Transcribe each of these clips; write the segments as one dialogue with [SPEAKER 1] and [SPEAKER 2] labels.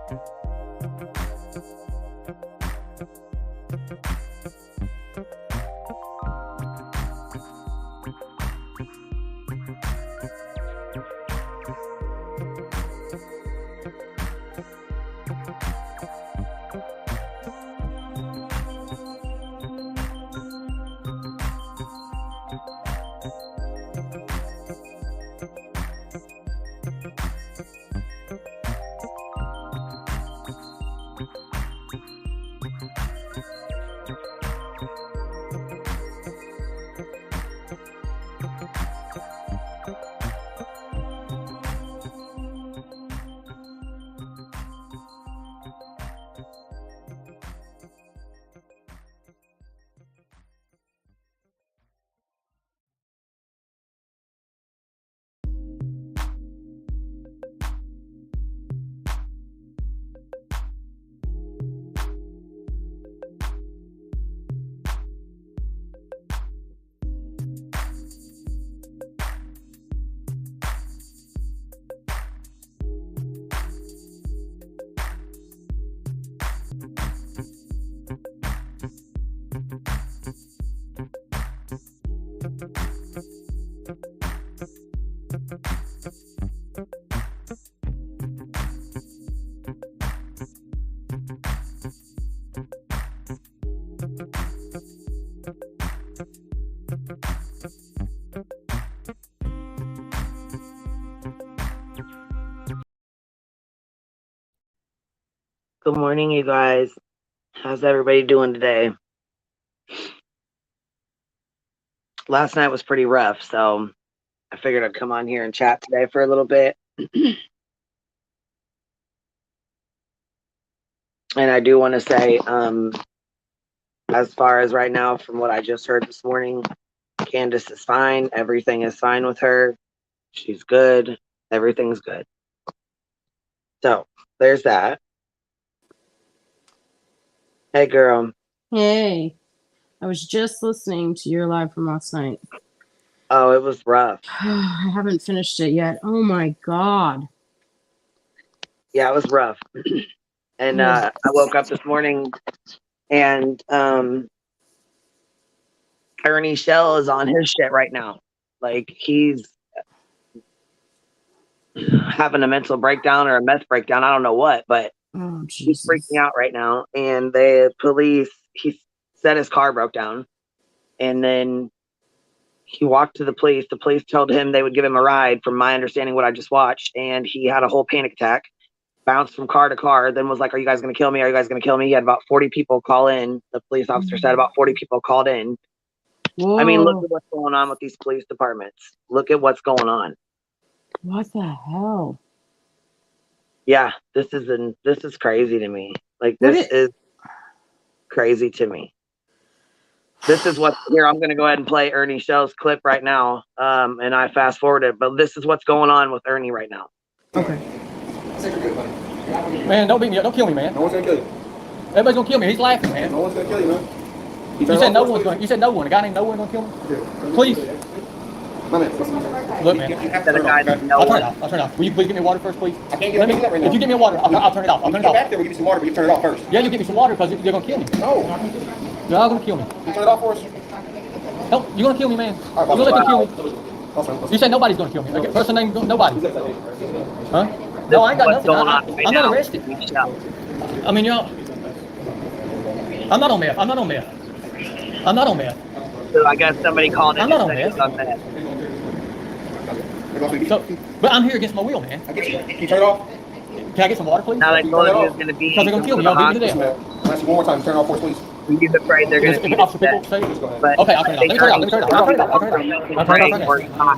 [SPEAKER 1] Good morning, you guys. How's everybody doing today? Last night was pretty rough, so I figured I'd come on here and chat today for a little bit. And I do want to say, as far as right now, from what I just heard this morning, Candace is fine. Everything is fine with her. She's good. Everything's good. So there's that. Hey, girl.
[SPEAKER 2] Hey, I was just listening to your live from last night.
[SPEAKER 1] Oh, it was rough.
[SPEAKER 2] I haven't finished it yet. Oh my God.
[SPEAKER 1] Yeah, it was rough. And I woke up this morning and Ernie Shell is on his shit right now. Like, he's having a mental breakdown or a meth breakdown. I don't know what, but he's freaking out right now. And the police, he said his car broke down. And then he walked to the police. The police told him they would give him a ride, from my understanding, what I just watched. And he had a whole panic attack, bounced from car to car, then was like, "Are you guys going to kill me? Are you guys going to kill me?" He had about 40 people call in. The police officer said about 40 people called in. Whoa. I mean, look at what's going on with these police departments. Look at what's going on.
[SPEAKER 2] What the hell?
[SPEAKER 1] Yeah, this is crazy to me. Like, this is crazy to me. This is what's here. I'm going to go ahead and play Ernie Shell's clip right now. And I fast forwarded, but this is what's going on with Ernie right now.
[SPEAKER 2] Okay.
[SPEAKER 3] Man, don't beat me up. Don't kill me, man.
[SPEAKER 4] No one's gonna kill you.
[SPEAKER 3] Everybody's gonna kill me. He's laughing, man.
[SPEAKER 4] No one's gonna kill you, man.
[SPEAKER 3] You said no one's going. You said no one. A guy named No One gonna kill me?
[SPEAKER 4] Yeah.
[SPEAKER 3] Please.
[SPEAKER 4] My man.
[SPEAKER 3] Look, man.
[SPEAKER 1] I'll turn it off.
[SPEAKER 3] I'll turn it off. Will you please get me water first, please?
[SPEAKER 4] I can't get it right now.
[SPEAKER 3] If you get me water, I'll turn it off. I'll turn it off.
[SPEAKER 4] Back there, we'll give you some water, but you turn it off first.
[SPEAKER 3] Yeah, you get me some water because they're gonna kill me.
[SPEAKER 4] No.
[SPEAKER 3] You're all gonna kill me.
[SPEAKER 4] You turn it off for us.
[SPEAKER 3] Help! You're gonna kill me, man. You're gonna let them kill me. You said nobody's gonna kill me. Okay, person named nobody. Huh? No, I ain't got nothing. I'm not arrested. I mean, I'm not on meth. I'm not on meth. I'm not on meth.
[SPEAKER 1] So I guess somebody called in.
[SPEAKER 3] I'm not on meth. So, but I'm here against my will, man.
[SPEAKER 4] Can you turn it off?
[SPEAKER 3] Can I get some water, please?
[SPEAKER 1] Now they told you it's going to be.
[SPEAKER 3] Because they're going to kill me. Y'all beat me to death.
[SPEAKER 4] I'll ask you one more time. Turn it off for us, please.
[SPEAKER 1] He's afraid they're going to beat us to death.
[SPEAKER 3] Okay, I'll turn it off. Let me turn it off. I'll turn it off.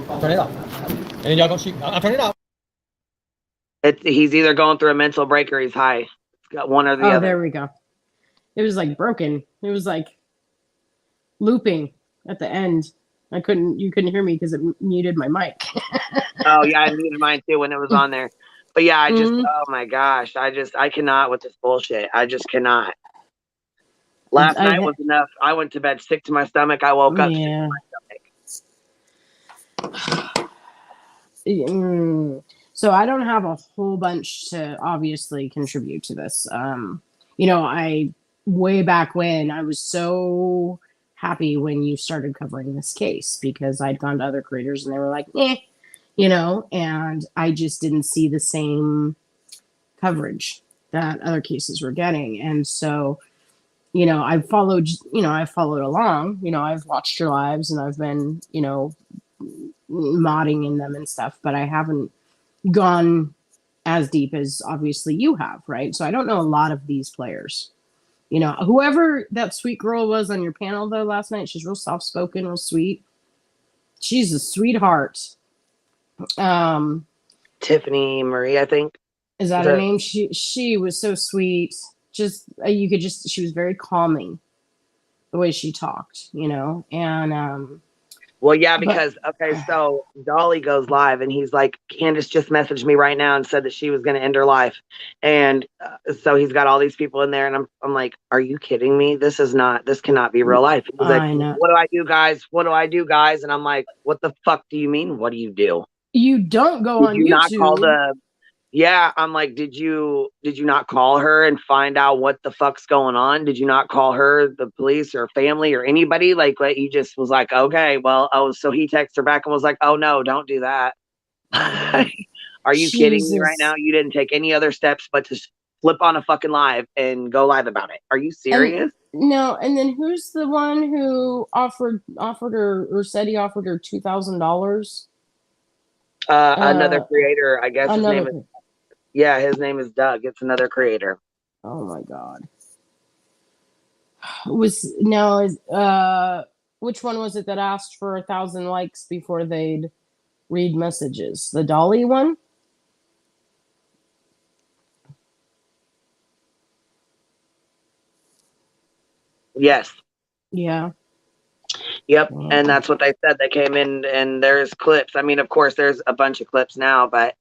[SPEAKER 3] I'll turn it off. And then y'all going to shoot. I'll turn it off.
[SPEAKER 1] He's either going through a mental break or he's high. It's got one or the other.
[SPEAKER 2] Oh, there we go. It was like broken. It was like looping at the end. You couldn't hear me because it muted my mic.
[SPEAKER 1] Oh yeah, I muted mine too when it was on there. But yeah, I just, oh my gosh, I cannot with this bullshit. I just cannot. Last night was enough. I went to bed sick to my stomach. I woke up sick to my stomach.
[SPEAKER 2] So I don't have a whole bunch to obviously contribute to this. You know, I way back when I was so happy when you started covering this case because I'd gone to other creators and they were like, eh, you know, and I just didn't see the same coverage that other cases were getting. And so, you know, I followed along, you know, I've watched your lives and I've been, you know, modding in them and stuff, but I haven't gone as deep as obviously you have, right? So I don't know a lot of these players. You know, whoever that sweet girl was on your panel though last night, she's real soft spoken, real sweet. She's a sweetheart.
[SPEAKER 1] Tiffany Marie, I think.
[SPEAKER 2] Is that her name? She was so sweet. Just she was very calming the way she talked, you know. And
[SPEAKER 1] well, yeah, because okay, so Dolly goes live and he's like, Candace just messaged me right now and said that she was going to end her life, and so he's got all these people in there, and I'm like, are you kidding me? This cannot be real life. He's like, what do I do, guys? What do I do, guys? And I'm like, what the fuck do you mean? What do you do?
[SPEAKER 2] You don't go on YouTube.
[SPEAKER 1] Not call yeah, I'm like, did you not call her and find out what the fuck's going on? Did you not call her, the police or family or anybody? Like, what, you just was like, okay, well, so he texted her back and was like, oh no, don't do that. Are you kidding me right now? You didn't take any other steps but to flip on a fucking live and go live about it. Are you serious?
[SPEAKER 2] No, and then who's the one who offered her or said he offered her $2,000?
[SPEAKER 1] Another creator, I guess his name is. Yeah, his name is Doug. It's another creator.
[SPEAKER 2] Oh my god. Which one was it that asked for 1,000 likes before they'd read messages? The Dolly one?
[SPEAKER 1] Yes.
[SPEAKER 2] Yeah.
[SPEAKER 1] Yep. And that's what they said. They came in and there's clips. I mean, of course, there's a bunch of clips now, but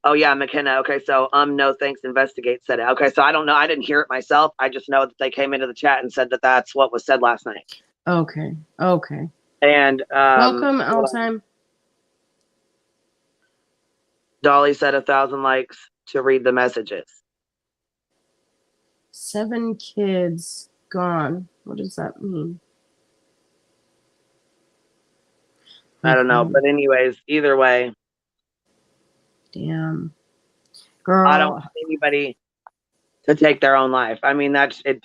[SPEAKER 1] oh yeah, McKenna. Okay, so no thanks. Investigate said it. Okay, so I don't know. I didn't hear it myself. I just know that they came into the chat and said that that's what was said last night.
[SPEAKER 2] Okay.
[SPEAKER 1] And
[SPEAKER 2] welcome, all time.
[SPEAKER 1] Dolly said 1,000 likes to read the messages.
[SPEAKER 2] 7 kids gone. What does that mean?
[SPEAKER 1] I don't know, but anyways, either way.
[SPEAKER 2] Damn. Girl.
[SPEAKER 1] I don't want anybody to take their own life. I mean, that's it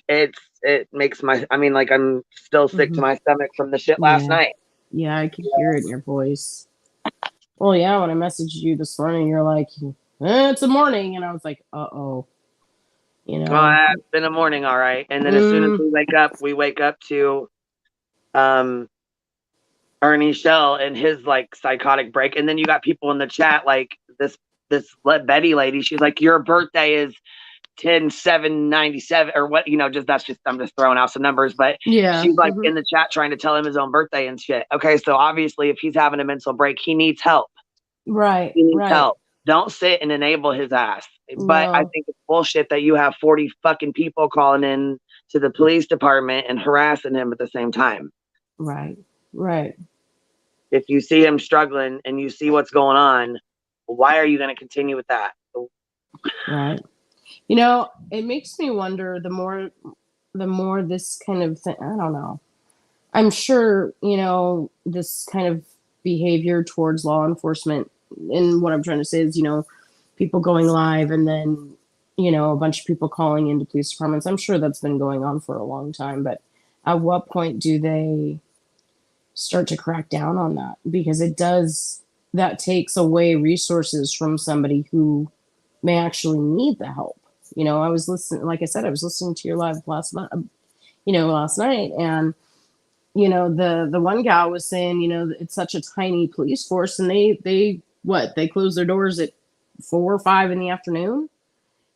[SPEAKER 1] makes my, I mean, like, I'm still sick to my stomach from the shit last night.
[SPEAKER 2] Yeah, I could hear it in your voice. Well, yeah, when I messaged you this morning, you're like, it's a morning. And I was like, uh-oh. You know?
[SPEAKER 1] Well, it's been a morning, all right. And then as soon as we wake up to Ernie Shell and his like psychotic break. And then you got people in the chat like this Betty lady. She's like, your birthday is 10/7/97 or what, you know, I'm just throwing out some numbers, but
[SPEAKER 2] yeah,
[SPEAKER 1] she's like in the chat trying to tell him his own birthday and shit. Okay, so obviously if he's having a mental break, he needs help.
[SPEAKER 2] Right.
[SPEAKER 1] He needs help. Don't sit and enable his ass. But I think it's bullshit that you have 40 fucking people calling in to the police department and harassing him at the same time.
[SPEAKER 2] Right.
[SPEAKER 1] If you see him struggling and you see what's going on, why are you going to continue with that?
[SPEAKER 2] Right. You know, it makes me wonder the more this kind of thing, I don't know. I'm sure, you know, this kind of behavior towards law enforcement, and what I'm trying to say is, you know, people going live and then, you know, a bunch of people calling into police departments. I'm sure that's been going on for a long time, but at what point do they start to crack down on that? Because that takes away resources from somebody who may actually need the help. You know, I was listening to your live last night, and, you know, the one gal was saying, you know, it's such a tiny police force, and they close their doors at 4 or 5 in the afternoon,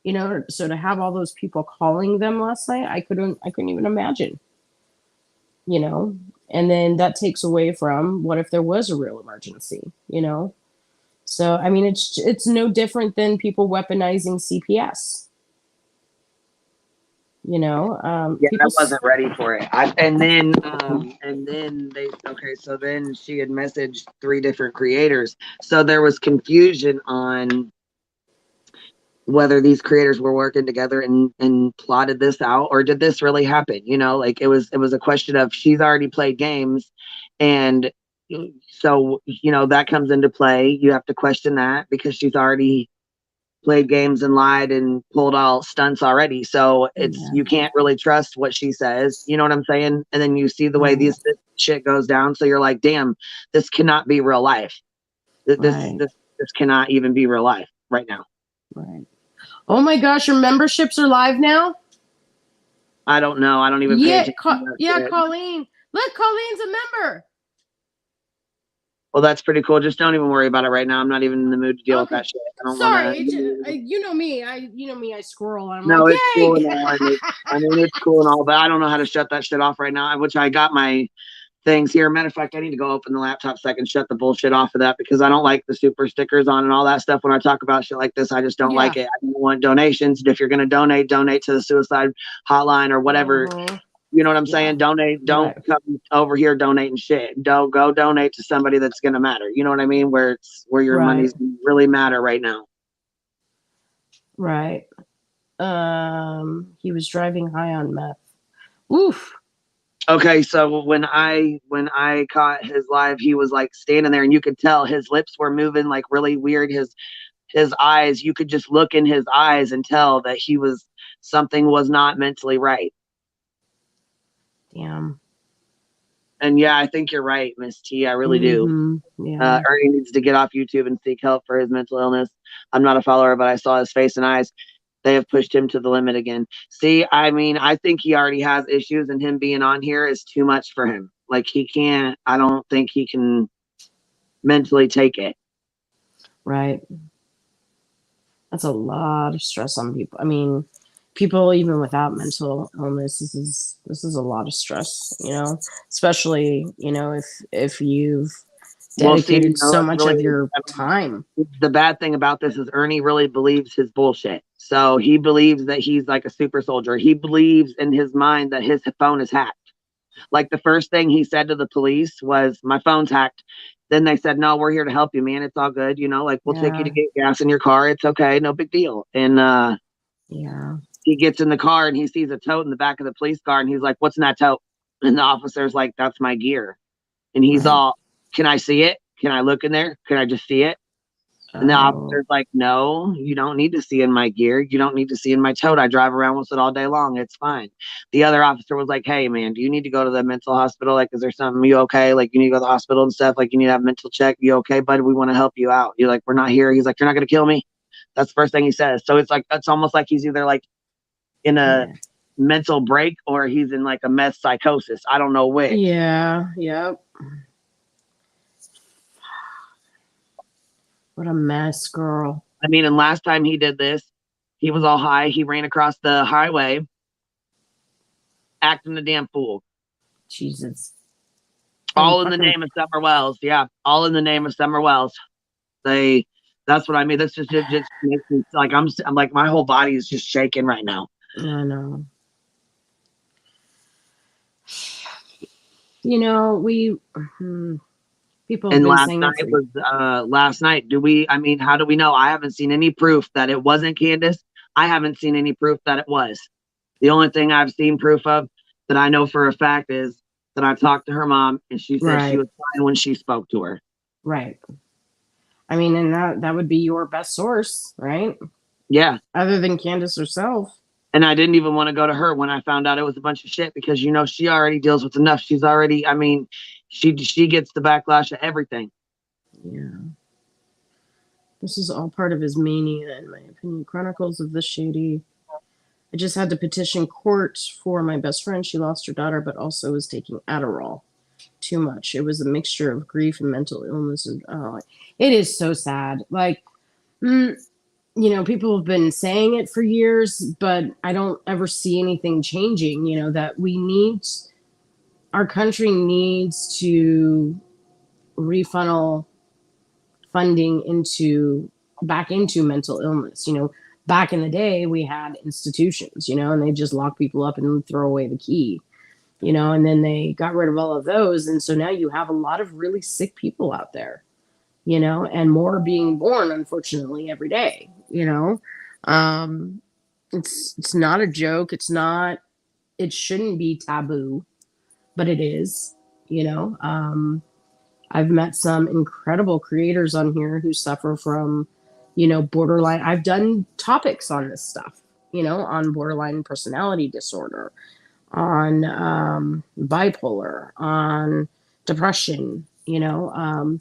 [SPEAKER 2] you know, so to have all those people calling them last night, I couldn't even imagine, you know. And then that takes away from what if there was a real emergency, you know? So, I mean, it's no different than people weaponizing CPS. You know?
[SPEAKER 1] Yeah, I wasn't ready for it. And then she had messaged 3 different creators. So there was confusion on whether these creators were working together and plotted this out, or did this really happen? You know, like it was a question of she's already played games, and so you know that comes into play. You have to question that because she's already played games and lied and pulled all stunts already. So it's you can't really trust what she says. You know what I'm saying? And then you see the way this shit goes down. So you're like, damn, this cannot be real life. This cannot even be real life right now.
[SPEAKER 2] Right. Oh my gosh, your memberships are live now?
[SPEAKER 1] I don't know. I don't even pay attention to that.
[SPEAKER 2] Colleen. Look, Colleen's a member.
[SPEAKER 1] Well, that's pretty cool. Just don't even worry about it right now. I'm not even in the mood to deal with that shit. I don't
[SPEAKER 2] Sorry, you know me. I scroll and I'm
[SPEAKER 1] no,
[SPEAKER 2] like,
[SPEAKER 1] it's cool and all. I mean, it's cool and all, but I don't know how to shut that shit off right now. Which I got my things here. Matter of fact, I need to go open the laptop so I can shut the bullshit off of that because I don't like the super stickers on and all that stuff. When I talk about shit like this, I just don't like it. I don't want donations. If you're gonna donate to the suicide hotline or whatever. You know what I'm saying? Donate. Don't come over here donating shit. Don't go donate to somebody that's gonna matter. You know what I mean? Where your money's really matter right now.
[SPEAKER 2] Right. He was driving high on meth. Oof.
[SPEAKER 1] Okay, so when I caught his live, he was like standing there, and you could tell his lips were moving like really weird. His eyes, you could just look in his eyes and tell that something was not mentally right.
[SPEAKER 2] Damn.
[SPEAKER 1] And yeah, I think you're right, Miss T. I really do.
[SPEAKER 2] Yeah.
[SPEAKER 1] Ernie needs to get off YouTube and seek help for his mental illness. I'm not a follower, but I saw his face and eyes. They have pushed him to the limit again. See, I mean, I think he already has issues, and him being on here is too much for him. Like I don't think he can mentally take it.
[SPEAKER 2] Right. That's a lot of stress on people. I mean, people even without mental illness, this is a lot of stress, you know, especially, you know, if you've dedicated so much of your time.
[SPEAKER 1] The bad thing about this is Ernie really believes his bullshit. So he believes that he's like a super soldier. He believes in his mind that his phone is hacked. Like the first thing he said to the police was, my phone's hacked. Then they said, no, we're here to help you, man. It's all good. You know, like we'll take you to get gas in your car. It's okay. No big deal. And he gets in the car and he sees a tote in the back of the police car. And he's like, what's in that tote? And the officer's like, that's my gear. And he's all, can I see it? Can I look in there? Can I just see it? And the officer's like, no, you don't need to see in my gear. You don't need to see in my tote. I drive around with it all day long. It's fine. The other officer was like, hey, man, do you need to go to the mental hospital? Like, is there something? You okay? Like, you need to go to the hospital and stuff. Like, you need to have a mental check. You okay, bud? We want to help you out. You're like, we're not here. He's like, you're not going to kill me. That's the first thing he says. So it's like, it's almost like he's either like in a mental break or he's in like a meth psychosis. I don't know which.
[SPEAKER 2] Yeah. Yep. What a mess, girl.
[SPEAKER 1] I mean, and last time he did this, he was all high. He ran across the highway acting a damn fool.
[SPEAKER 2] Jesus.
[SPEAKER 1] All in the name of Summer Wells. Yeah. All in the name of Summer Wells. That's what I mean. This just makes me like, I'm like, my whole body is just shaking right now.
[SPEAKER 2] I know. You know, people.
[SPEAKER 1] And last night, how do we know? I haven't seen any proof that it wasn't Candace. I haven't seen any proof that it was. The only thing I've seen proof of that I know for a fact is that I talked to her mom and she said she was fine when she spoke to her.
[SPEAKER 2] Right. I mean, and that would be your best source, right?
[SPEAKER 1] Yeah.
[SPEAKER 2] Other than Candace herself.
[SPEAKER 1] And I didn't even want to go to her when I found out it was a bunch of shit because, you know, she already deals with enough. She's already, I mean, she gets the backlash of everything.
[SPEAKER 2] Yeah. This is all part of his mania, in my opinion. Chronicles of the Shady. I just had to petition court for my best friend. She lost her daughter, but also was taking Adderall too much. It was a mixture of grief and mental illness. And it is so sad. Like, you know, people have been saying it for years, but I don't ever see anything changing, you know, that our country needs to refunnel funding back into mental illness. You know, back in the day we had institutions, you know, and they just lock people up and throw away the key, you know, and then they got rid of all of those. And so now you have a lot of really sick people out there, you know, and more being born, unfortunately, every day, you know. It's not a joke. It shouldn't be taboo, but it is, you know. I've met some incredible creators on here who suffer from, you know, borderline. I've done topics on this stuff, you know, on borderline personality disorder, on bipolar, on depression, you know.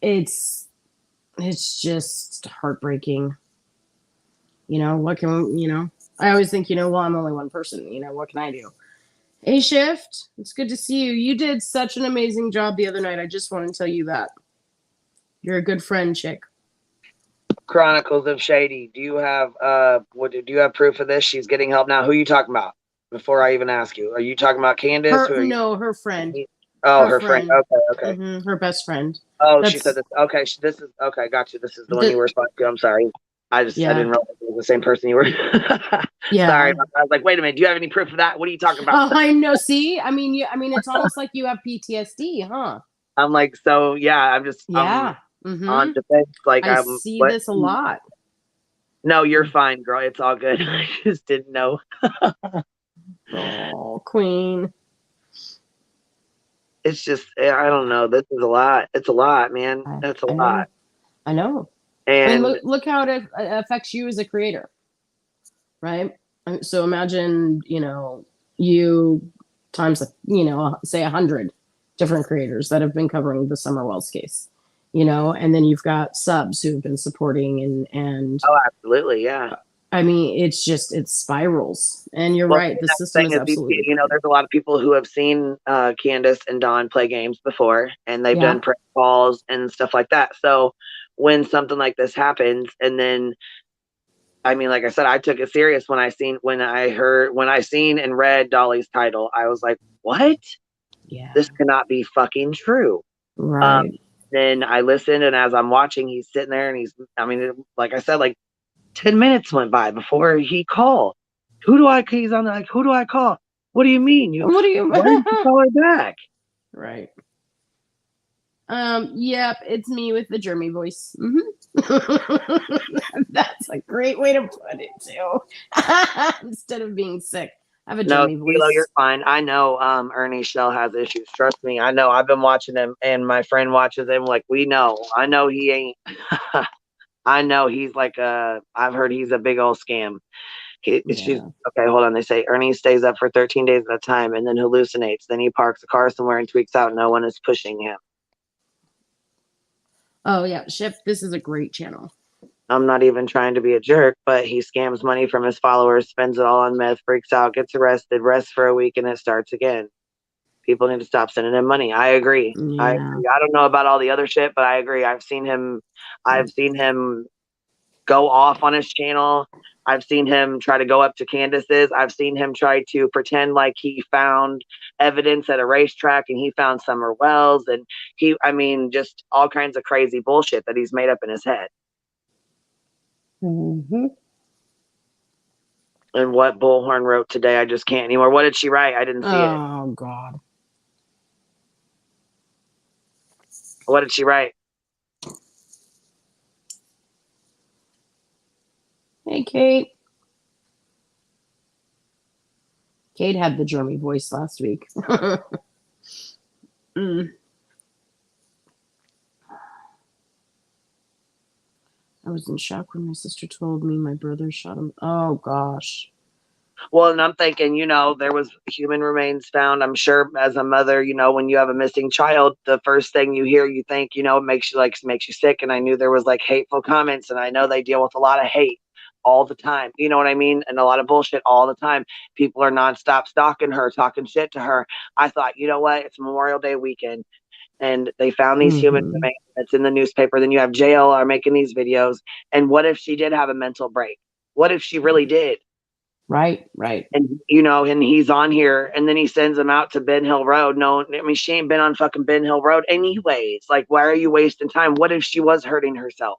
[SPEAKER 2] It's just heartbreaking. You know, what can, you know, I always think, you know, well, I'm only one person, you know, what can I do? Hey, Shift, it's good to see you. You did such an amazing job the other night. I just want to tell you that. You're a good friend, chick.
[SPEAKER 1] Chronicles of Shady. Do you have do you have proof of this? She's getting help now. Who are you talking about? Before I even ask you, are you talking about Candace?
[SPEAKER 2] No, her friend.
[SPEAKER 1] Oh, her friend. Okay.
[SPEAKER 2] Mm-hmm, her best friend.
[SPEAKER 1] Oh, she said this. Okay, this is okay. Got you. This is the one you were responding to. I'm sorry. I didn't realize it was the same person you were.
[SPEAKER 2] Yeah.
[SPEAKER 1] Sorry. I was like, wait a minute. Do you have any proof of that? What are you talking about?
[SPEAKER 2] Oh, I know. See, I mean, it's almost like you have PTSD, huh?
[SPEAKER 1] I'm like, so yeah. I'm just
[SPEAKER 2] on
[SPEAKER 1] defense. Like
[SPEAKER 2] I see this a lot.
[SPEAKER 1] No, you're fine, girl. It's all good. I just didn't know.
[SPEAKER 2] Oh, queen.
[SPEAKER 1] It's just, I don't know. This is a lot. It's a lot, man. It's a lot.
[SPEAKER 2] I know.
[SPEAKER 1] And
[SPEAKER 2] I mean, look how it affects you as a creator, right? So imagine, you know, you times, you know, say 100 different creators that have been covering the Summer Wells case, you know, and then you've got subs who've been supporting and
[SPEAKER 1] oh, absolutely, yeah.
[SPEAKER 2] I mean, it spirals, and you're right. The system is absolutely.
[SPEAKER 1] You know, there's a lot of people who have seen Candace and Dawn play games before, and they've done prank calls and stuff like that. So when something like this happens, and then, I mean, like I said, I took it serious when I seen and read Dolly's title. I was like, what?
[SPEAKER 2] Yeah,
[SPEAKER 1] this cannot be fucking true.
[SPEAKER 2] Right.
[SPEAKER 1] Then I listened, and as I'm watching, he's sitting there, and like I said, like 10 minutes went by before he called. Who do I call? What do you mean?
[SPEAKER 2] What do you
[SPEAKER 1] why didn't you call her back?
[SPEAKER 2] Right. Yep, it's me with the Jeremy voice. Mm-hmm. That's a great way to put it too. Instead of being sick. I have a Jeremy voice.
[SPEAKER 1] No, you're fine. I know Ernie Shell has issues. Trust me. I know. I've been watching him, and my friend watches him. Like, we know. I know he ain't I know he's like I've heard he's a big old scam. Okay, hold on. They say Ernie stays up for 13 days at a time and then hallucinates. Then he parks the car somewhere and tweaks out. No one is pushing him.
[SPEAKER 2] Oh, yeah. Shift, this is a great channel.
[SPEAKER 1] I'm not even trying to be a jerk, but he scams money from his followers, spends it all on meth, freaks out, gets arrested, rests for a week, and it starts again. People need to stop sending him money. I agree.
[SPEAKER 2] Yeah.
[SPEAKER 1] I agree. I don't know about all the other shit, but I agree. I've seen him go off on his channel. I've seen him try to go up to Candace's. I've seen him try to pretend like he found evidence at a racetrack and he found Summer Wells. And just all kinds of crazy bullshit that he's made up in his head.
[SPEAKER 2] Mm-hmm.
[SPEAKER 1] And what Bullhorn wrote today, I just can't anymore. What did she write? I didn't see it.
[SPEAKER 2] Oh, God.
[SPEAKER 1] What did she write?
[SPEAKER 2] Hey, Kate. Kate had the Jeremy voice last week. I was in shock when my sister told me my brother shot him. Oh, gosh.
[SPEAKER 1] Well, and I'm thinking, there was human remains found. I'm sure as a mother, when you have a missing child, the first thing you hear, you think, it makes you sick. And I knew there was hateful comments, and I know they deal with a lot of hate all the time. You know what I mean? And a lot of bullshit all the time. People are nonstop stalking her, talking shit to her. I thought, you know what? It's Memorial Day weekend. And they found these human remains. It's in the newspaper. Then you have JLR making these videos. And what if she did have a mental break? What if she really did?
[SPEAKER 2] Right.
[SPEAKER 1] And, and he's on here, and then he sends them out to Ben Hill Road. No, she ain't been on fucking Ben Hill Road anyways. Like, why are you wasting time? What if she was hurting herself?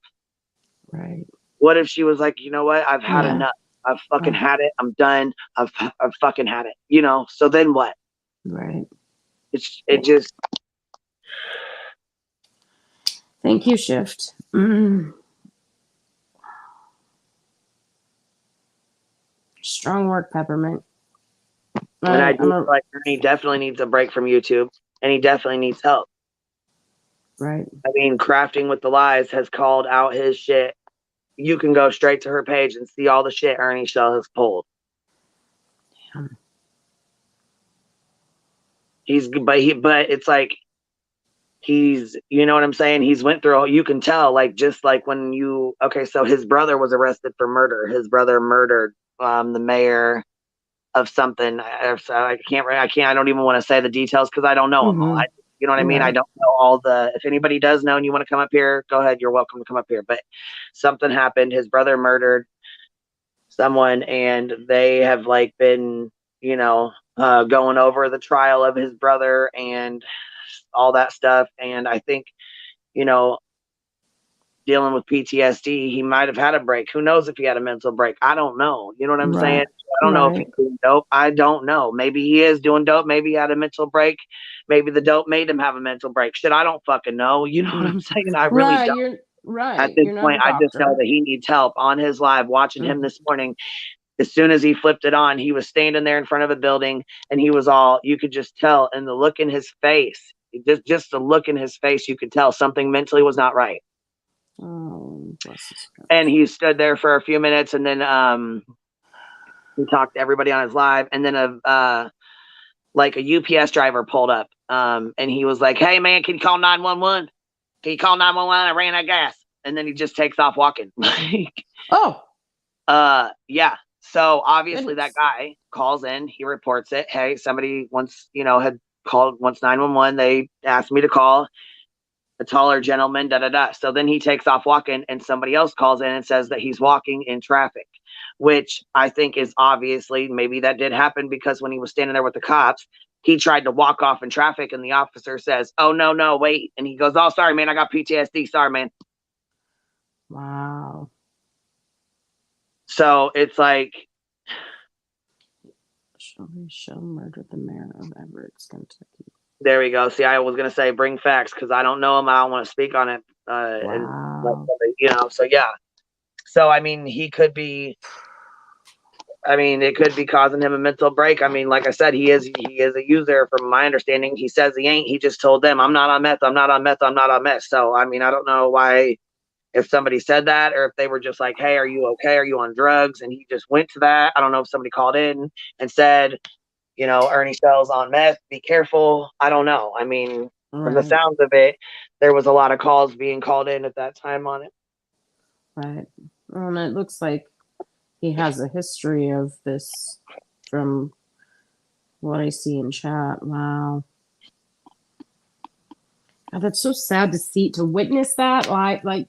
[SPEAKER 2] Right.
[SPEAKER 1] What if she was like, you know what? I've had enough. I've fucking had it. I'm done. I've fucking had it. So then what?
[SPEAKER 2] Right.
[SPEAKER 1] It just.
[SPEAKER 2] Thank you, Shift. Strong work, Peppermint.
[SPEAKER 1] And I do feel like he definitely needs a break from YouTube, and he definitely needs help.
[SPEAKER 2] Right.
[SPEAKER 1] I mean, Crafting with the Lies has called out his shit. You can go straight to her page and see all the shit Ernie Shell has pulled.
[SPEAKER 2] Damn.
[SPEAKER 1] But it's like he's, you know what I'm saying? He's went through, you can tell, like, just like when so his brother was arrested for murder. His brother murdered the mayor of something. I don't even want to say the details because I don't know them all. You know what I mean?
[SPEAKER 2] Right.
[SPEAKER 1] I don't know all if anybody does know and you want to come up here, go ahead. You're welcome to come up here. But something happened. His brother murdered someone, and they have like been, going over the trial of his brother and all that stuff. And I think, dealing with PTSD, he might have had a break. Who knows if he had a mental break? I don't know. You know what I'm saying? I don't know if he's doing dope. I don't know. Maybe he is doing dope. Maybe he had a mental break. Maybe the dope made him have a mental break. Shit, I don't fucking know. You know what I'm saying? I really don't.
[SPEAKER 2] You're right.
[SPEAKER 1] At this point, I just know that he needs help. On his live, watching him this morning, as soon as he flipped it on, he was standing there in front of a building, and he was all, you could just tell, and the look in his face, just the look in his face, you could tell something mentally was not right.
[SPEAKER 2] Oh, bless his God.
[SPEAKER 1] And he stood there for a few minutes, and then he talked to everybody on his live, and then a UPS driver pulled up, and he was like, "Hey man, can you call 911? Can you call 911? I ran out of gas." And then he just takes off walking. Yeah. So obviously that guy calls in, he reports it. Hey, somebody once, had called 911. They asked me to call a taller gentleman, So then he takes off walking, and somebody else calls in and says that he's walking in traffic, which I think is obviously, maybe that did happen because when he was standing there with the cops, he tried to walk off in traffic, and the officer says, "Oh, no, wait." And he goes, "Oh, sorry, man. I got PTSD. Sorry, man."
[SPEAKER 2] Wow.
[SPEAKER 1] So it's like,
[SPEAKER 2] Shell murdered the mayor of Everett, Kentucky.
[SPEAKER 1] there we go. See, I was going to say bring facts because I don't know him. I don't want to speak on it.
[SPEAKER 2] Wow.
[SPEAKER 1] So yeah. So, I mean, it could be causing him a mental break. I mean, like I said, he is a user from my understanding. He says he ain't. He just told them, "I'm not on meth. I'm not on meth. I'm not on meth." So, I mean, I don't know why, if somebody said that or if they were just like, "Hey, are you okay? Are you on drugs?" And he just went to that. I don't know if somebody called in and said, Ernie Shell's on meth. Be careful. I don't know. I mean, from the sounds of it, there was a lot of calls being called in at that time on it.
[SPEAKER 2] Right. And it looks like he has a history of this from what I see in chat. Wow. God, that's so sad to witness that. Like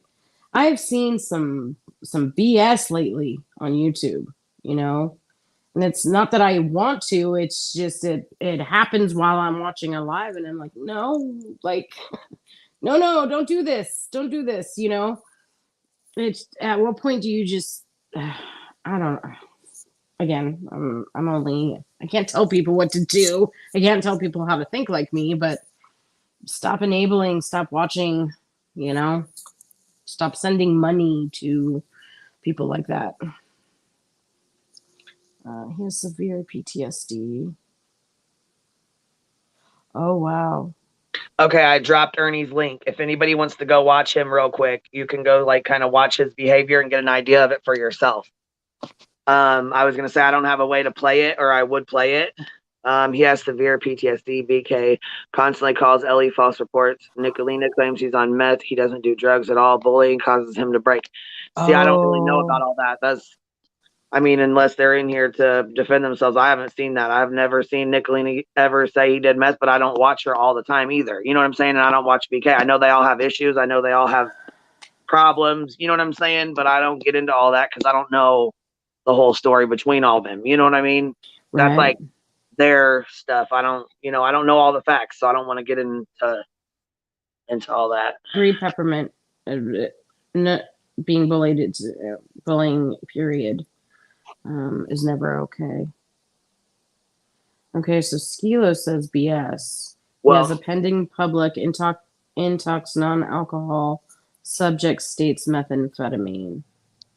[SPEAKER 2] I've seen some BS lately on YouTube, and it's not that I want to, it's just it happens while I'm watching a live, and I'm like, no, don't do this. Don't do this, It's at what point do you just I don't know. Again, I can't tell people what to do. I can't tell people how to think like me, but stop enabling, stop watching, stop sending money to people like that. He has severe PTSD. Oh, wow.
[SPEAKER 1] Okay, I dropped Ernie's link. If anybody wants to go watch him real quick, you can go kind of watch his behavior and get an idea of it for yourself. I was going to say I don't have a way to play it, or I would play it. He has severe PTSD. BK constantly calls Ellie false reports. Nicolina claims he's on meth. He doesn't do drugs at all. Bullying causes him to break. See, I don't really know about all that. Unless they're in here to defend themselves, I haven't seen that. I've never seen Nicolina ever say he did meth, but I don't watch her all the time either. You know what I'm saying? And I don't watch BK. I know they all have issues. I know they all have problems. You know what I'm saying? But I don't get into all that because I don't know the whole story between all of them. You know what I mean?
[SPEAKER 2] Right.
[SPEAKER 1] That's like their stuff. I don't know all the facts, so I don't want to get into all that.
[SPEAKER 2] Agree, Peppermint. Not being bullied, it's bullying, period. Is never okay. Okay, so Skilo says BS. Well, he has a pending public intox non-alcohol subject states methamphetamine.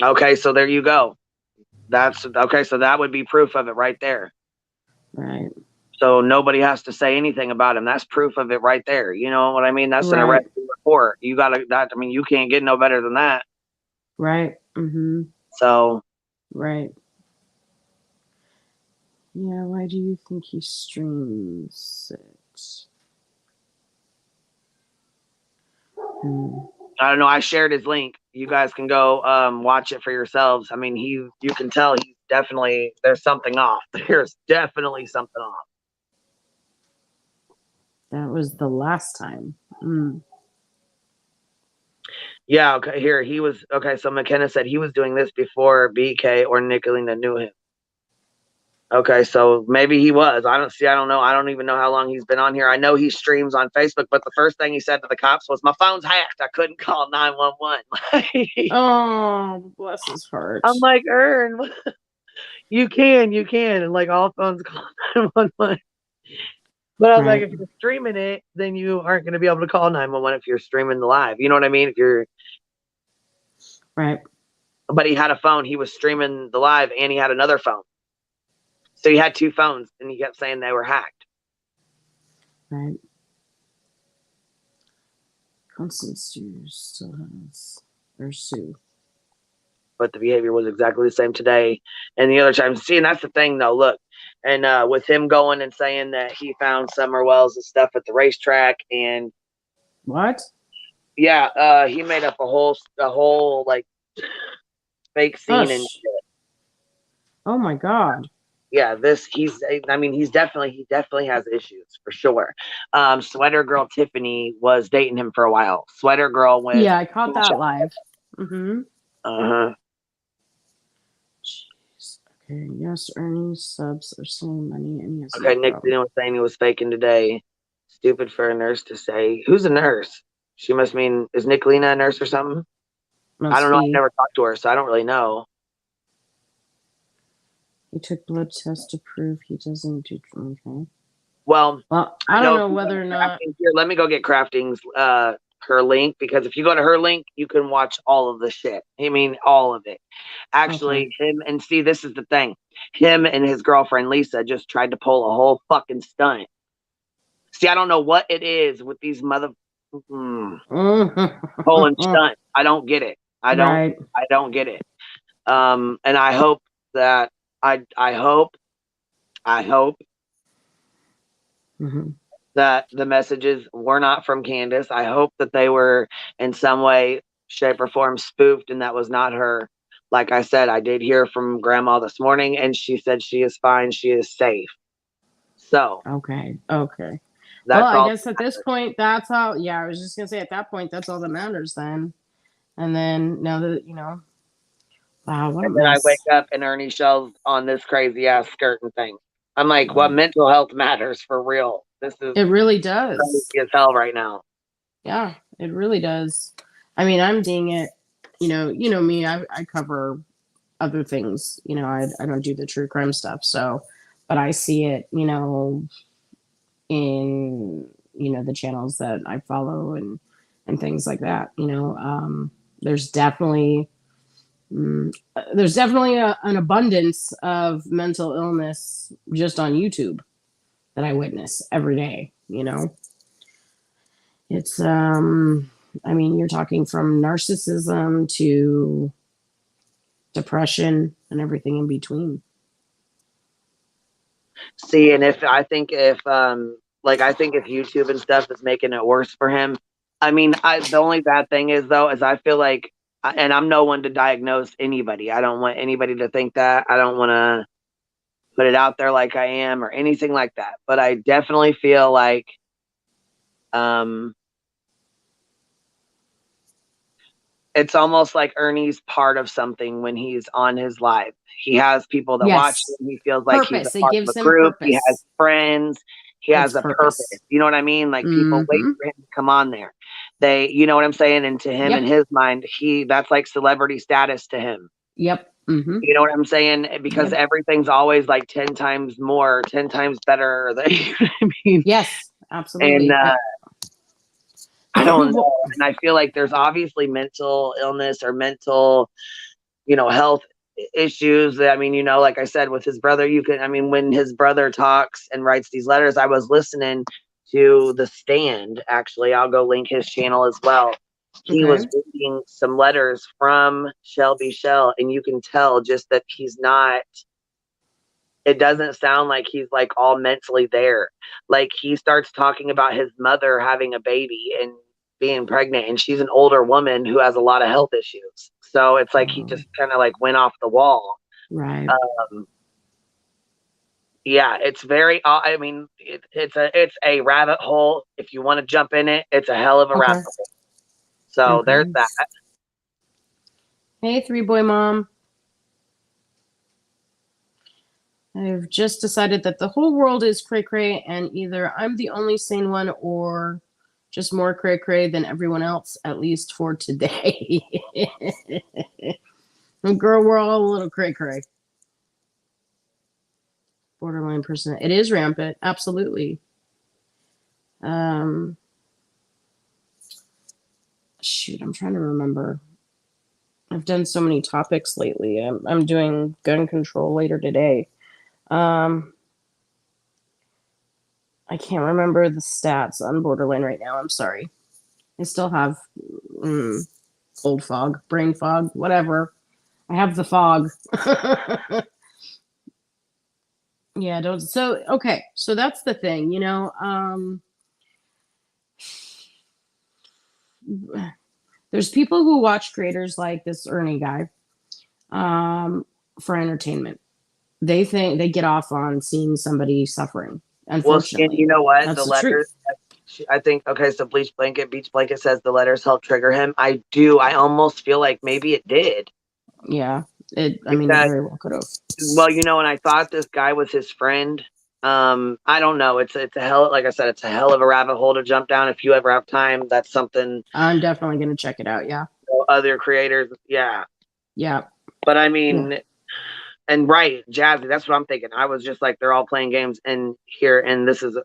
[SPEAKER 1] Okay, so there you go. That's okay. So that would be proof of it right there.
[SPEAKER 2] Right.
[SPEAKER 1] So nobody has to say anything about him. That's proof of it right there. You know what I mean? That's an arrest report. You gotta, that, I mean, you can't get no better than that.
[SPEAKER 2] Right. Mm-hmm.
[SPEAKER 1] So.
[SPEAKER 2] Right. Yeah, why do you think he streams it?
[SPEAKER 1] I don't know. I shared his link. You guys can go watch it for yourselves. I mean, you can tell he's definitely, there's something off. There's definitely something off.
[SPEAKER 2] That was the last time.
[SPEAKER 1] Yeah, okay, here, he was, okay, so McKenna said he was doing this before BK or Nicolina knew him. Okay, so maybe he was. I don't know. I don't even know how long he's been on here. I know he streams on Facebook, but the first thing he said to the cops was, my phone's hacked. I couldn't call 911.
[SPEAKER 2] Oh, bless his heart.
[SPEAKER 1] I'm like, Ern, you can. And like all phones call 911. But I was like, if you're streaming it, then you aren't going to be able to call 911 if you're streaming the live. You know what I mean? If you're
[SPEAKER 2] right.
[SPEAKER 1] But he had a phone. He was streaming the live, and he had another phone. So he had two phones, and he kept saying they were hacked.
[SPEAKER 2] Right. Constance still has or Sue.
[SPEAKER 1] But the behavior was exactly the same today and the other times. See, and that's the thing, though. Look, and with him going and saying that he found Summer Wells and stuff at the racetrack, and
[SPEAKER 2] what?
[SPEAKER 1] Yeah, he made up a whole like fake scene and shit.
[SPEAKER 2] Oh my God.
[SPEAKER 1] Yeah, he definitely has issues for sure. Sweater Girl Tiffany was dating him for a while. Sweater Girl went.
[SPEAKER 2] Yeah, I caught that live. Mm-hmm.
[SPEAKER 1] Uh-huh.
[SPEAKER 2] Jeez. Okay, yes, Ernie subs are stealing money and he has
[SPEAKER 1] okay, Nick was saying he was faking today. Stupid for a nurse to say. Who's a nurse? She must mean, is Nicolina a nurse or something? I don't know. I've never talked to her, so I don't really know.
[SPEAKER 2] He took blood tests to prove he doesn't do okay.
[SPEAKER 1] Well,
[SPEAKER 2] I don't know whether or not.
[SPEAKER 1] Here, let me go get Crafting's her link, because if you go to her link, you can watch all of the shit. I mean, all of it. Actually, him and see, this is the thing. Him and his girlfriend Lisa just tried to pull a whole fucking stunt. See, I don't know what it is with these pulling stunt. I don't get it. I don't get it. And I hope that I hope that the messages were not from Candace. I hope that they were in some way, shape, or form spoofed, and that was not her. Like I said, I did hear from Grandma this morning, and she said she is fine. She is safe. So
[SPEAKER 2] okay.
[SPEAKER 1] Well,
[SPEAKER 2] I guess at this point, that's all. Yeah, I was just gonna say at that point, that's all that matters then. And then now that wow, what a mess.
[SPEAKER 1] Then I wake up and Ernie Shell's on this crazy ass skirting thing. I'm like, what mental health matters for real? It
[SPEAKER 2] really does.
[SPEAKER 1] Crazy as hell right now.
[SPEAKER 2] Yeah, it really does. I mean, I'm seeing it. You know me. I cover other things. I don't do the true crime stuff. So, but I see it. In the channels that I follow and things like that. There's definitely an abundance of mental illness just on YouTube that I witness every day. It's I mean, you're talking from narcissism to depression and everything in between.
[SPEAKER 1] See, and I think if YouTube and stuff is making it worse for him. I mean, the only bad thing is I feel like, and I'm no one to diagnose anybody. I don't want anybody to think that. I don't want to put it out there like I am or anything like that. But I definitely feel like, it's almost like Ernie's part of something when he's on his live. He has people that watch him. He feels like he's a part of a group. He has friends. He has a purpose. You know what I mean? Like people wait for him to come on there. You know what I'm saying? And to him, in his mind, that's like celebrity status to him.
[SPEAKER 2] Yep. Mm-hmm.
[SPEAKER 1] You know what I'm saying? Because everything's always like 10 times more, 10 times better. You know what I mean?
[SPEAKER 2] Yes, absolutely.
[SPEAKER 1] And I don't know. And I feel like there's obviously mental illness or mental, health issues. I mean, like I said, with his brother, when his brother talks and writes these letters, I was listening to The Stand. Actually, I'll go link his channel as well. He was reading some letters from Shelby Shell, and you can tell just that he's not. It doesn't sound like he's like all mentally there. Like he starts talking about his mother having a baby and being pregnant, and she's an older woman who has a lot of health issues. So it's like he just kind of like went off the wall.
[SPEAKER 2] Right.
[SPEAKER 1] Yeah, it's very. I mean, it's a rabbit hole. If you want to jump in it, it's a hell of a rabbit hole. So there's that.
[SPEAKER 2] Hey, 3-boy mom. I've just decided that the whole world is cray-cray, and either I'm the only sane one or just more cray-cray than everyone else, at least for today. Girl, we're all a little cray-cray. Borderline person. It is rampant. Absolutely. Shoot, I'm trying to remember. I've done so many topics lately. I'm doing gun control later today. I can't remember the stats on Borderline right now. I'm sorry. I still have cold fog, brain fog, whatever. I have the fog. Yeah, don't. So, okay. So that's the thing, there's people who watch creators like this Ernie guy for entertainment. They think they get off on seeing somebody suffering. Unfortunately,
[SPEAKER 1] well, you know what?
[SPEAKER 2] That's
[SPEAKER 1] the
[SPEAKER 2] the
[SPEAKER 1] letters.
[SPEAKER 2] truth.
[SPEAKER 1] I think so. Beach Blanket says the letters help trigger him. I do. I almost feel like maybe it did.
[SPEAKER 2] Yeah, it very well could have.
[SPEAKER 1] Well, and I thought this guy was his friend. I don't know. It's a hell. Like I said, it's a hell of a rabbit hole to jump down. If you ever have time, that's something.
[SPEAKER 2] I'm definitely gonna check it out. Yeah.
[SPEAKER 1] Other creators, yeah.
[SPEAKER 2] Yeah.
[SPEAKER 1] But I mean. And right, Jazzy, that's what I'm thinking. I was just like, they're all playing games and this is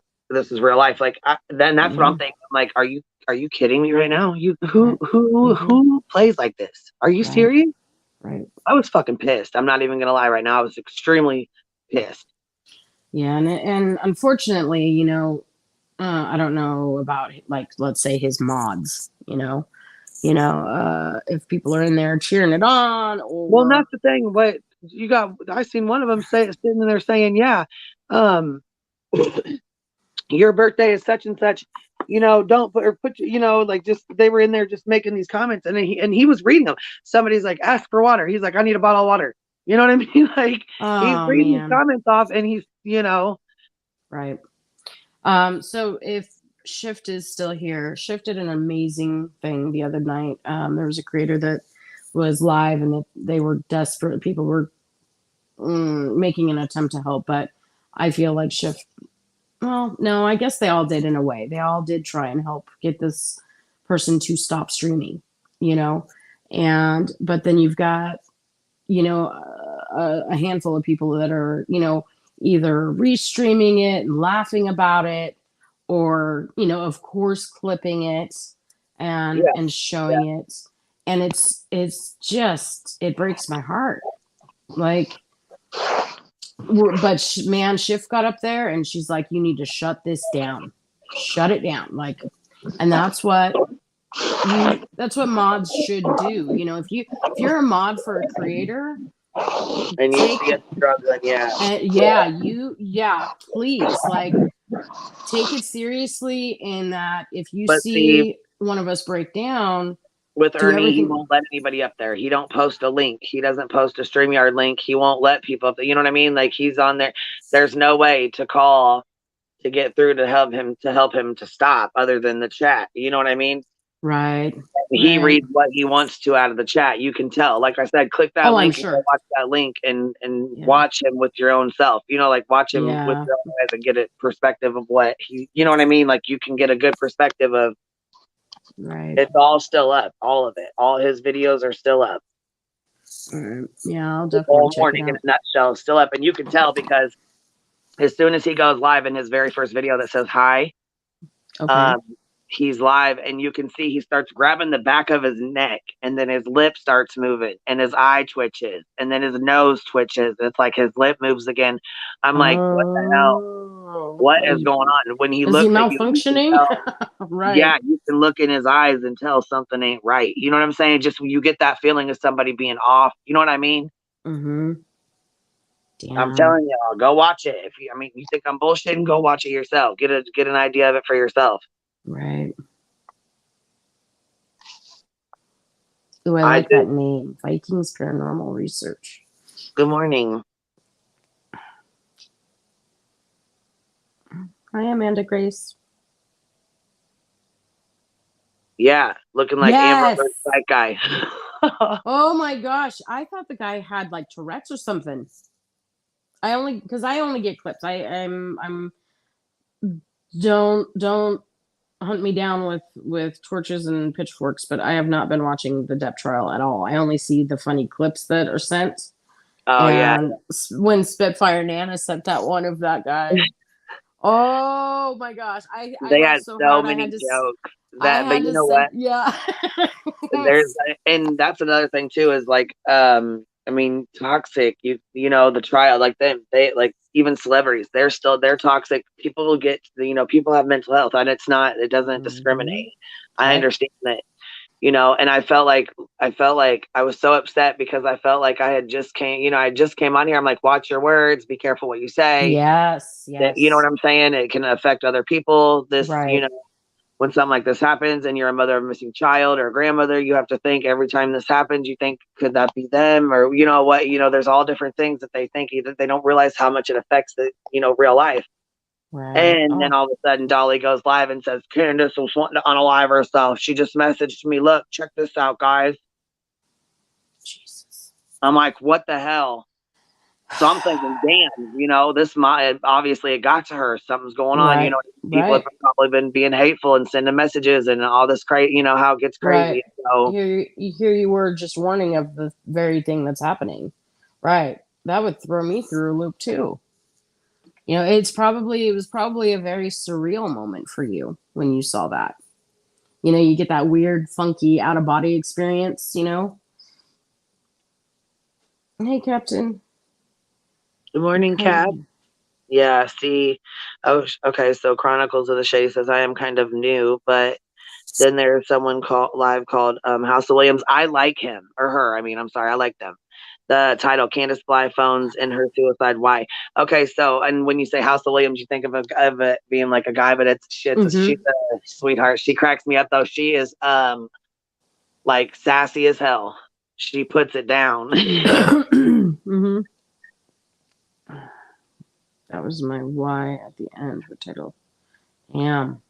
[SPEAKER 1] real life. Like then that's what I'm thinking. I'm like, are you kidding me right now? Who plays like this? Are you serious?
[SPEAKER 2] Right.
[SPEAKER 1] I was fucking pissed. I'm not even gonna lie right now. I was extremely pissed.
[SPEAKER 2] Yeah, and unfortunately, I don't know about like let's say his mods, if people are in there cheering it on or
[SPEAKER 1] well, that's the thing. What you got? I seen one of them sitting there saying, "Yeah, your birthday is such and such. Don't put like just they were in there just making these comments, and he was reading them. Somebody's like, ask for water. He's like, I need a bottle of water. You know what I mean? Like he's reading his comments off, and he's
[SPEAKER 2] right. So if Shift is still here, Shift did an amazing thing the other night. There was a creator that was live and they were desperate. People were making an attempt to help, but I feel like Shift, well, no, I guess they all did in a way. They all did try and help get this person to stop streaming, but then you've got, a handful of people that are, either restreaming it and laughing about it or, of course, clipping it and showing it. And it's just, it breaks my heart. Like, but man, Shift got up there and she's like, you need to shut this down. Shut it down. Like, and that's what mods should do. If you're a mod for a creator
[SPEAKER 1] and you see it struggling,
[SPEAKER 2] please, like, take it seriously in that if you
[SPEAKER 1] see
[SPEAKER 2] one of us break down.
[SPEAKER 1] With Ernie, he won't let anybody up there. He don't post a link. He doesn't post a StreamYard link. He won't let people up there. You know what I mean? Like he's on there. There's no way to call to get through to help him to stop other than the chat. You know what I mean?
[SPEAKER 2] Right.
[SPEAKER 1] He reads what he wants to out of the chat. You can tell. Like I said, click that link and watch that link and watch him with your own self. Like watch him with your own eyes and get a perspective of what he. You know what I mean? Like you can get a good perspective of.
[SPEAKER 2] Right.
[SPEAKER 1] It's all still up. All of it. All his videos are still up.
[SPEAKER 2] Yeah, I'll definitely check
[SPEAKER 1] morning
[SPEAKER 2] it out.
[SPEAKER 1] in a nutshell, still up. And you can tell because as soon as he goes live in his very first video that says hi, he's live, and you can see he starts grabbing the back of his neck, and then his lip starts moving, and his eye twitches, and then his nose twitches. It's like his lip moves again. I'm like, what the hell? What is going on? When he
[SPEAKER 2] Is he
[SPEAKER 1] looks at you can
[SPEAKER 2] malfunctioning?
[SPEAKER 1] tell,
[SPEAKER 2] Right.
[SPEAKER 1] yeah, you can look in his eyes and tell something ain't right. You know what I'm saying? Just you get that feeling of somebody being off. You know what I mean?
[SPEAKER 2] Mm-hmm. Damn.
[SPEAKER 1] I'm telling y'all, go watch it. If you, I mean, you think I'm bullshitting, go watch it yourself. Get an idea of it for yourself.
[SPEAKER 2] Right. Ooh, I like that name. Vikings Paranormal Research.
[SPEAKER 1] Good morning.
[SPEAKER 2] Hi, Amanda Grace.
[SPEAKER 1] Yeah, looking like Amber Alert's that guy.
[SPEAKER 2] Oh my gosh, I thought the guy had like Tourette's or something. I only get clips. I'm don't hunt me down with torches and pitchforks, but I have not been watching the Depp trial at all. I only see the funny clips that are sent.
[SPEAKER 1] Oh yeah.
[SPEAKER 2] When Spitfire Nana sent that one of that guy. Oh my gosh,
[SPEAKER 1] They had so many jokes. But you know what?
[SPEAKER 2] Yeah.
[SPEAKER 1] And that's another thing too, is like I mean, toxic, you know, the trial, like they like, even celebrities, they're toxic. People will get, you know, people have mental health, and it doesn't discriminate. I understand that, you know, and I felt like I was so upset because I felt like I just came on here. I'm like, watch your words, be careful what you say.
[SPEAKER 2] Yes.
[SPEAKER 1] You know what I'm saying? It can affect other people. You know, when something like this happens and you're a mother of a missing child or a grandmother, you have to think every time this happens, you think, could that be them? Or, you know what, you know, there's all different things that they think, either they don't realize how much it affects the, you know, real life. Right. And then all of a sudden Dolly goes live and says, Candace was wanting to unalive herself. She just messaged me, look, check this out, guys. Jesus. I'm like, what the hell? So I'm thinking, damn, you know, obviously it got to her. Something's going on. You know, people have probably been being hateful and sending messages and all this crazy, you know, how it gets crazy. So
[SPEAKER 2] here you were just warning of the very thing that's happening. Right. That would throw me through a loop too. You know, it was probably a very surreal moment for you when you saw that. You know, you get that weird, funky out of body experience, you know. Hey, Captain.
[SPEAKER 1] Good morning, Kat. Yeah, see. Oh, okay. So Chronicles of the Shade says, I am kind of new, but then there's someone called House of Williams. I like him or her. I mean, I'm sorry. I like them. The title, Candace Bly phones in her suicide. Why? Okay. So, and when you say House of Williams, you think of it being like a guy, but she's a sweetheart. She cracks me up though. She is like sassy as hell. She puts it down.
[SPEAKER 2] Mm-hmm. That was my why at the end, her title. Damn.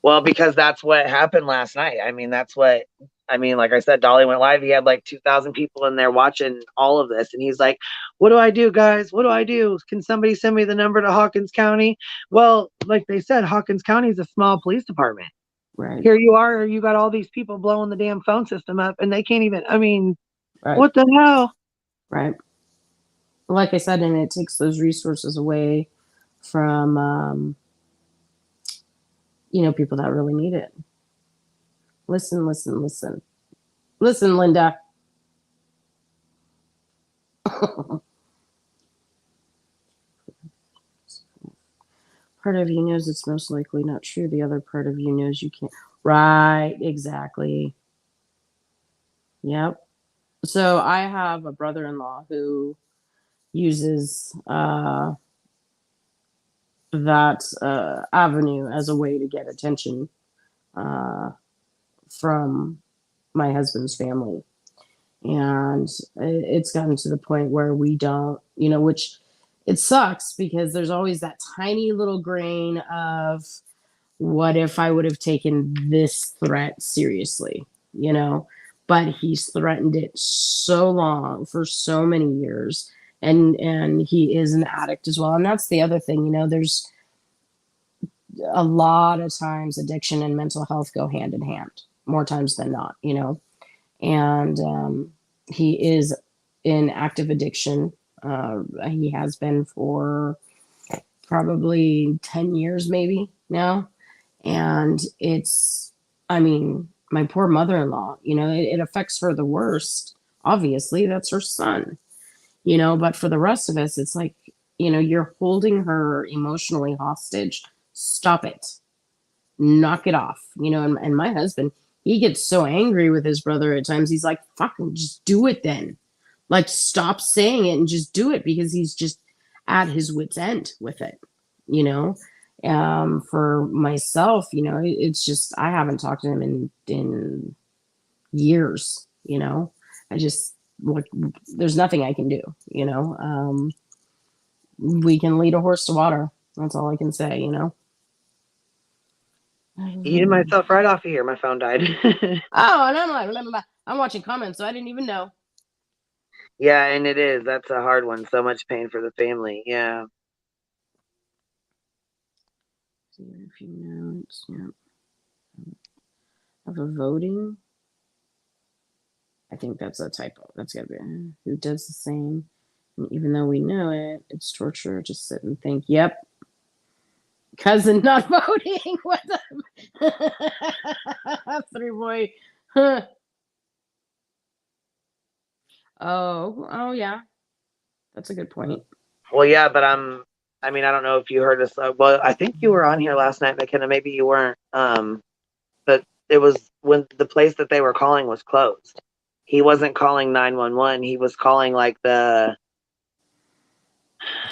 [SPEAKER 1] Well, because that's what happened last night. I mean, like I said, Dolly went live. He had like 2,000 people in there watching all of this. And he's like, what do I do, guys? What do I do? Can somebody send me the number to Hawkins County? Well, like they said, Hawkins County is a small police department.
[SPEAKER 2] Right.
[SPEAKER 1] Here you are, you got all these people blowing the damn phone system up and they can't even, I mean, what the hell?
[SPEAKER 2] Right. Like I said, and it takes those resources away from, you know, people that really need it. Listen, Linda. Part of you knows it's most likely not true. The other part of you knows you can't. Right, exactly. Yep. So I have a brother-in-law who uses that avenue as a way to get attention from my husband's family. And it's gotten to the point where we don't, you know, which it sucks because there's always that tiny little grain of what if I would have taken this threat seriously, you know, but he's threatened it so long for so many years. And he is an addict as well. And that's the other thing, you know, there's a lot of times addiction and mental health go hand in hand, more times than not, you know. And he is in active addiction. He has been for probably 10 years maybe now. And it's, I mean, my poor mother-in-law, you know, it affects her the worst. Obviously, that's her son, you know, but for the rest of us, it's like, you know, you're holding her emotionally hostage. Stop it. Knock it off. You know, and my husband, he gets so angry with his brother at times. He's like, fucking just do it then. Like, stop saying it and just do it, because he's just at his wit's end with it, you know. For myself, you know, it's just, I haven't talked to him in years, you know. I just, like, there's nothing I can do, you know. We can lead a horse to water. That's all I can say, you know.
[SPEAKER 1] Eating myself right off of here. My phone died.
[SPEAKER 2] Oh, and I'm like, blah, blah, blah. I'm watching comments, so I didn't even know.
[SPEAKER 1] Yeah, and it is. That's a hard one. So much pain for the family. Yeah.
[SPEAKER 2] See a few notes. Yeah. Of a voting. I think that's a typo. That's gotta be who does the same. And even though we know it, it's torture. Just sit and think. Yep. Cousin not voting. What the 3 boy. Huh. Oh yeah. That's a good point.
[SPEAKER 1] Well, yeah, but I mean, I don't know if you heard us. Well, I think you were on here last night, McKenna. Maybe you weren't. But it was when the place that they were calling was closed. He wasn't calling 911. He was calling like the.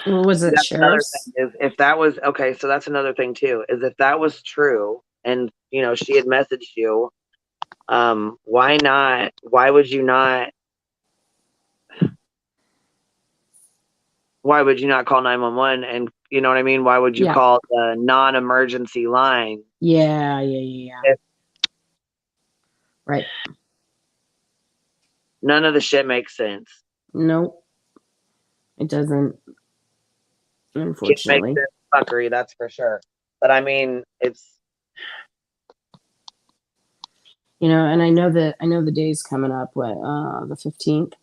[SPEAKER 2] Was it
[SPEAKER 1] That's another
[SPEAKER 2] sheriff's?
[SPEAKER 1] thing. Is if that was okay, so that's another thing too. Is if that was true, and you know she had messaged you, why not? Why would you not? Why would you not call 911? And you know what I mean? Why would you
[SPEAKER 2] Yeah.
[SPEAKER 1] call the non-emergency line?
[SPEAKER 2] Yeah.
[SPEAKER 1] If
[SPEAKER 2] Right.
[SPEAKER 1] none of the shit makes sense.
[SPEAKER 2] Nope. It doesn't.
[SPEAKER 1] It
[SPEAKER 2] Unfortunately.
[SPEAKER 1] makes sense fuckery, that's for sure. But I mean, it's
[SPEAKER 2] You know, and I know the day's coming up. What, the 15th,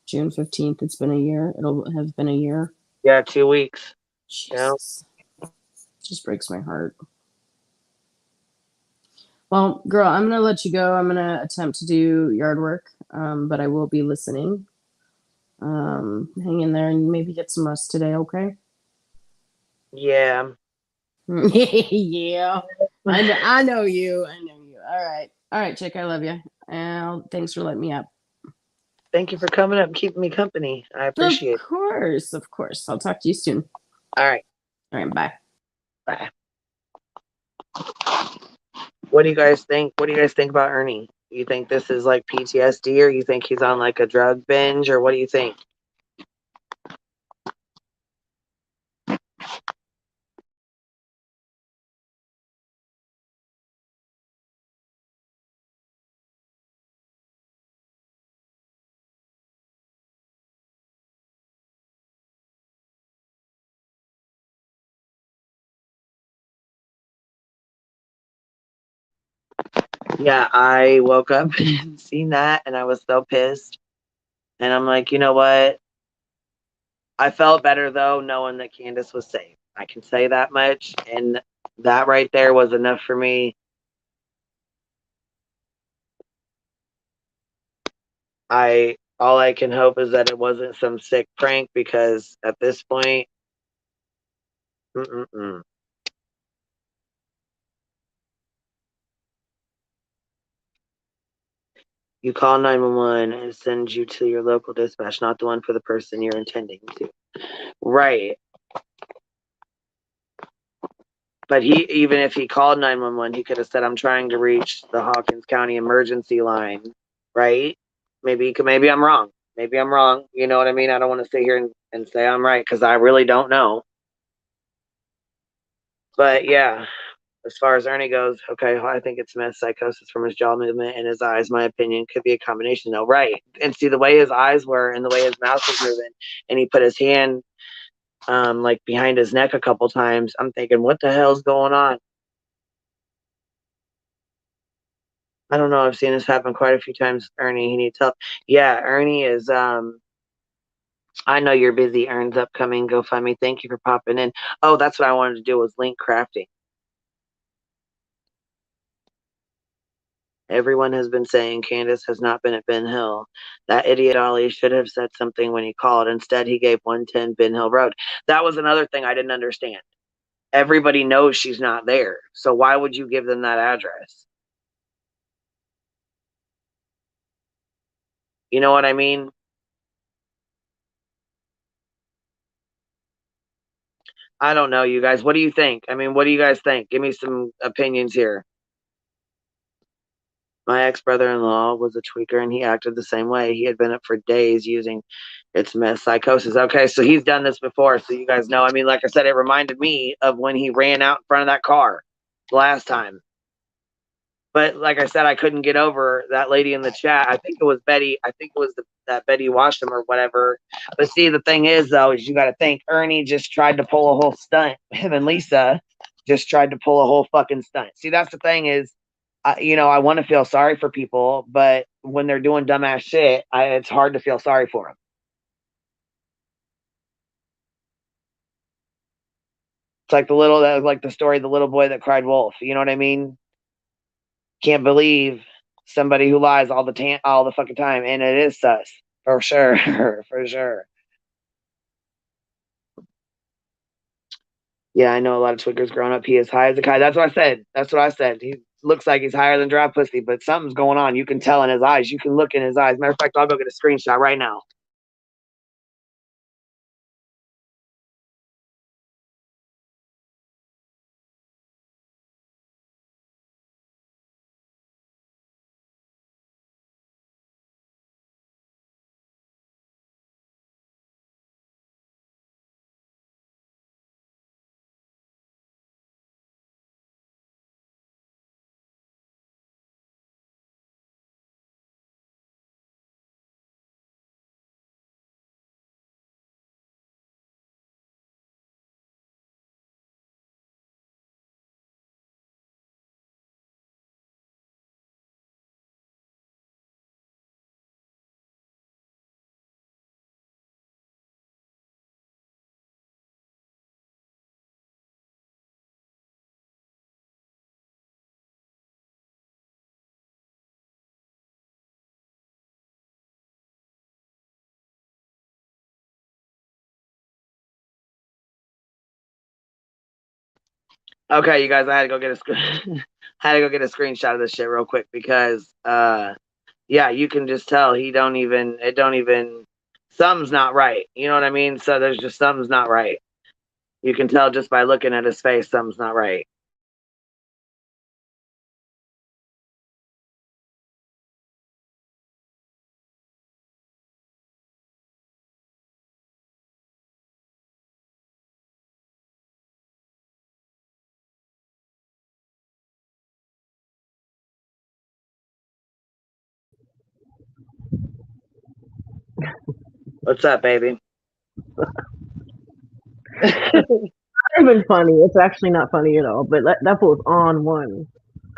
[SPEAKER 2] June 15th. It's been a year. It'll have been a year.
[SPEAKER 1] yeah, 2 weeks.
[SPEAKER 2] Jesus. Just breaks my heart. Well, girl, I'm gonna let you go. I'm gonna attempt to do yard work, but I will be listening. Hang in there and maybe get some rest today, okay?
[SPEAKER 1] Yeah.
[SPEAKER 2] Yeah. I know you. I know you. All right, chick. I love you. And thanks for letting me up.
[SPEAKER 1] Thank you for coming up and keeping me company. I appreciate it.
[SPEAKER 2] Of course. I'll talk to you soon.
[SPEAKER 1] All right.
[SPEAKER 2] Bye.
[SPEAKER 1] Bye. What do you guys think? What do you guys think about Ernie? You think this is like PTSD, or you think he's on like a drug binge, or what do you think? Yeah, I woke up and seen that, and I was so pissed. And I'm like, you know what? I felt better though, knowing that Candace was safe. I can say that much, and that right there was enough for me. All I can hope is that it wasn't some sick prank, because at this point, you call 911 and it sends you to your local dispatch, not the one for the person you're intending to. Right. But even if he called 911, he could have said, "I'm trying to reach the Hawkins County emergency line," right? Maybe I'm wrong. Maybe I'm wrong. You know what I mean? I don't want to sit here and say I'm right, because I really don't know. But yeah, as far as Ernie goes, okay, I think it's mass psychosis from his jaw movement and his eyes. My opinion could be a combination, though. Right. And see the way his eyes were and the way his mouth was moving, and he put his hand like behind his neck a couple times. I'm thinking, what the hell's going on? I don't know. I've seen this happen quite a few times. Ernie, he needs help. Yeah, Ernie is I know you're busy. Earns upcoming GoFundMe. Thank you for popping in. Oh, that's what I wanted to do was link crafting. Everyone has been saying Candace has not been at Ben Hill. That idiot Dolly should have said something when he called. Instead, he gave 110 Ben Hill Road. That was another thing I didn't understand. Everybody knows she's not there. So why would you give them that address? You know what I mean? I don't know, you guys. What do you think? I mean, what do you guys think? Give me some opinions here. My ex-brother-in-law was a tweaker, and he acted the same way. He had been up for days using its meth psychosis. Okay, so he's done this before, so you guys know. I mean, like I said, it reminded me of when he ran out in front of that car last time. But like I said, I couldn't get over that lady in the chat. I think it was Betty. I think it was that Betty Washam or whatever. But see, the thing is, though, is you got to think Ernie just tried to pull a whole stunt. Him and Lisa just tried to pull a whole fucking stunt. See, that's the thing is, I want to feel sorry for people, but when they're doing dumbass shit, it's hard to feel sorry for them. It's like the story of the little boy that cried wolf. You know what I mean? Can't believe somebody who lies all the fucking time, and it is sus for sure, for sure. Yeah, I know a lot of tweakers growing up. He is high as a kite. That's what I said. He looks like he's higher than dry pussy, but something's going on. You can tell in his eyes. You can look in his eyes. Matter of fact, I'll go get a screenshot right now. Okay, you guys, I had to go get a screenshot of this shit real quick because yeah, you can just tell something's not right. You know what I mean? So there's just something's not right. You can tell just by looking at his face something's not right. What's up, baby?
[SPEAKER 5] It's not even funny. It's actually not funny at all. But that was on one.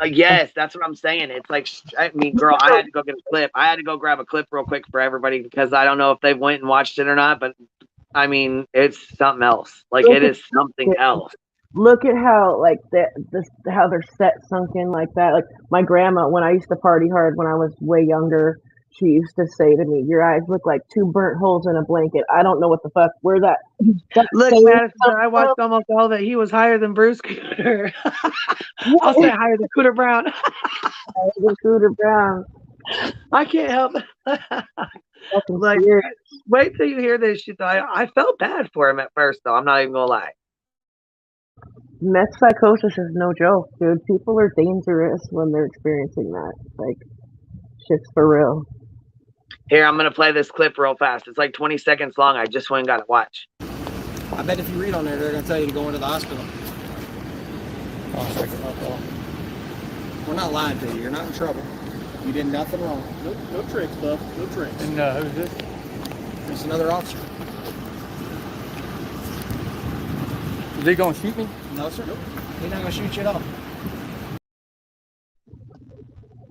[SPEAKER 1] Yes, that's what I'm saying. It's like, I mean, girl, I had to go get a clip. I had to go grab a clip real quick for everybody because I don't know if they went and watched it or not. But I mean, it's something else. Like it is something else.
[SPEAKER 5] Look at how how they're set sunk in like that. Like my grandma, when I used to party hard when I was way younger, she used to say to me, "Your eyes look like two burnt holes in a blanket." I don't know what the fuck. Where that?
[SPEAKER 1] Look, Madison, I watched almost all of it. He was higher than Bruce Cooter. I'll say higher than Cooter Brown.
[SPEAKER 5] Higher than Cooter Brown.
[SPEAKER 1] I can't help it. Like, wait till you hear this shit. I felt bad for him at first, though. I'm not even gonna lie.
[SPEAKER 5] Meth psychosis is no joke, dude. People are dangerous when they're experiencing that. Like, shit's for real.
[SPEAKER 1] Here, I'm gonna play this clip real fast. It's like 20 seconds long. I just went and got it. Watch.
[SPEAKER 6] I bet if you read on there, they're gonna tell you to go into the hospital. We're not lying to you. You're not in trouble. You did nothing wrong.
[SPEAKER 3] No tricks, bub. No tricks. And who's this?
[SPEAKER 6] It's another officer.
[SPEAKER 3] Is he gonna shoot me?
[SPEAKER 6] No, sir. Nope. He's not gonna shoot you at all.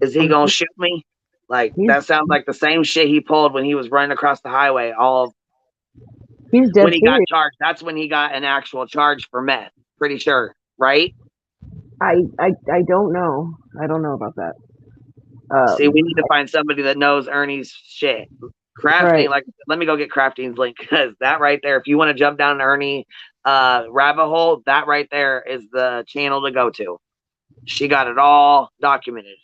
[SPEAKER 1] Is he gonna shoot me? Like, that sounds like the same shit he pulled when he was running across the highway all
[SPEAKER 5] He's dead
[SPEAKER 1] when he got
[SPEAKER 5] serious.
[SPEAKER 1] charged. That's when he got an actual charge for meth. Pretty sure, right?
[SPEAKER 5] I don't know. I don't know about that.
[SPEAKER 1] See, we need to find somebody that knows Ernie's shit. Crafting,
[SPEAKER 5] Right.
[SPEAKER 1] like, let me go get Crafting's link, because that right there, if you want to jump down Ernie rabbit hole, that right there is the channel to go to. She got it all documented.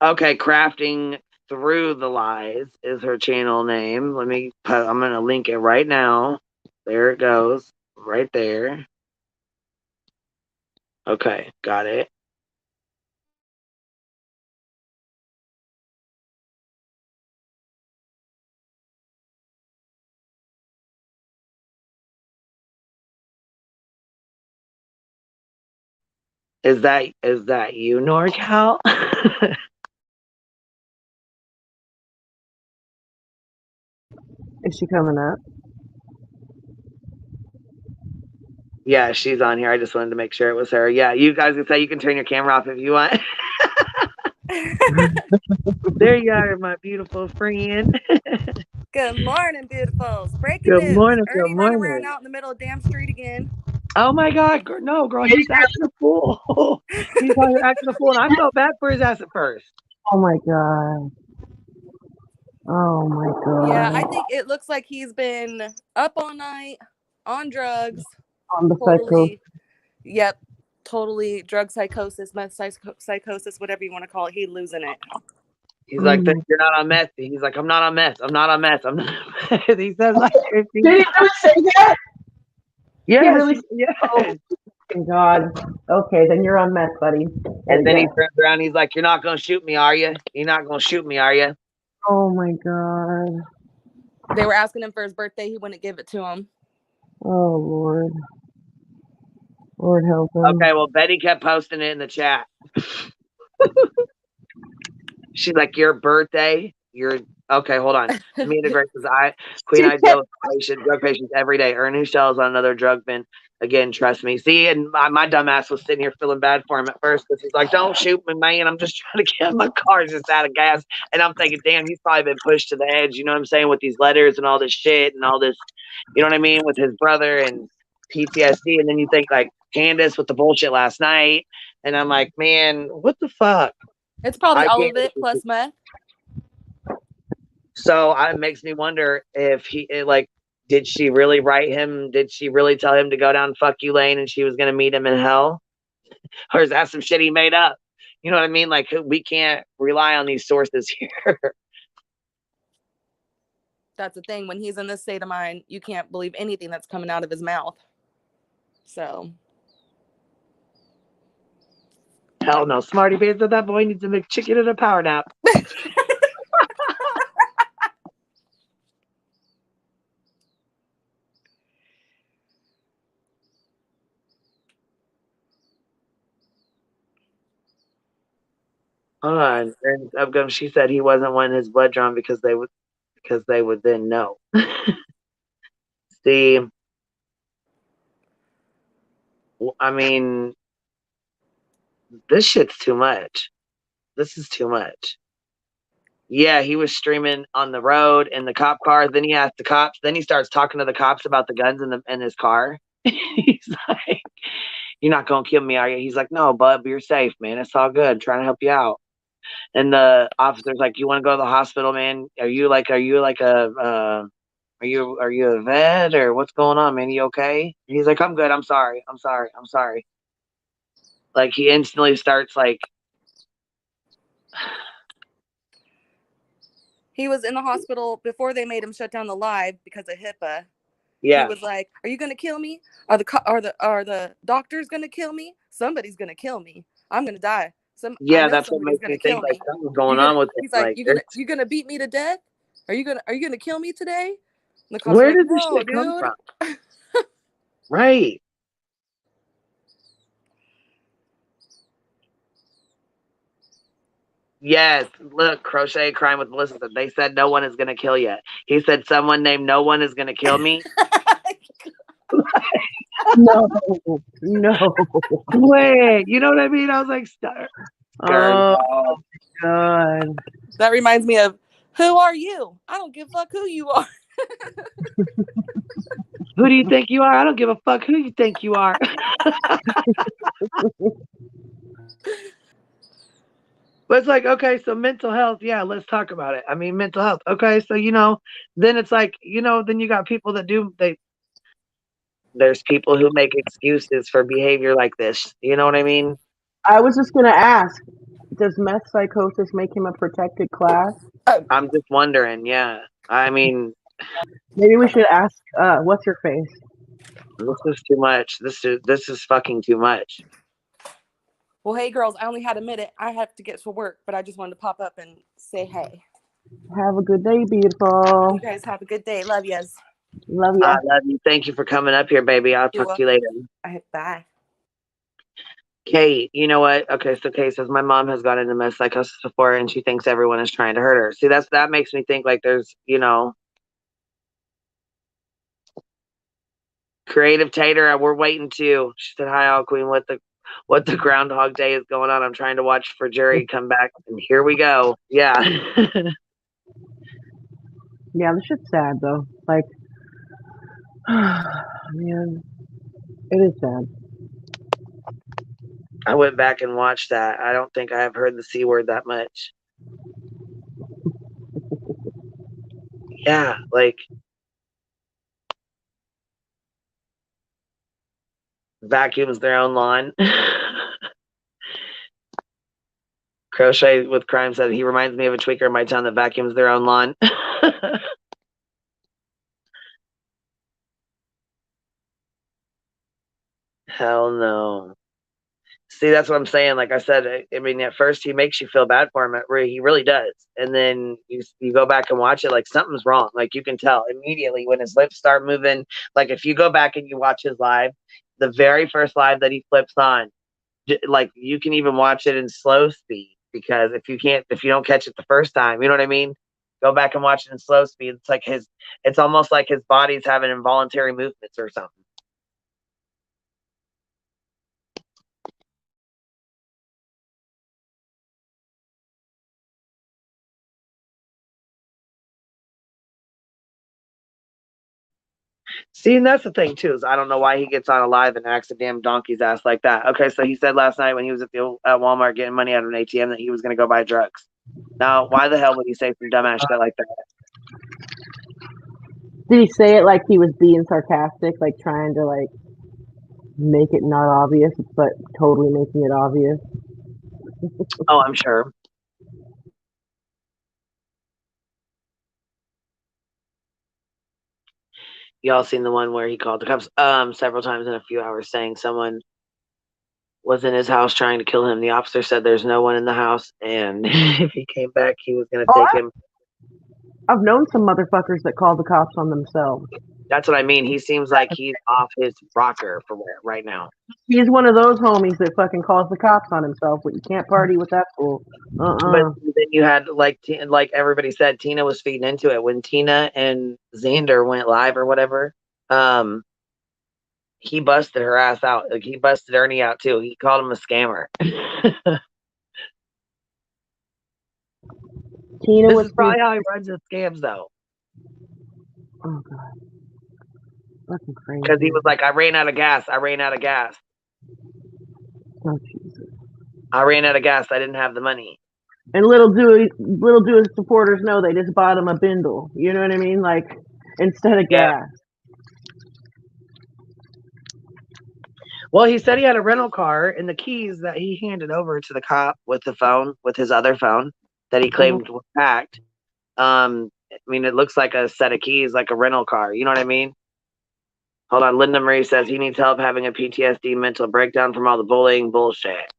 [SPEAKER 1] Okay, Crafting Through the Lies is her channel name. I'm going to link it right now. There it goes, right there. Okay, got it. Is that you, NorCal?
[SPEAKER 5] Is she coming up?
[SPEAKER 1] Yeah, she's on here. I just wanted to make sure it was her. Yeah, you guys can say you can turn your camera off if you want. There you are, my beautiful friend.
[SPEAKER 7] Good morning, beautifuls. Breaking
[SPEAKER 1] Good
[SPEAKER 7] news.
[SPEAKER 1] morning.
[SPEAKER 7] Ernie
[SPEAKER 1] Good
[SPEAKER 7] running
[SPEAKER 1] morning.
[SPEAKER 7] around out in the middle of damn street again.
[SPEAKER 1] Oh my God, no, girl, he's acting a fool. He's acting a fool, and I felt bad for his ass at first.
[SPEAKER 5] Oh my god. Oh my god.
[SPEAKER 7] Yeah, I think it looks like he's been up all night on drugs.
[SPEAKER 5] On the
[SPEAKER 7] Totally. Yep. Totally drug psychosis, meth psychosis, whatever you want to call it. He's losing it.
[SPEAKER 1] He's like, you're not on meth. He's like, I'm not on meth. I'm not on meth. I'm not on meth. He says like 15
[SPEAKER 5] Did he really say that?
[SPEAKER 1] Yes,
[SPEAKER 5] really?
[SPEAKER 1] yes.
[SPEAKER 5] Oh god. Okay, then you're on meth, buddy.
[SPEAKER 1] And then he turns around. He's like, "You're not gonna shoot me, are you? You're not gonna shoot me, are you?"
[SPEAKER 5] Oh my god.
[SPEAKER 7] They were asking him for his birthday. He wouldn't give it to him.
[SPEAKER 5] Oh Lord. Lord help him.
[SPEAKER 1] Okay, well, Betty kept posting it in the chat. She's like, "Your birthday? Okay, hold on. Me and the Grace's Queen, I deal with drug patients every day. Ernie Shell is on another drug bin. Again, trust me. See, and my dumb ass was sitting here feeling bad for him at first because he's like, "Don't shoot me, man. I'm just trying to get my car just out of gas." And I'm thinking, damn, he's probably been pushed to the edge. You know what I'm saying? With these letters and all this shit and all this, you know what I mean? With his brother and PTSD. And then you think like Candace with the bullshit last night. And I'm like, man, what the fuck?
[SPEAKER 7] It's probably all of it plus meth.
[SPEAKER 1] So it makes me wonder if did she really write him? Did she really tell him to go down fuck you lane and she was going to meet him in hell? Or is that some shit he made up? You know what I mean? Like, we can't rely on these sources here.
[SPEAKER 7] That's the thing. When he's in this state of mind, you can't believe anything that's coming out of his mouth. So.
[SPEAKER 1] Hell no. Smarty face that that boy needs to make chicken and a power nap. Hold on. And she said he wasn't wanting his blood drawn because they would then know. See, I mean, this shit's too much. This is too much. Yeah, he was streaming on the road in the cop car. Then he asked the cops. Then he starts talking to the cops about the guns in his car. He's like, "You're not gonna kill me, are you?" He's like, "No, bud, but you're safe, man. It's all good. I'm trying to help you out." And the officer's like, "You want to go to the hospital, man? Are you a vet or what's going on, man? You okay?" And he's like, "I'm good. I'm sorry. I'm sorry. I'm sorry." Like, he instantly starts like.
[SPEAKER 7] He was in the hospital before they made him shut down the live because of HIPAA.
[SPEAKER 1] Yeah.
[SPEAKER 7] He was like, "Are you gonna kill me? Are the doctors gonna kill me? Somebody's gonna kill me. I'm gonna die. I know
[SPEAKER 1] That's what
[SPEAKER 7] somebody's
[SPEAKER 1] makes
[SPEAKER 7] gonna
[SPEAKER 1] me think
[SPEAKER 7] kill
[SPEAKER 1] like
[SPEAKER 7] me.
[SPEAKER 1] something's going on with it.
[SPEAKER 7] He's like,
[SPEAKER 1] Like,
[SPEAKER 7] you gonna beat me to death? Are you gonna kill me today?" And the cops
[SPEAKER 1] where
[SPEAKER 7] are like,
[SPEAKER 1] did this
[SPEAKER 7] "No,
[SPEAKER 1] shit come
[SPEAKER 7] dude."
[SPEAKER 1] from? Right. Yes, look, Crochet Crime with Melissa said they said no one is gonna kill you. He said someone named No One is gonna kill me.
[SPEAKER 5] No, no.
[SPEAKER 1] Wait, you know what I mean? I was like,
[SPEAKER 5] Oh God.
[SPEAKER 7] That reminds me of, who are you? I don't give a fuck who you are.
[SPEAKER 1] who do you think you are? I don't give a fuck who you think you are. But it's like, okay, so mental health, yeah, let's talk about it. I mean, mental health. Okay, so then it's like, then you got people that there's people who make excuses for behavior like this. You know what I mean?
[SPEAKER 5] I was just gonna ask, does meth psychosis make him a protected class?
[SPEAKER 1] I'm just wondering, yeah. I mean,
[SPEAKER 5] Maybe we should ask what's her face?
[SPEAKER 1] this is too much. This is fucking too much.
[SPEAKER 7] Well, hey girls, I only had a minute. I have to get to work, but I just wanted to pop up and say hey.
[SPEAKER 5] Have a good day, beautiful.
[SPEAKER 7] You guys have a good day. Love yous.
[SPEAKER 5] Love you.
[SPEAKER 1] I love you. Thank you for coming up here, baby. I'll talk to you later.
[SPEAKER 7] Bye.
[SPEAKER 1] Kate, you know what? Okay, so Kate says my mom has gone into meth psychosis before and she thinks everyone is trying to hurt her. See, that makes me think like there's, Creative Tater, we're waiting too. She said, "Hi, All Queen. What the Groundhog Day is going on? I'm trying to watch for Jerry come back, and here we go." Yeah.
[SPEAKER 5] Yeah, this shit's sad though. Like, man, it is sad.
[SPEAKER 1] I went back and watched that. I don't think I have heard the C word that much. Yeah, like vacuums their own lawn. Crochet with Crime said he reminds me of a tweaker in my town that vacuums their own lawn. Hell no. See, that's what I'm saying. Like I said, I mean, at first he makes you feel bad for him. He really does. And then you go back and watch it, like something's wrong. Like you can tell immediately when his lips start moving. Like if you go back and you watch his live, the very first live that he flips on, like you can even watch it in slow speed because if you don't catch it the first time, you know what I mean? Go back and watch it in slow speed. It's almost like his body's having involuntary movements or something. See, and that's the thing too, is I don't know why he gets on a live and acts a damn donkey's ass like that. Okay, so he said last night when he was at Walmart getting money out of an ATM that he was going to go buy drugs. Now, why the hell would he say some dumbass shit like that?
[SPEAKER 5] Did he say it like he was being sarcastic, like trying to like make it not obvious, but totally making it obvious?
[SPEAKER 1] Oh, I'm sure. Y'all seen the one where he called the cops several times in a few hours saying someone was in his house trying to kill him. The officer said there's no one in the house, and if he came back, he was going to take him.
[SPEAKER 5] I've known some motherfuckers that call the cops on themselves.
[SPEAKER 1] That's what I mean. He seems like he's off his rocker for right now.
[SPEAKER 5] He's one of those homies that fucking calls the cops on himself, but you can't party with that fool.
[SPEAKER 1] But then you had like everybody said, Tina was feeding into it when Tina and Xander went live or whatever. He busted her ass out. Like he busted Ernie out too. He called him a scammer.
[SPEAKER 5] Tina
[SPEAKER 1] this
[SPEAKER 5] was
[SPEAKER 1] is probably how he runs his scams, though.
[SPEAKER 5] Oh god, fucking crazy.
[SPEAKER 1] Because he was like, I ran out of gas.
[SPEAKER 5] Oh Jesus.
[SPEAKER 1] I ran out of gas. I didn't have the money.
[SPEAKER 5] And little do his supporters know they just bought him a bindle. You know what I mean? Like instead of gas.
[SPEAKER 1] Well, he said he had a rental car and the keys that he handed over to the cop with his other phone that he claimed was hacked. I mean, it looks like a set of keys, like a rental car. You know what I mean? Hold on. Linda Marie says he needs help having a PTSD mental breakdown from all the bullying bullshit.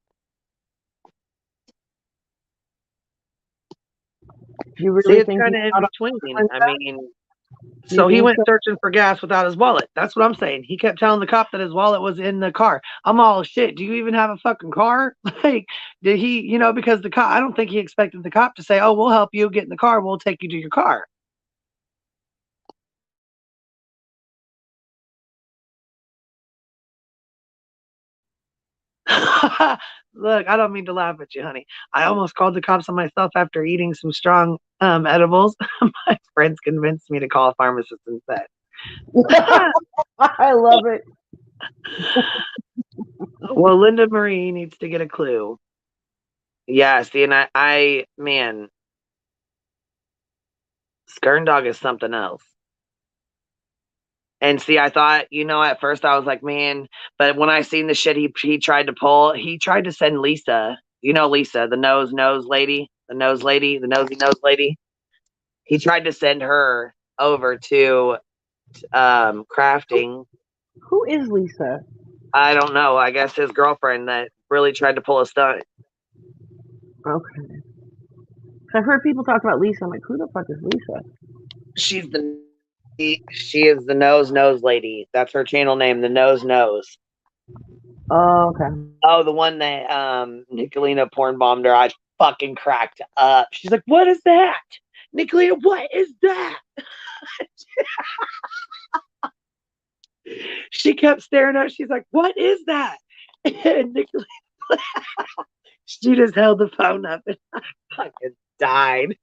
[SPEAKER 5] You really
[SPEAKER 1] See, it's
[SPEAKER 5] think
[SPEAKER 1] kind of
[SPEAKER 5] he's
[SPEAKER 1] in
[SPEAKER 5] not
[SPEAKER 1] between.
[SPEAKER 5] like
[SPEAKER 1] I
[SPEAKER 5] that?
[SPEAKER 1] mean,
[SPEAKER 5] You
[SPEAKER 1] so he
[SPEAKER 5] think
[SPEAKER 1] went
[SPEAKER 5] so?
[SPEAKER 1] searching for gas without his wallet. That's what I'm saying. He kept telling the cop that his wallet was in the car. I'm all, shit, do you even have a fucking car? Like, did he, you know, because the cop, I don't think he expected the cop to say, oh, we'll help you get in the car. We'll take you to your car. Look, I don't mean to laugh at you, honey. I almost called the cops on myself after eating some strong edibles. My friends convinced me to call a pharmacist instead.
[SPEAKER 5] I love it.
[SPEAKER 1] Well, Linda Marie needs to get a clue. Yeah, see, and I man, Skern Dog is something else. And see, I thought, you know, at first I was like, man, but when I seen the shit he tried to pull, he tried to send Lisa, you know, Lisa, the nose lady, the nosy nose lady. He tried to send her over to crafting.
[SPEAKER 5] Who is Lisa?
[SPEAKER 1] I don't know. I guess his girlfriend that really tried to pull a stunt.
[SPEAKER 5] Okay. I've heard people talk about Lisa. I'm like, who the fuck is Lisa?
[SPEAKER 1] She is the nose lady. That's her channel name, the nose.
[SPEAKER 5] Oh, okay.
[SPEAKER 1] Oh, the one that Nicolina porn bombed her. I fucking cracked up. She's like, what is that? Nicolina, what is that? She kept staring at her. She's like, what is that? And Nicolina, she just held the phone up and I fucking died.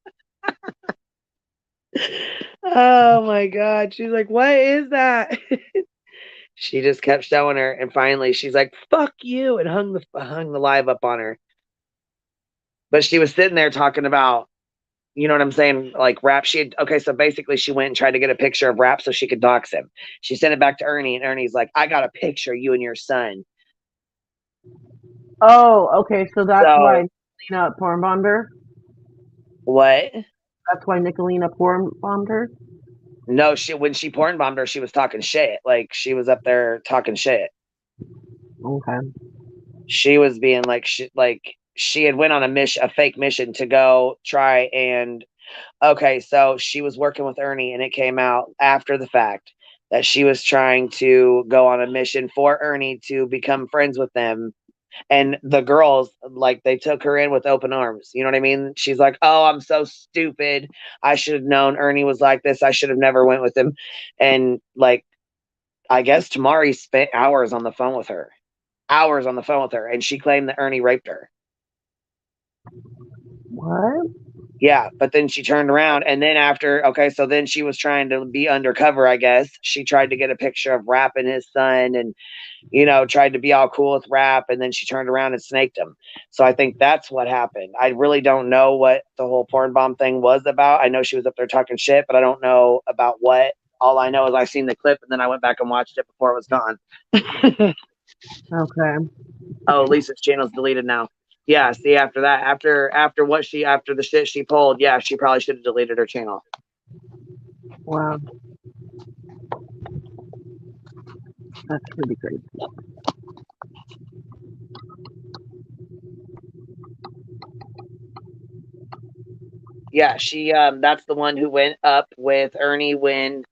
[SPEAKER 1] Oh my God. She's like, what is that? She just kept showing her, and finally she's like, fuck you, and hung the live up on her. But she was sitting there talking about, you know what I'm saying, like Rap. So basically she went and tried to get a picture of Rap so she could dox him. She sent it back to Ernie, and Ernie's like, I got a picture of you and your son.
[SPEAKER 5] Oh, okay, so that's why Nicolina porn bombed her?
[SPEAKER 1] What?
[SPEAKER 5] That's why Nicolina porn bombed her?
[SPEAKER 1] No, when she porn bombed her, she was talking shit. Like, she was up there talking shit.
[SPEAKER 5] Okay.
[SPEAKER 1] She was being like, she had went on a fake mission to go try and, okay, so she was working with Ernie, and it came out after the fact that she was trying to go on a mission for Ernie to become friends with them. And the girls, like, they took her in with open arms. You know what I mean? She's like, oh, I'm so stupid. I should have known Ernie was like this. I should have never went with him. And, like, I guess Tamari spent hours on the phone with her. And she claimed that Ernie raped her.
[SPEAKER 5] What?
[SPEAKER 1] Yeah, but then she turned around, and then so then she was trying to be undercover, I guess. She tried to get a picture of Rap and his son, and, you know, tried to be all cool with Rap, and then she turned around and snaked him. So I think that's what happened. I really don't know what the whole porn bomb thing was about. I know she was up there talking shit, but I don't know about what. All I know is I seen the clip, and then I went back and watched it before it was gone.
[SPEAKER 5] Okay.
[SPEAKER 1] Oh, Lisa's channel's deleted now. Yeah, see, after that, after the shit she pulled, yeah, she probably should have deleted her channel.
[SPEAKER 5] Wow. That's pretty crazy.
[SPEAKER 1] Yeah, she that's the one who went up with Ernie when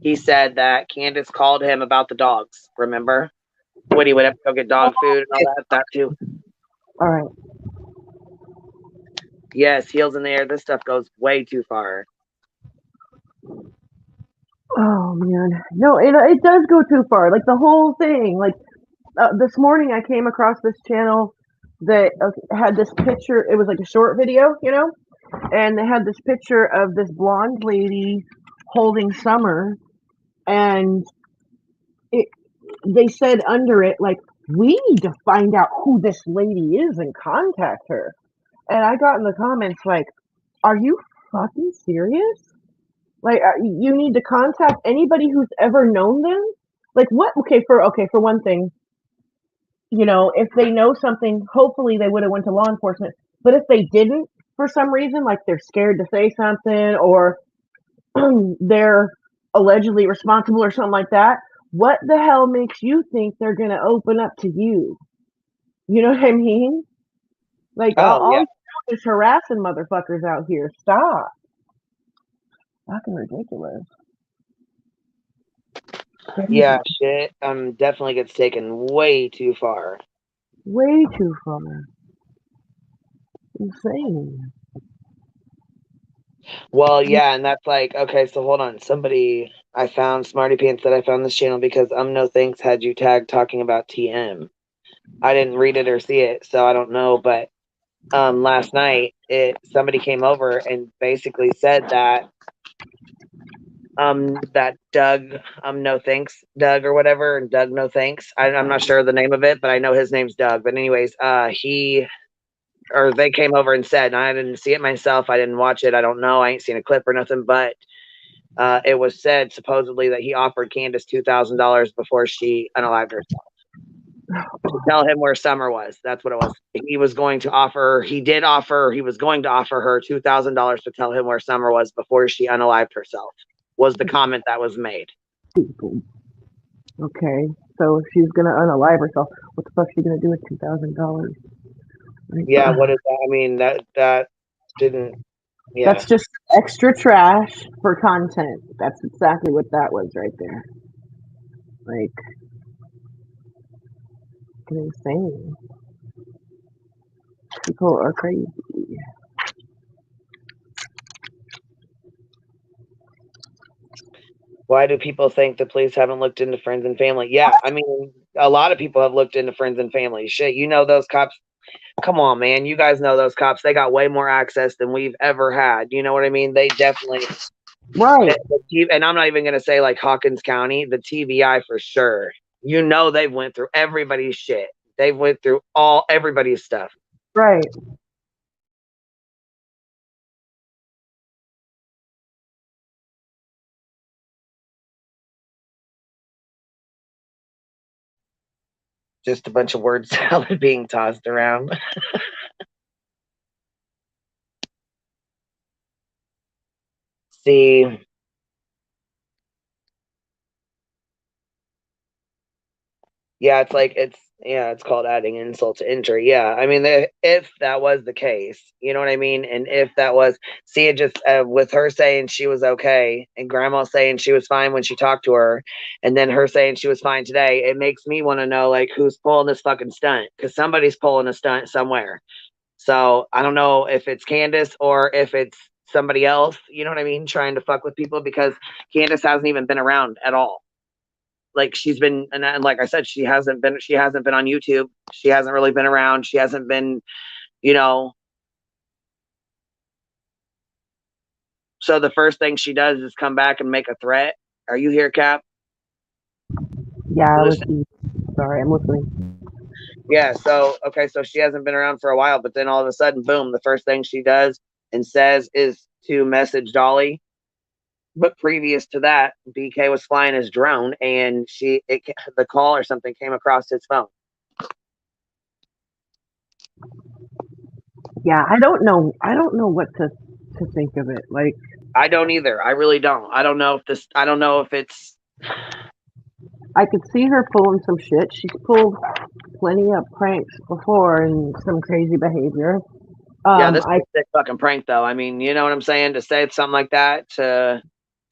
[SPEAKER 1] he said that Candace called him about the dogs. Remember? When he went up to go get dog food and all that too.
[SPEAKER 5] All right.
[SPEAKER 1] Yes, heels in the air. This stuff goes way too far.
[SPEAKER 5] Oh man, no, it does go too far. Like the whole thing. Like this morning, I came across this channel that had this picture. It was like a short video, you know, and they had this picture of this blonde lady holding Summer, and they said under it, like, we need to find out who this lady is and contact her. And I got in the comments like, are you fucking serious? Like, you need to contact anybody who's ever known them? Like, what? Okay, for one thing, you know, if they know something, hopefully they would have went to law enforcement. But if they didn't, for some reason, like they're scared to say something or they're allegedly responsible or something like that, what the hell makes you think they're gonna open up to you? You know what I mean? Like all
[SPEAKER 1] yeah.
[SPEAKER 5] you're doing is harassing motherfuckers out here. Stop. Fucking ridiculous.
[SPEAKER 1] Yeah, shit. Definitely gets taken way too far.
[SPEAKER 5] Way too far. Insane.
[SPEAKER 1] Well, yeah, and that's like, okay, so hold on. I found Smarty Pants that I found this channel because No Thanks had you tagged talking about TM. I didn't read it or see it, so I don't know, but last night somebody came over and basically said that that Doug No Thanks, Doug or whatever, Doug No Thanks. I'm not sure the name of it, but I know his name's Doug. But anyways, they came over and said, and I didn't see it myself, I didn't watch it, I don't know, I ain't seen a clip or nothing, but it was said supposedly that he offered Candace $2,000 before she unalived herself to tell him where Summer was. That's what it was. He was going to offer her $2,000 to tell him where Summer was before she unalived herself, was the comment that was made.
[SPEAKER 5] Okay, so if she's gonna unalive herself, what the fuck is she gonna do with $2,000?
[SPEAKER 1] Yeah, what is that? I mean, that didn't. Yeah.
[SPEAKER 5] That's just extra trash for content. That's exactly what that was right there. Like, insane. People are crazy.
[SPEAKER 1] Why do people think the police haven't looked into friends and family? Yeah, I mean, a lot of people have looked into friends and family. Shit, those cops. Come on, man. You guys know those cops. They got way more access than we've ever had. You know what I mean? They definitely.
[SPEAKER 5] Right.
[SPEAKER 1] And I'm not even going to say like Hawkins County, the TBI for sure. They've went through everybody's shit. They've went through everybody's stuff.
[SPEAKER 5] Right.
[SPEAKER 1] Just a bunch of word salad being tossed around. See, yeah, it's called adding insult to injury. Yeah, I mean, if that was the case, you know what I mean, and if that was, see, it just with her saying she was okay and Grandma saying she was fine when she talked to her, and then her saying she was fine today, it makes me want to know like who's pulling this fucking stunt, because somebody's pulling a stunt somewhere. So I don't know if it's Candace or if it's somebody else, you know what I mean, trying to fuck with people, because Candace hasn't even been around at all. Like she's been, and like I said, she hasn't been on YouTube. She hasn't really been around. She hasn't been, so the first thing she does is come back and make a threat. Are you here, Cap?
[SPEAKER 5] Yeah, sorry, I'm listening.
[SPEAKER 1] Yeah, so okay, so she hasn't been around for a while, but then all of a sudden, boom, the first thing she does and says is to message Dolly. But previous to that, BK was flying his drone, and the call or something came across his phone.
[SPEAKER 5] Yeah, I don't know what to think of it. Like,
[SPEAKER 1] I don't either. I really don't. I don't know if it's.
[SPEAKER 5] I could see her pulling some shit. She's pulled plenty of pranks before and some crazy behavior.
[SPEAKER 1] Yeah, this is a sick fucking prank, though. I mean, you know what I'm saying? To say something like that to.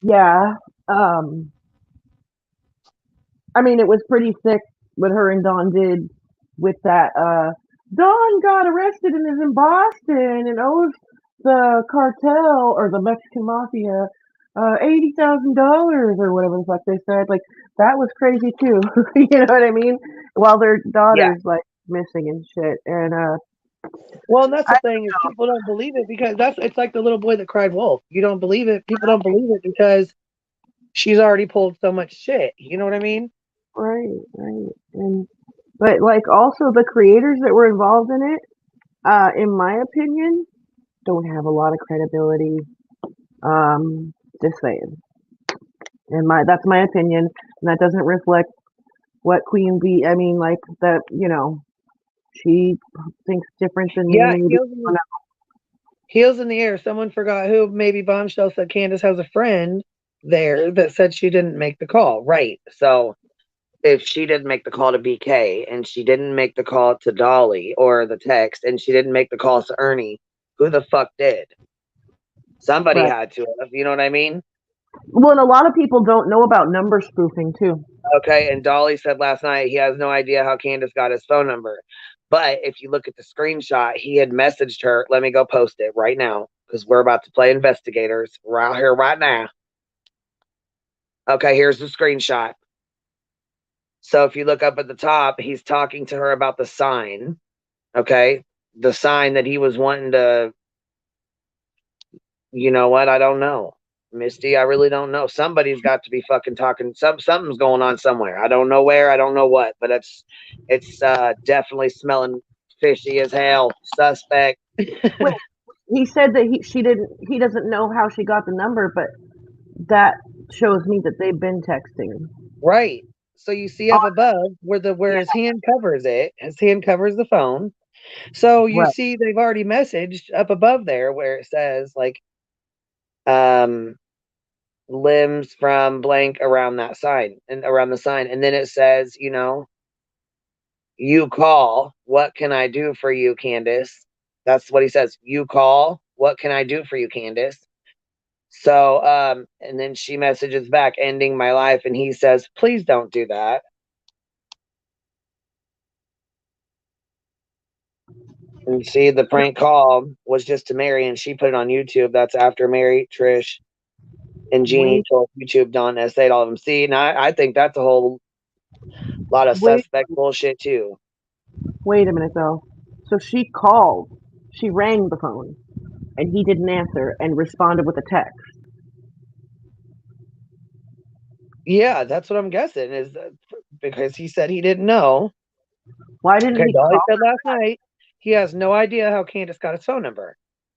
[SPEAKER 5] Yeah. I mean, it was pretty sick what her and Dawn did with that. Dawn got arrested and is in Boston and owes the cartel or the Mexican mafia $80,000 or whatever the fuck they said. Like, that was crazy too. You know what I mean? While their daughter's like missing and shit. And
[SPEAKER 1] well, and that's the thing, is people don't believe it because it's like the little boy that cried wolf. You don't believe it. People don't believe it because she's already pulled so much shit. You know what I mean?
[SPEAKER 5] Right. But like also the creators that were involved in it, in my opinion, don't have a lot of credibility. Just saying. That's my opinion, and that doesn't reflect what Queen Bee. I mean, like that. She thinks different than me.
[SPEAKER 1] Yeah, heels in the air. Someone forgot who. Maybe Bombshell said Candace has a friend there that said she didn't make the call. Right. So if she didn't make the call to BK and she didn't make the call to Dolly or the text and she didn't make the calls to Ernie, who the fuck did? Somebody had to have, you know what I mean?
[SPEAKER 5] Well, and a lot of people don't know about number spoofing too.
[SPEAKER 1] Okay, and Dolly said last night he has no idea how Candace got his phone number. But if you look at the screenshot, he had messaged her. Let me go post it right now because we're about to play investigators right here, right now. Okay, here's the screenshot. So if you look up at the top, he's talking to her about the sign. Okay, the sign that he was wanting to, you know what? I don't know. Misty, I really don't know. Somebody's got to be fucking talking. Something's going on somewhere. I don't know where. I don't know what. But it's definitely smelling fishy as hell. Suspect.
[SPEAKER 5] Wait, he said that he doesn't know how she got the number, but that shows me that they've been texting.
[SPEAKER 1] Right. So you see up above where his hand covers it. His hand covers the phone. So you see they've already messaged up above there where it says like limbs from blank around that sign and around the sign. And then it says, you know, you call, what can I do for you, Candace? That's what he says. You call, what can I do for you, Candace? So, and then she messages back, ending my life. And he says, please don't do that. And see, the prank call was just to Mary, and she put it on YouTube. That's after Mary, Trish, and Jeannie told YouTube, Don essayed all of them. See, and I think that's a whole lot of suspect bullshit too.
[SPEAKER 5] Wait a minute though. So she called, she rang the phone, and he didn't answer and responded with a text.
[SPEAKER 1] Yeah, that's what I'm guessing is because he said he didn't know.
[SPEAKER 5] Why didn't he
[SPEAKER 1] Dolly
[SPEAKER 5] call
[SPEAKER 1] said last night he has no idea how Candace got his phone number,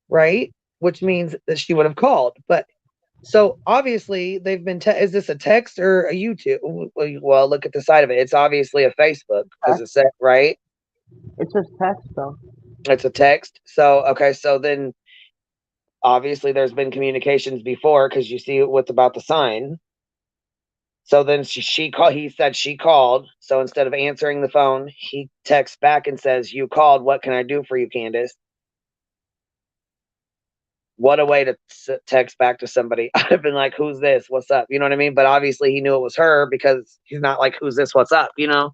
[SPEAKER 1] right? Which means that she would have called. But so obviously they've been. Is this a text or a YouTube? Well, look at the side of it. It's obviously a Facebook because it's set, right?
[SPEAKER 5] It's just text though.
[SPEAKER 1] It's a text. So okay, so then obviously there's been communications before because you see what's about the sign. So then she called. He said she called. So instead of answering the phone, he texts back and says, "You called. What can I do for you, Candace?" What a way to text back to somebody. I'd have been like, "Who's this? What's up?" You know what I mean? But obviously he knew it was her because he's not like, "Who's this? What's up?" You know.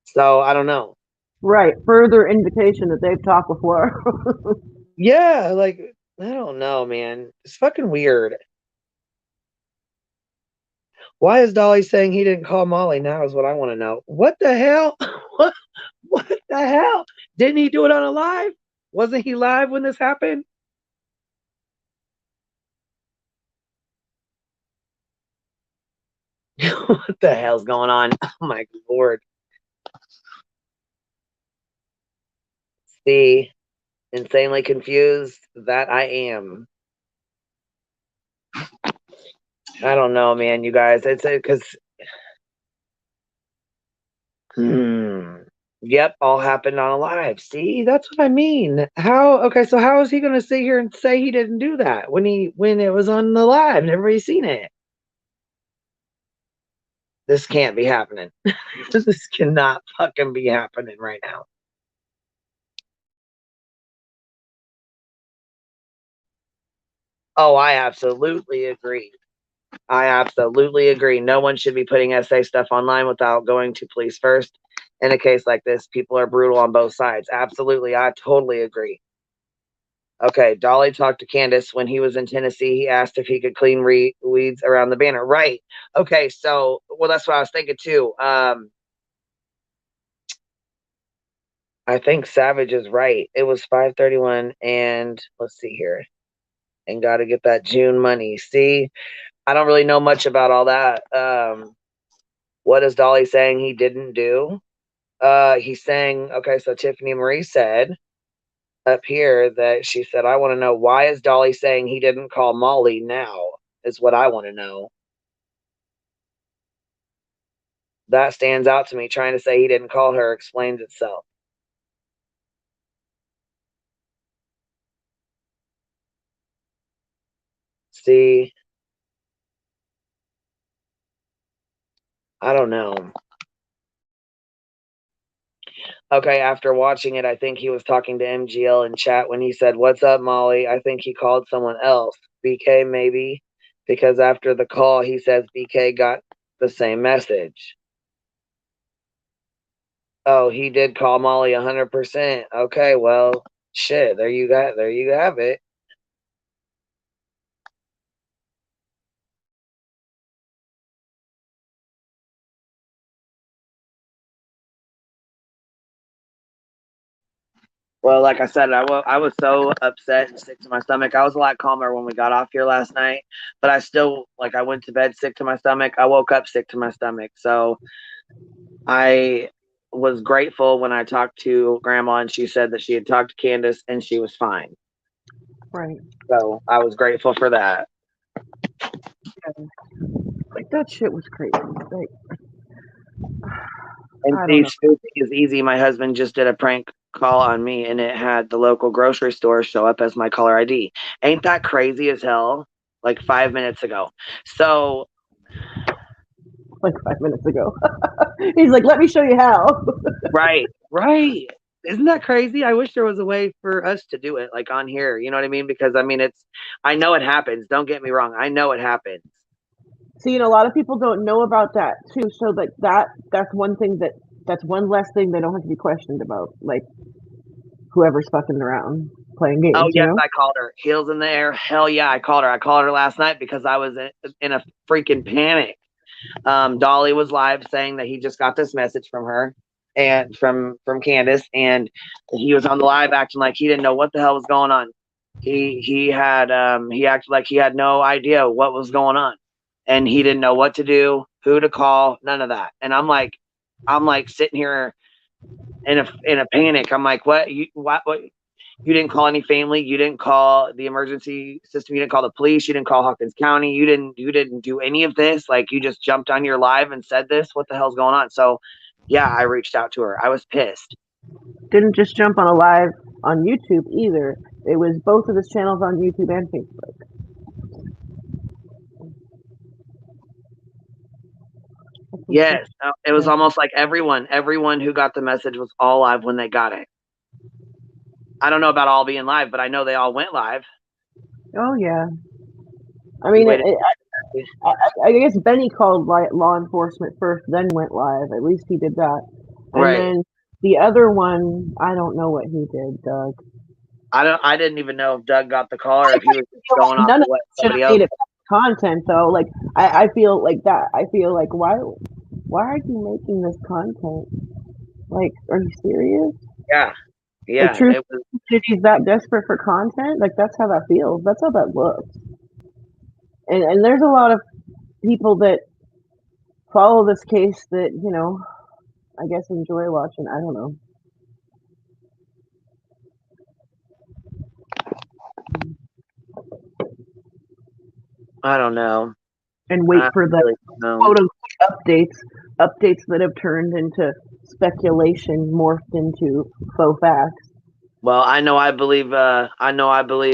[SPEAKER 1] So I don't know.
[SPEAKER 5] Right. Further indication that they've talked before.
[SPEAKER 1] Yeah, like I don't know, man. It's fucking weird. Why is Dolly saying he didn't call Molly now is what I want to know. What the hell? What the hell? Didn't he do it on a live? Wasn't he live when this happened? What the hell's going on? Oh my Lord. See, insanely confused that I am. I don't know, man, you guys. It's because yep, all happened on a live. See, that's what I mean. How okay, so how is he gonna sit here and say he didn't do that when it was on the live and everybody's seen it? This can't be happening. This cannot fucking be happening right now. Oh, I absolutely agree. I absolutely agree. No one should be putting essay stuff online without going to police first. In a case like this, people are brutal on both sides. Absolutely. I totally agree. Okay, Dolly talked to Candace when he was in Tennessee. He asked if he could clean weeds around the banner. Right. Okay, so, well, that's what I was thinking too. I think Savage is right. It was 531 and let's see here. And got to get that June money. See, I don't really know much about all that. What is Dolly saying he didn't do? He's saying, okay, so Tiffany Marie said up here that she said, I want to know why is Dolly saying he didn't call Molly now is what I want to know. That stands out to me. Trying to say he didn't call her explains itself. See, I don't know. Okay, after watching it, I think he was talking to MGL in chat when he said, "What's up, Molly?" I think he called someone else. BK, maybe? Because after the call, he says BK got the same message. Oh, he did call Molly 100%. Okay, well, shit, there you have it. Well, like I said, I was so upset and sick to my stomach. I was a lot calmer when we got off here last night, but I still, like, I went to bed sick to my stomach. I woke up sick to my stomach. So I was grateful when I talked to Grandma and she said that she had talked to Candace and she was fine.
[SPEAKER 5] Right.
[SPEAKER 1] So I was grateful for that.
[SPEAKER 5] Yeah. Like, that shit was crazy. Like,
[SPEAKER 1] And
[SPEAKER 5] I don't
[SPEAKER 1] see,
[SPEAKER 5] know.
[SPEAKER 1] spoofing is easy. My husband just did a prank call on me and it had the local grocery store show up as my caller ID. Ain't that crazy as hell? Like 5 minutes ago. So
[SPEAKER 5] Like 5 minutes ago. He's like, let me show you how.
[SPEAKER 1] right. Isn't that crazy? I wish there was a way for us to do it like on here. You know what I mean? Because I mean, I know it happens. Don't get me wrong. I know it happens.
[SPEAKER 5] See, and a lot of people don't know about that too. So like that's one thing that's one less thing they don't have to be questioned about. Like whoever's fucking around playing games,
[SPEAKER 1] Oh,
[SPEAKER 5] you
[SPEAKER 1] yes,
[SPEAKER 5] know?
[SPEAKER 1] I called her. Heels in the air. Hell yeah, I called her. I called her last night because I was in a freaking panic. Dolly was live saying that he just got this message from her and from Candace, and he was on the live acting like he didn't know what the hell was going on. He acted like he had no idea what was going on, and he didn't know what to do, who to call, none of that. And I'm like sitting here in a panic. I'm like, what? What? You didn't call any family. You didn't call the emergency system. You didn't call the police. You didn't call Hawkins County. You didn't do any of this. Like, you just jumped on your live and said this. What the hell's going on? So, yeah, I reached out to her. I was pissed.
[SPEAKER 5] Didn't just jump on a live on YouTube either. It was both of his channels on YouTube and Facebook.
[SPEAKER 1] Yes, it was almost like everyone who got the message was all live when they got it. I don't know about all being live, but I know they all went live.
[SPEAKER 5] Oh yeah. I mean, I guess Benny called law enforcement first, then went live. At least he did that. And
[SPEAKER 1] Right.
[SPEAKER 5] then the other one, I don't know what he did, Doug.
[SPEAKER 1] I didn't even know if Doug got the call or if he was just going off
[SPEAKER 5] None
[SPEAKER 1] of
[SPEAKER 5] of
[SPEAKER 1] what
[SPEAKER 5] it should
[SPEAKER 1] somebody
[SPEAKER 5] have
[SPEAKER 1] else.
[SPEAKER 5] made it content though. Like I feel like that. I feel like why are you making this content? Like, are you serious?
[SPEAKER 1] Yeah.
[SPEAKER 5] Like, truth,
[SPEAKER 1] It was.
[SPEAKER 5] he's that desperate for content. Like, that's how that feels. That's how that looks. And there's a lot of people that follow this case that, you know, I guess enjoy watching. I don't know.
[SPEAKER 1] I don't know.
[SPEAKER 5] And wait for the
[SPEAKER 1] really
[SPEAKER 5] quote unquote updates that have turned into speculation, morphed into faux facts.
[SPEAKER 1] Well, I know I believe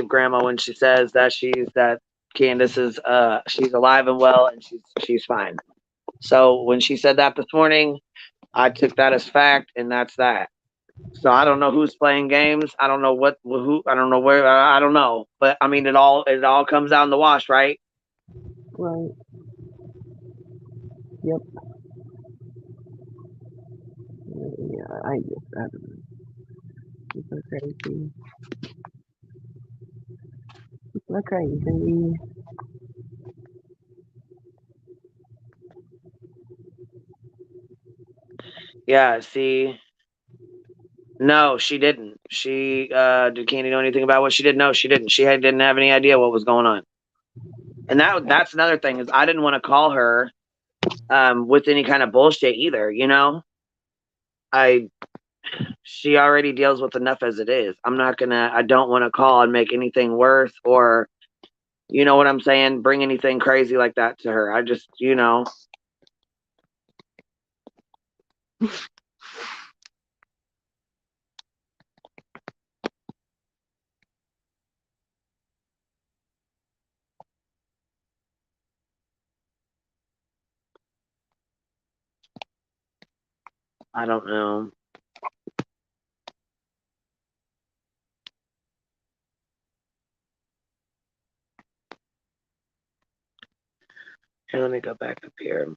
[SPEAKER 1] Grandma when she says that Candace is she's alive and well and she's fine. So when she said that this morning, I took that as fact, and that's that. So I don't know who's playing games. I don't know who. I don't know where. I don't know. But I mean, it all comes out in the wash, right?
[SPEAKER 5] Right. Yep. Yeah, I don't know. People are crazy. People are crazy.
[SPEAKER 1] Yeah. See. No, she didn't. She did Candy know anything about what she did? No, she didn't. Didn't have any idea what was going on. And that's another thing is I didn't want to call her with any kind of bullshit either, you know. She already deals with enough as it is. I don't want to call and make anything worse or, you know what I'm saying, bring anything crazy like that to her. I just, you know. I don't know. Here, let me go back up here.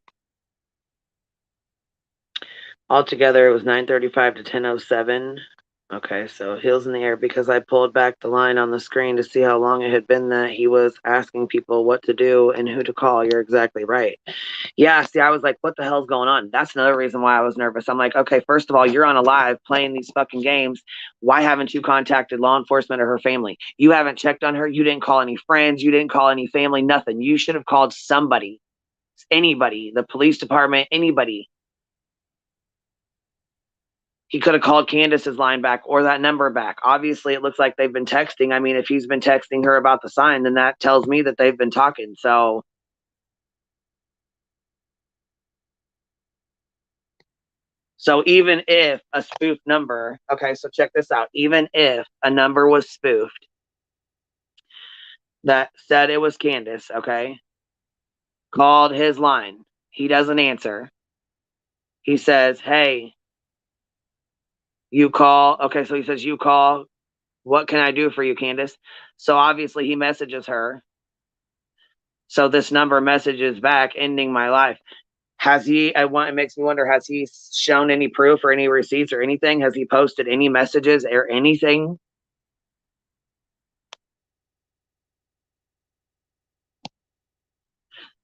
[SPEAKER 1] Altogether, it was 9:35 to 10:07. Okay, so heels in the air because I pulled back the line on the screen to see how long it had been that he was asking people what to do and who to call. You're exactly right. Yeah, see, I was like, what the hell's going on? That's another reason why I was nervous. I'm like, okay, first of all, you're on a live playing these fucking games. Why haven't you contacted law enforcement or her family? You haven't checked on her. You didn't call any friends. You didn't call any family, nothing. You should have called somebody, anybody, the police department, anybody. He could have called Candace's line back or that number back. Obviously, it looks like they've been texting. I mean, if he's been texting her about the sign, then that tells me that they've been talking. So even if a spoof number, okay, so check this out. Even if a number was spoofed that said it was Candace, okay, called his line, he doesn't answer. He says, hey, you call. Okay, so he says, you call. What can I do for you, Candace? So obviously he messages her. So this number messages back, ending my life. Has he, it makes me wonder, has he shown any proof or any receipts or anything? Has he posted any messages or anything?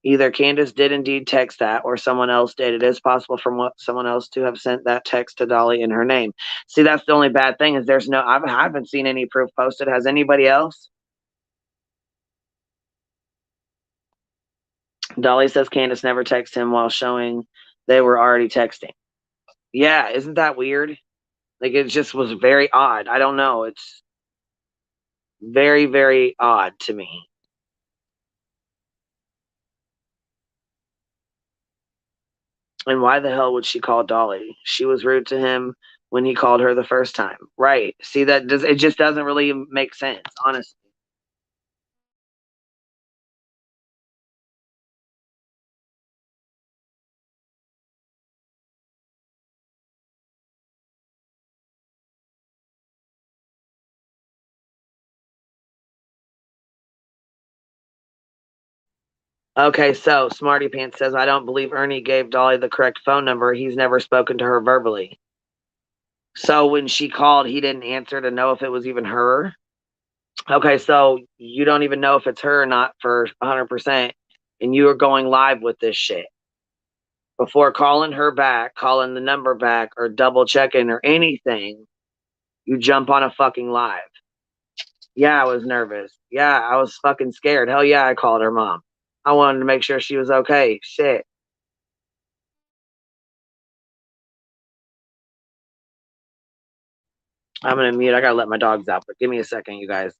[SPEAKER 1] Either Candace did indeed text that or someone else did. It is possible for someone else to have sent that text to Dolly in her name. See, that's the only bad thing is there's no, I haven't seen any proof posted. Has anybody else? Dolly says Candace never texted him while showing they were already texting. Yeah, isn't that weird? Like, it just was very odd. I don't know. It's very, very odd to me. And why the hell would she call Dolly? She was rude to him when he called her the first time. Right. See, it just doesn't really make sense, honestly. Okay, so Smarty Pants says, I don't believe Ernie gave Dolly the correct phone number. He's never spoken to her verbally. So when she called, he didn't answer to know if it was even her. Okay, so you don't even know if it's her or not for 100%. And you are going live with this shit. Before calling her back, calling the number back, or double checking or anything, you jump on a fucking live. Yeah, I was nervous. Yeah, I was fucking scared. Hell yeah, I called her mom. I wanted to make sure she was okay. Shit. I'm gonna mute. I gotta let my dogs out, but give me a second, you guys.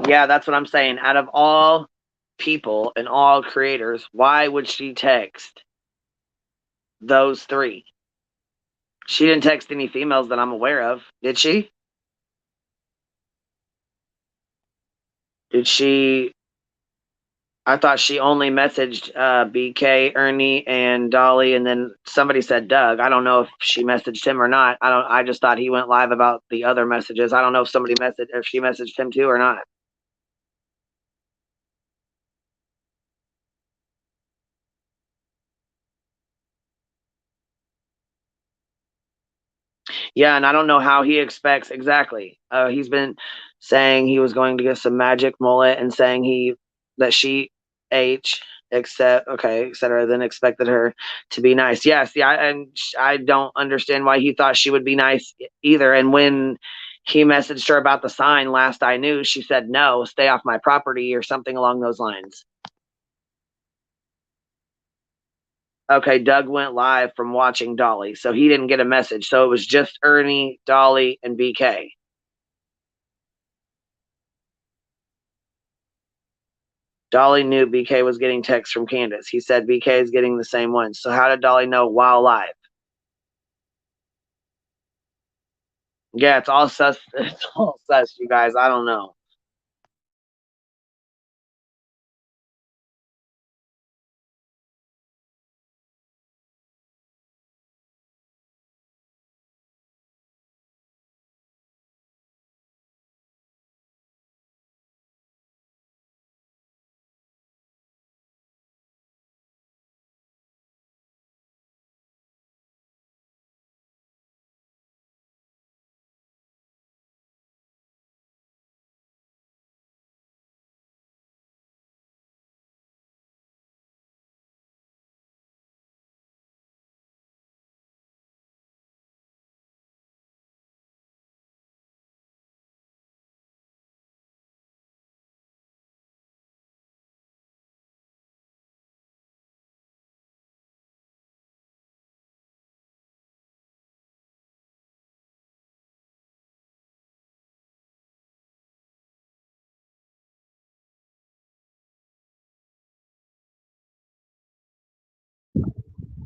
[SPEAKER 1] Yeah, that's what I'm saying. Out of all people and all creators, why would she text those three? She didn't text any females that I'm aware of, did she? Did she? I thought she only messaged BK, Ernie, and Dolly, and then somebody said Doug. I don't know if she messaged him or not. I just thought he went live about the other messages. I don't know if if she messaged him too or not. Yeah, and I don't know how he expects exactly. He's been saying he was going to get some magic mullet and saying that she etc. Then expected her to be nice. Yes, yeah, and I don't understand why he thought she would be nice either. And when he messaged her about the sign, last I knew, she said no, stay off my property or something along those lines. Okay, Doug went live from watching Dolly, so he didn't get a message. So it was just Ernie, Dolly, and BK. Dolly knew BK was getting texts from Candace. He said BK is getting the same one. So how did Dolly know while live? Yeah, it's all sus. It's all sus, you guys. I don't know.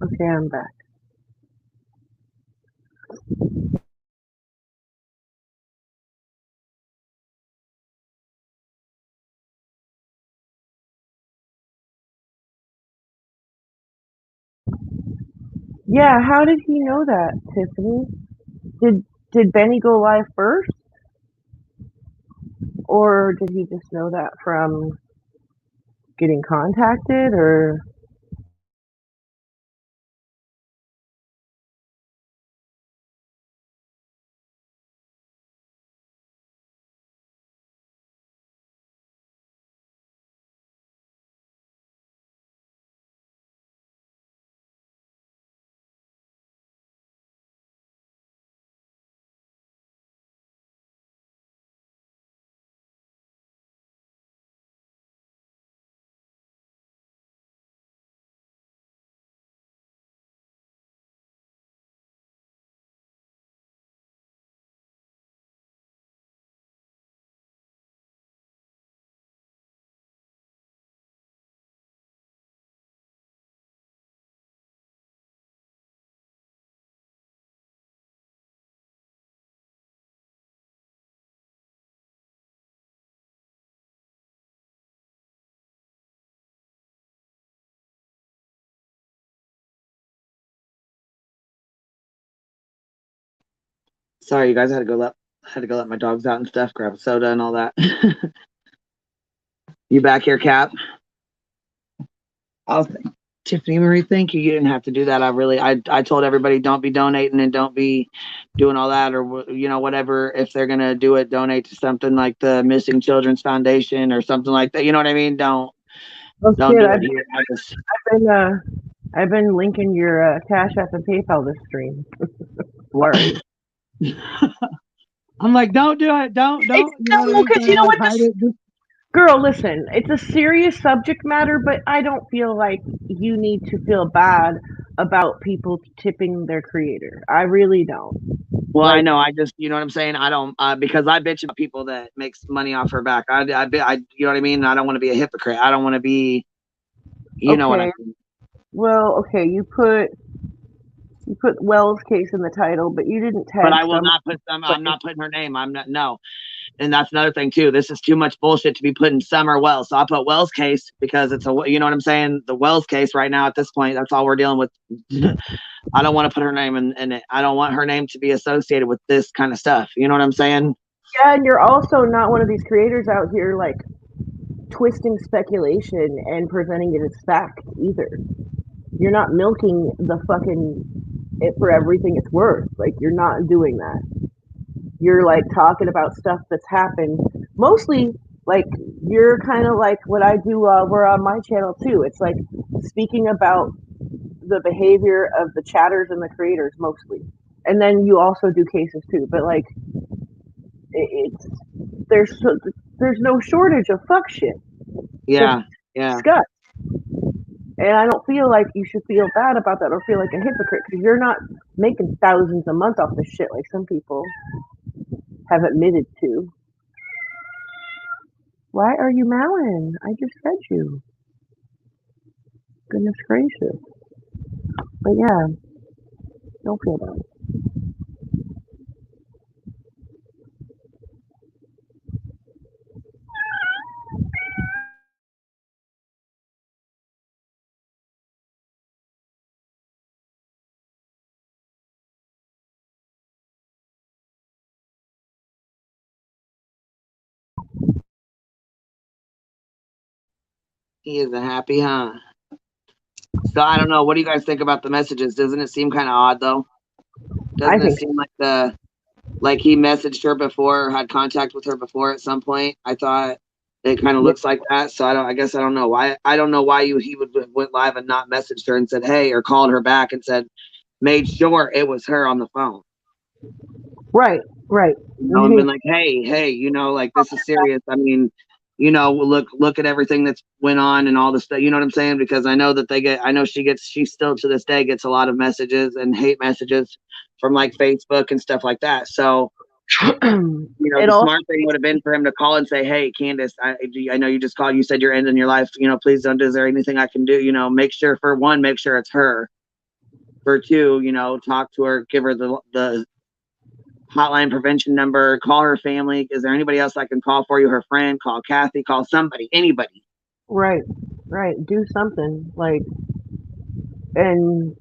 [SPEAKER 5] Okay, I'm back. Yeah, how did he know that, Tiffany? Did Benny go live first? Or did he just know that from getting contacted, or?
[SPEAKER 1] Sorry, you guys, I had to go let my dogs out and stuff, grab a soda and all that. You back here, Cap? Tiffany Marie, thank you. You didn't have to do that. I told everybody don't be donating and don't be doing all that, or whatever. If they're gonna do it, donate to something like the Missing Children's Foundation or something like that. You know what I mean? Don't
[SPEAKER 5] Oh
[SPEAKER 1] do
[SPEAKER 5] shit!
[SPEAKER 1] it here.
[SPEAKER 5] I've been linking your Cash App and PayPal this stream. Worry.
[SPEAKER 1] I'm like, don't do it. Don't.
[SPEAKER 5] Because you know what? Girl, listen, it's a serious subject matter, but I don't feel like you need to feel bad about people tipping their creator. I really don't.
[SPEAKER 1] Well, I know. I just, you know what I'm saying? I don't, because I bitch about people that makes money off her back. You know what I mean? I don't want to be a hypocrite. I don't want to be, you know what I mean?
[SPEAKER 5] Well, okay, you put Wells' case in the title, but you didn't tag.
[SPEAKER 1] But I will not put them. I'm not putting her name. I'm not. No. And that's another thing too. This is too much bullshit to be putting Summer Wells. So I'll put Wells' case because it's you know what I'm saying? The Wells case right now at this point, that's all we're dealing with. I don't want to put her name in it. I don't want her name to be associated with this kind of stuff. You know what I'm saying?
[SPEAKER 5] Yeah, and you're also not one of these creators out here like twisting speculation and presenting it as fact either. You're not milking the fucking it for everything it's worth. Like, you're not doing that. You're like talking about stuff that's happened. Mostly, like, you're kind of like what I do. We're on my channel too. It's like speaking about the behavior of the chatters and the creators mostly, and then you also do cases too. But like, it's there's no shortage of fuck shit.
[SPEAKER 1] Yeah, yeah.
[SPEAKER 5] Discuss. And I don't feel like you should feel bad about that or feel like a hypocrite because you're not making thousands a month off this shit like some people have admitted to. Why are you mowing? I just fed you. Goodness gracious. But yeah, don't feel bad.
[SPEAKER 1] He isn't happy, huh? So I don't know. What do you guys think about the messages? Doesn't it seem kind of odd though? Doesn't it seem like he messaged her before or had contact with her before at some point? I thought it kind of looks like that. So I guess I don't know why. I don't know why he went live and not messaged her and said hey, or called her back and said, made sure it was her on the phone.
[SPEAKER 5] Right.
[SPEAKER 1] And been like, hey, you know, like this is serious. I mean, you know, look at everything that's went on and all this stuff. You know what I'm saying? Because I know that she still to this day gets a lot of messages and hate messages from like Facebook and stuff like that. So, you know, the smart thing would have been for him to call and say, hey, Candace, I know you just called. You said you're ending your life. You know, please don't. Is there anything I can do? You know, make sure it's her. For two, you know, talk to her, give her the hotline prevention number, call her family. Is there anybody else I can call for you? Her friend, call Kathy, call somebody, anybody.
[SPEAKER 5] Right. Do something like, and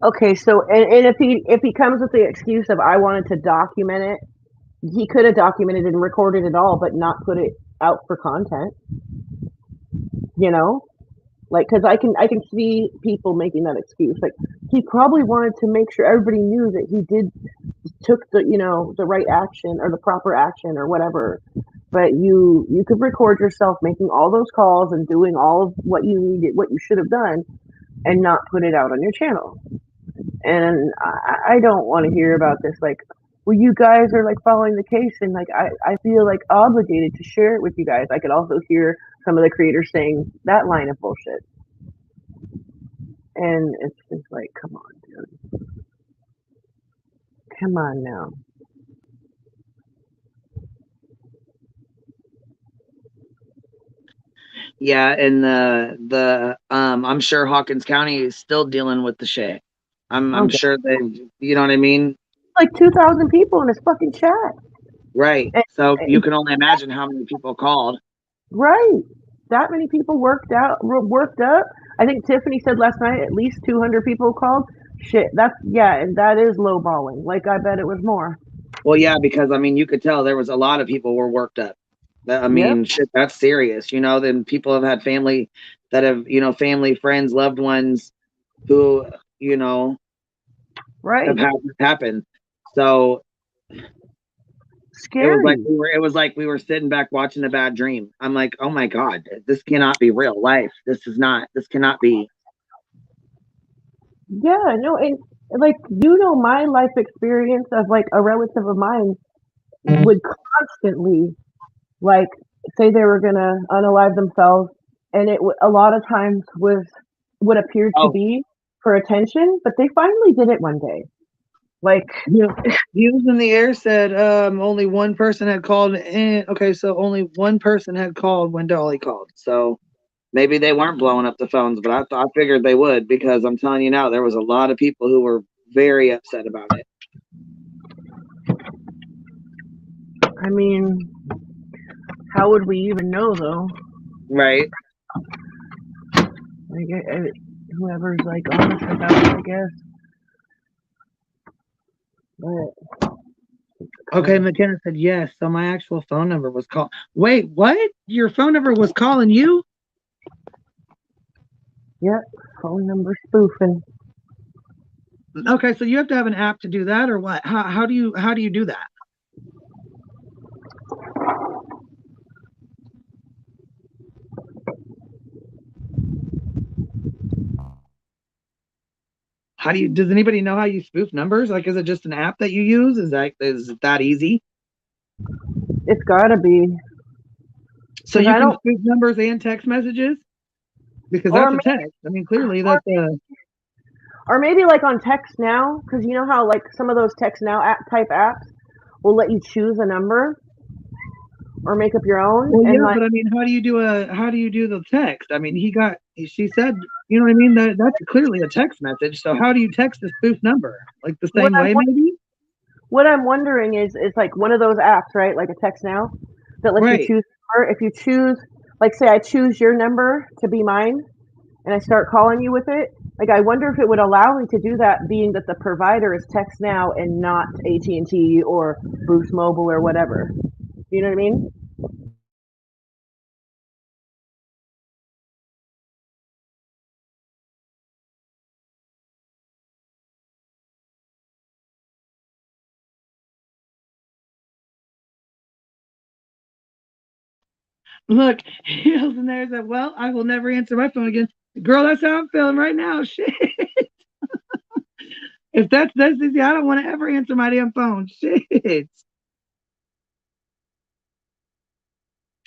[SPEAKER 5] okay. So, and if he comes with the excuse of I wanted to document it, he could have documented and recorded it all, but not put it out for content. You know, like because I can see people making that excuse. Like he probably wanted to make sure everybody knew that he took the right action or the proper action or whatever. But you could record yourself making all those calls and doing all of what you should have done, and not put it out on your channel. And I don't want to hear about this. Like, well, you guys are like following the case, and like I feel like obligated to share it with you guys. I could also hear some of the creators saying that line of bullshit, and it's just like, come on, dude, come on now.
[SPEAKER 1] Yeah, and the I'm sure Hawkins County is still dealing with the shit. I'm sure they, you know what I mean?
[SPEAKER 5] Like 2,000 people in this fucking chat.
[SPEAKER 1] Right. So you can only imagine how many people called.
[SPEAKER 5] Right. That many people worked up. I think Tiffany said last night at least 200 people called. Shit, and that is lowballing. Like I bet it was more.
[SPEAKER 1] Well, yeah, because I mean, you could tell there was a lot of people were worked up. I mean, shit, that's serious. You know, then people have had family that have, you know, family, friends, loved ones who, you know, have had this happen. So
[SPEAKER 5] scary.
[SPEAKER 1] It was like we were sitting back watching a bad dream. I'm like, oh my God, this cannot be real life. This cannot be.
[SPEAKER 5] Yeah, no, and like, you know, my life experience of like a relative of mine would constantly like say they were gonna unalive themselves, and it a lot of times was what appeared to be for attention, but they finally did it one day. Like,
[SPEAKER 1] Views in the Air said only one person had called in. Okay, so only one person had called when Dolly called. So maybe they weren't blowing up the phones, but I figured they would, because I'm telling you now, there was a lot of people who were very upset about it.
[SPEAKER 5] I mean, how would we even know though?
[SPEAKER 1] Right.
[SPEAKER 5] Like, whoever's like honest about it, I guess. But
[SPEAKER 1] okay, McKenna said yes. So my actual phone number was called. Wait, what? Your phone number was calling you?
[SPEAKER 5] Yep, phone number spoofing.
[SPEAKER 8] Okay, so you have to have an app to do that, or what? How do you do that? Does anybody know how you spoof numbers? Like, is it just an app that you use? Is it that easy?
[SPEAKER 5] It's gotta be.
[SPEAKER 8] So you can spoof numbers and text messages? Because that's a text. I mean, clearly that's
[SPEAKER 5] or maybe like on text now, because you know how like some of those text now type apps will let you choose a number or make up your own.
[SPEAKER 8] Well,
[SPEAKER 5] and
[SPEAKER 8] yeah,
[SPEAKER 5] like,
[SPEAKER 8] but I mean, how do you do the text? I mean, she said, you know what I mean? That's clearly a text message. So how do you text a spoof number? Like the same way, maybe?
[SPEAKER 5] What I'm wondering is like one of those apps, right? Like a text now that lets you choose. Or if you choose, like, say I choose your number to be mine, and I start calling you with it. Like, I wonder if it would allow me to do that, being that the provider is Text Now and not AT&T or Boost Mobile or whatever. You know what I mean?
[SPEAKER 8] Look, he was in there and said, well, I will never answer my phone again. Girl, that's how I'm feeling right now. Shit. If that's easy, I don't want to ever answer my damn phone. Shit.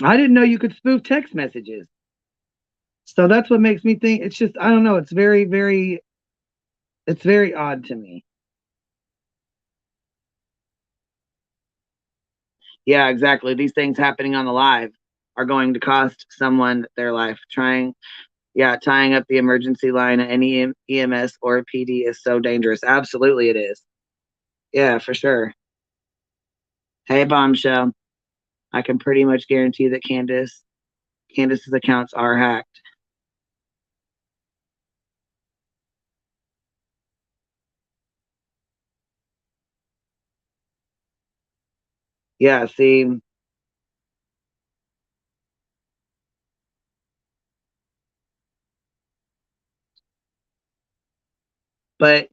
[SPEAKER 8] I didn't know you could spoof text messages. So that's what makes me think it's just, I don't know, it's very, very odd to me. Yeah, exactly. These things happening on the live are going to cost someone their life. Tying up the emergency line at any EMS or PD is so dangerous. Absolutely it is. Yeah, for sure. Hey, Bombshell. I can pretty much guarantee that Candace's accounts are hacked. Yeah, see. But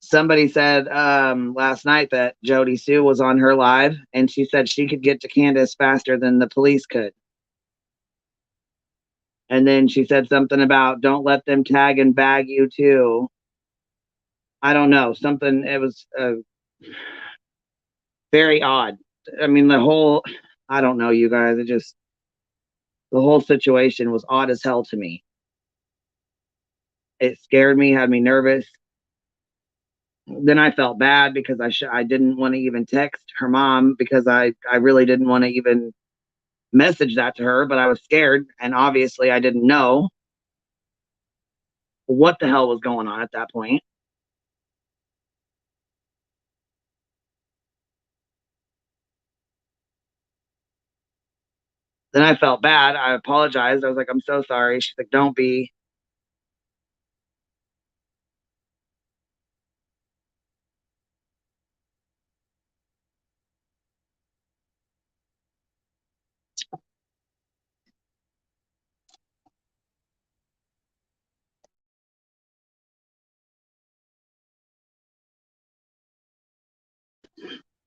[SPEAKER 8] somebody said last night that Jody Sue was on her live and she said she could get to Candace faster than the police could. And then she said something about don't let them tag and bag you too. I don't know. Something, it was very odd. I mean, I don't know, you guys. The whole situation was odd as hell to me. It scared me, had me nervous. Then I felt bad because I didn't want to even text her mom because I really didn't want to even message that to her, but I was scared. And obviously I didn't know what the hell was going on at that point. Then I felt bad. I apologized. I was like, I'm so sorry. She's like, don't be.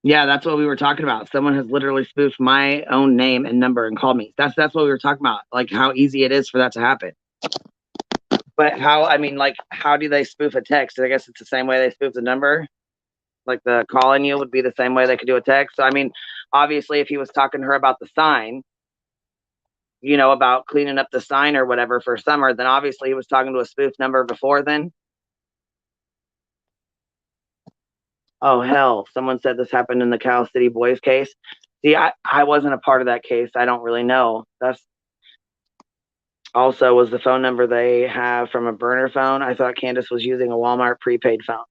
[SPEAKER 8] Yeah, that's what we were talking about. Someone has literally spoofed my own name and number and called me. That's what we were talking about. Like how easy it is for that to happen. But how do they spoof a text? I guess it's the same way they spoof the number. Like the calling you would be the same way they could do a text. So I mean, obviously if he was talking to her about the sign, about cleaning up the sign or whatever for summer, then obviously he was talking to a spoof number before then. Oh, hell. Someone said this happened in the Cal City Boys case. See, I wasn't a part of that case. I don't really know. That's also was the phone number they have from a burner phone. I thought Candace was using a Walmart prepaid phone.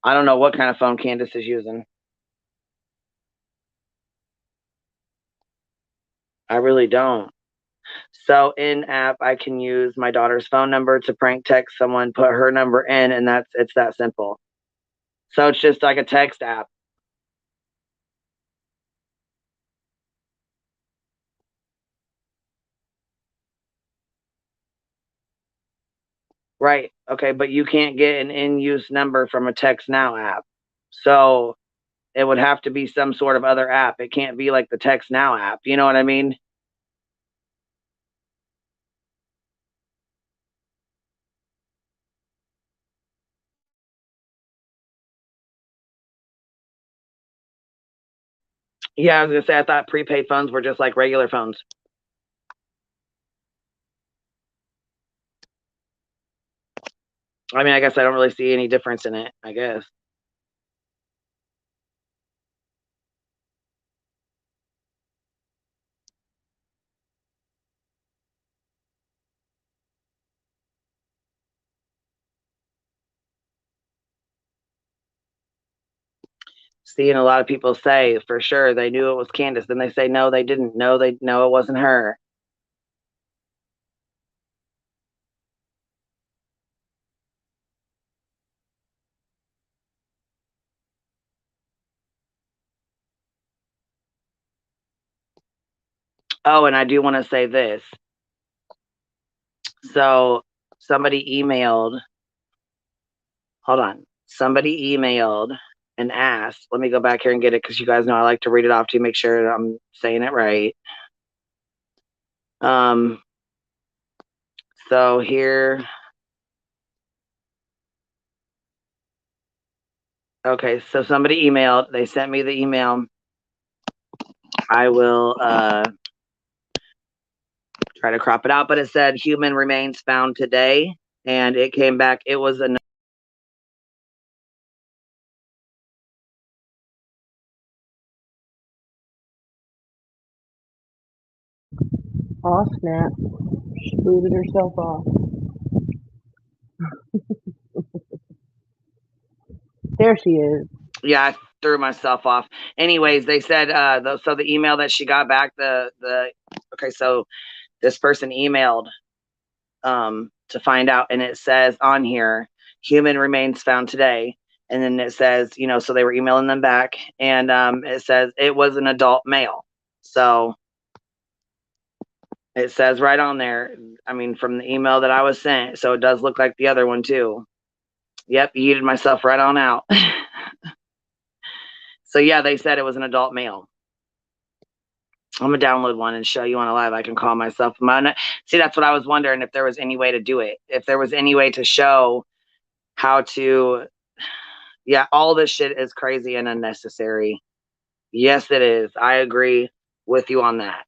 [SPEAKER 8] I don't know what kind of phone Candace is using. I really don't. So in app, I can use my daughter's phone number to prank text someone, put her number in, and it's that simple. So it's just like a text app. Right. Okay, but you can't get an in-use number from a Text Now app. So it would have to be some sort of other app. It can't be like the Text Now app. You know what I mean? Yeah, I was gonna say I thought prepaid phones were just like regular phones. I mean, I guess I don't really see any difference in it, I guess. Seeing a lot of people say for sure they knew it was Candace, then they say no, they didn't. No, it wasn't her. Oh, and I do want to say this. So somebody emailed. Hold on. Somebody emailed and asked. Let me go back here and get it because you guys know I like to read it off to you, make sure I'm saying it right. So here. Okay, so somebody emailed. They sent me the email. I will try to crop it out, but it said human remains found today, and it came back. It was a
[SPEAKER 5] Oh snap! She booted herself off. There she is.
[SPEAKER 8] Yeah, I threw myself off. Anyways, they said so the email that she got back, okay, so this person emailed to find out, and it says on here human remains found today, and then it says, you know, so they were emailing them back, and it says it was an adult male. So it says right on there, I mean, from the email that I was sent, so it does look like the other one too. Yep, yeeted myself right on out. So yeah, they said it was an adult male. I'm gonna download one and show you on a live. I can call myself. See, that's what I was wondering, if there was any way to do it. If there was any way to show how to. Yeah, all this shit is crazy and unnecessary. Yes, it is. I agree with you on that.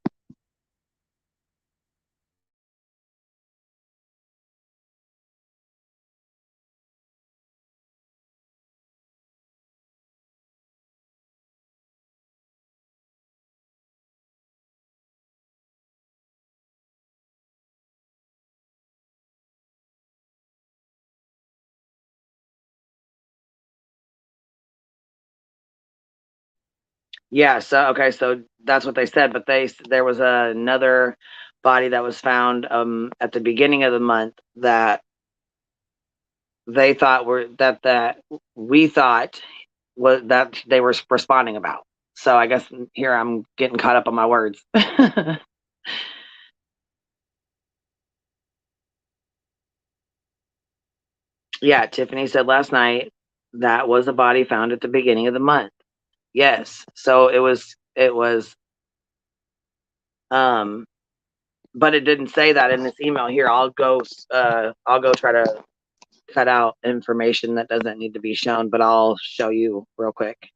[SPEAKER 8] Yeah, so okay, so that's what they said, but there was another body that was found at the beginning of the month that they thought we thought was that they were responding about. So I guess here I'm getting caught up on my words. Yeah, Tiffany said last night that was a body found at the beginning of the month. Yes. So it was but it didn't say that in this email here. I'll go try to cut out information that doesn't need to be shown, but I'll show you real quick.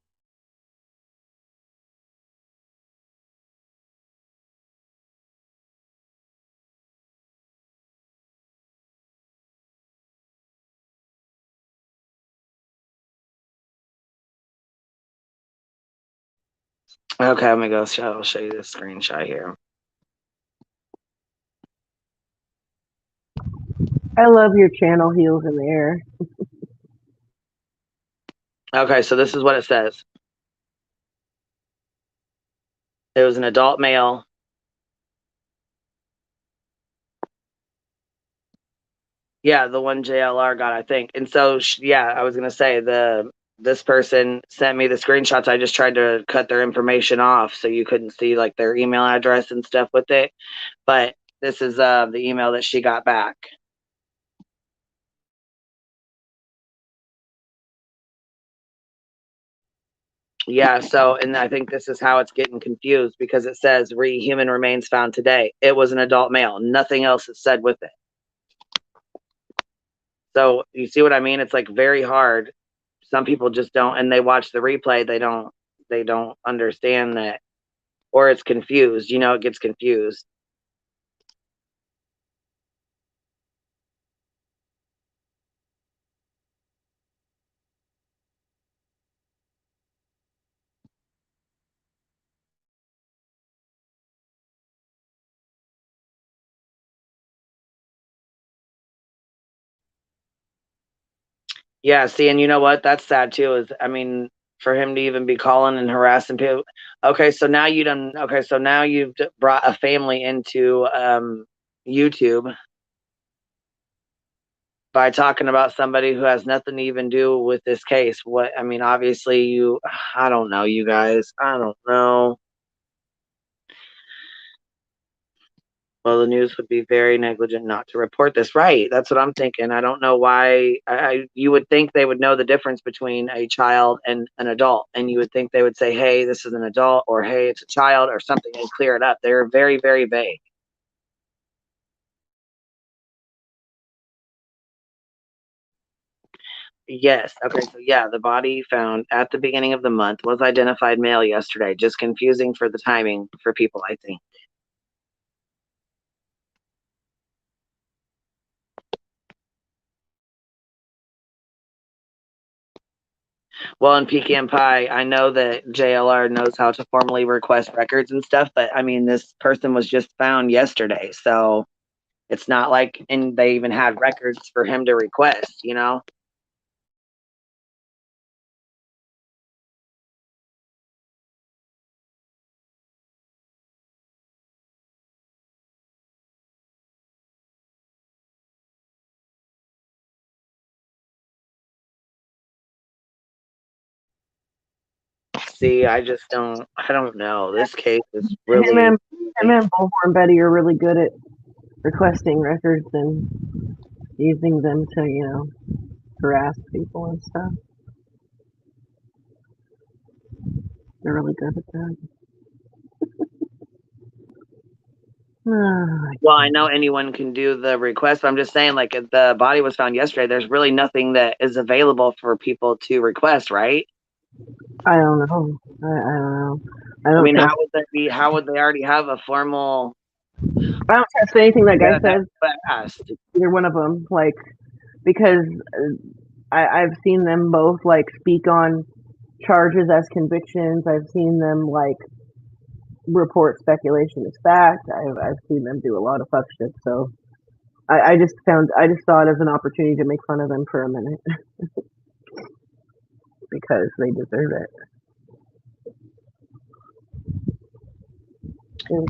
[SPEAKER 8] Okay, let me go I'll show you this screenshot here.
[SPEAKER 5] I love your channel heels in the air.
[SPEAKER 8] Okay, so this is what it says. It was an adult male. Yeah, the one JLR got, I think. And so, yeah, I was going to say this person sent me the screenshots. I just tried to cut their information off so you couldn't see like their email address and stuff with it. But this is the email that she got back. Yeah, so, and I think this is how it's getting confused, because it says human remains found today. It was an adult male. Nothing else is said with it. So you see what I mean? It's like very hard. Some people just don't, and they watch the replay. They don't understand that, or it's confused. You know, it gets confused. Yeah, see, and you know what? That's sad too. Is, I mean, for him to even be calling and harassing people. Okay, so now you've brought a family into YouTube by talking about somebody who has nothing to even do with this case. What, I mean, obviously I don't know, you guys. I don't know. Well, the news would be very negligent not to report this. Right. That's what I'm thinking. I don't know why. You would think they would know the difference between a child and an adult. And you would think they would say, hey, this is an adult, or hey, it's a child, or something, and clear it up. They're very, very vague. Yes. Okay. So yeah, the body found at the beginning of the month was identified male yesterday. Just confusing for the timing for people, I think. Well, in Pecan Pie, I know that JLR knows how to formally request records and stuff, but I mean, this person was just found yesterday, so it's not like, and they even had records for him to request, you know? See, I don't know. This case is really.
[SPEAKER 5] Him and Bullhorn Betty are really good at requesting records and using them to, harass people and stuff. They're really good at that.
[SPEAKER 8] Well, I know anyone can do the request, but I'm just saying, like, if the body was found yesterday, there's really nothing that is available for people to request, right?
[SPEAKER 5] I don't know. I don't
[SPEAKER 8] I mean,
[SPEAKER 5] trust,
[SPEAKER 8] how would they already have a formal?
[SPEAKER 5] I don't trust anything that guy says.
[SPEAKER 8] Fast.
[SPEAKER 5] Either one of them, like, because I've seen them both like speak on charges as convictions. I've seen them like report speculation as fact. I've seen them do a lot of fuck shit. So I just saw it as an opportunity to make fun of them for a minute because they deserve it.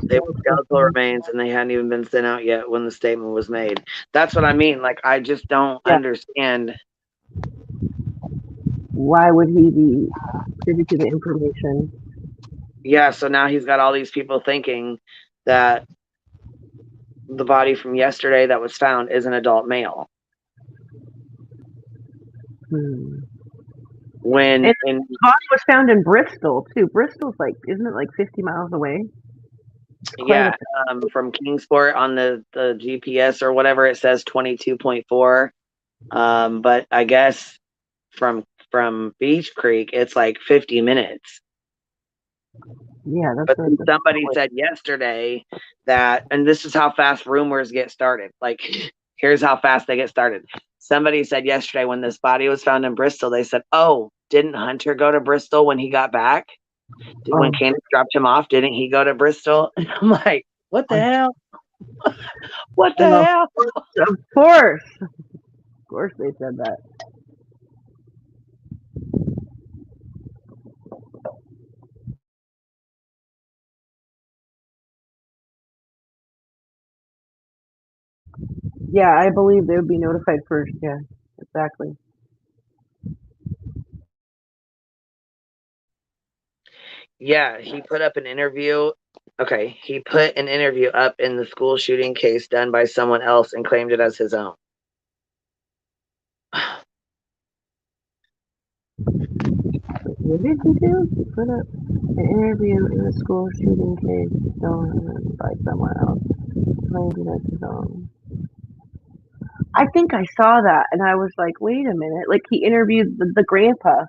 [SPEAKER 8] They were skeletal remains, and they hadn't even been sent out yet when the statement was made. That's what I mean. Like, I just don't understand.
[SPEAKER 5] Why would he be privy to the information?
[SPEAKER 8] Yeah, so now he's got all these people thinking that the body from yesterday that was found is an adult male. When
[SPEAKER 5] the body was found in Bristol too. Bristol's like, isn't it like 50 miles away?
[SPEAKER 8] Yeah, from Kingsport on the GPS or whatever, it says 22.4. But I guess from Beach Creek, it's like 50 minutes.
[SPEAKER 5] Yeah,
[SPEAKER 8] but somebody said yesterday that, and this is how fast rumors get started. Like, here's how fast they get started. Somebody said yesterday when this body was found in Bristol, they said, "Oh, didn't Hunter go to Bristol when he got back? When Candace dropped him off, didn't he go to Bristol?" And I'm like, what the hell? What the hell?
[SPEAKER 5] Of course they said that. Yeah, I believe they would be notified first. Yeah, exactly.
[SPEAKER 8] Yeah, he put up an interview. Okay, he put an interview up in the school shooting case done by someone else and claimed it as his own.
[SPEAKER 5] What did he do? He put up an interview in a school shooting case done by someone else. Claimed that's his own. I think I saw that, and I was like, wait a minute. Like, he interviewed the grandpa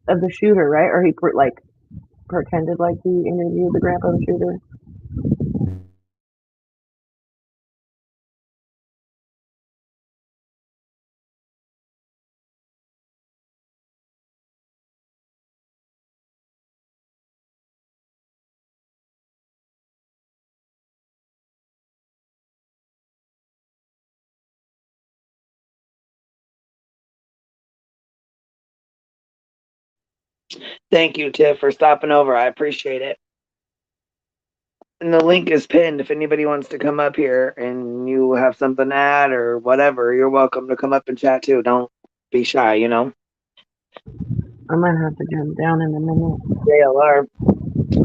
[SPEAKER 5] of the shooter, right? Or he, pretended like he interviewed the grandpa of the shooter.
[SPEAKER 8] Thank you, Tiff, for stopping over. I appreciate it. And the link is pinned. If anybody wants to come up here and you have something to add or whatever, you're welcome to come up and chat too. Don't be shy, you know?
[SPEAKER 5] I might have to jump down in a minute.
[SPEAKER 8] JLR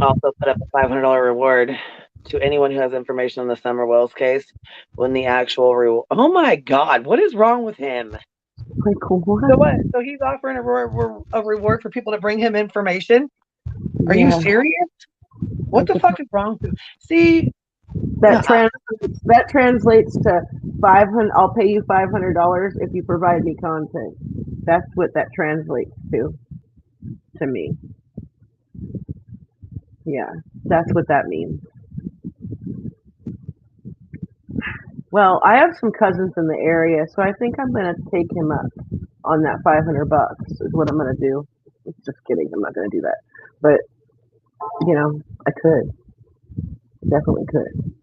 [SPEAKER 8] also put up a $500 reward to anyone who has information on the Summer Wells case when the actual reward. Oh my God, what is wrong with him?
[SPEAKER 5] Like, what?
[SPEAKER 8] So what? So he's offering a reward for people to bring him information? Are you serious? What the fuck is wrong with you? See,
[SPEAKER 5] that translates to $500. I'll pay you $500 if you provide me content. That's what that translates to me. Yeah, that's what that means. Well, I have some cousins in the area, so I think I'm gonna take him up on that $500 is what I'm gonna do. Just kidding, I'm not gonna do that. But I could. Definitely could.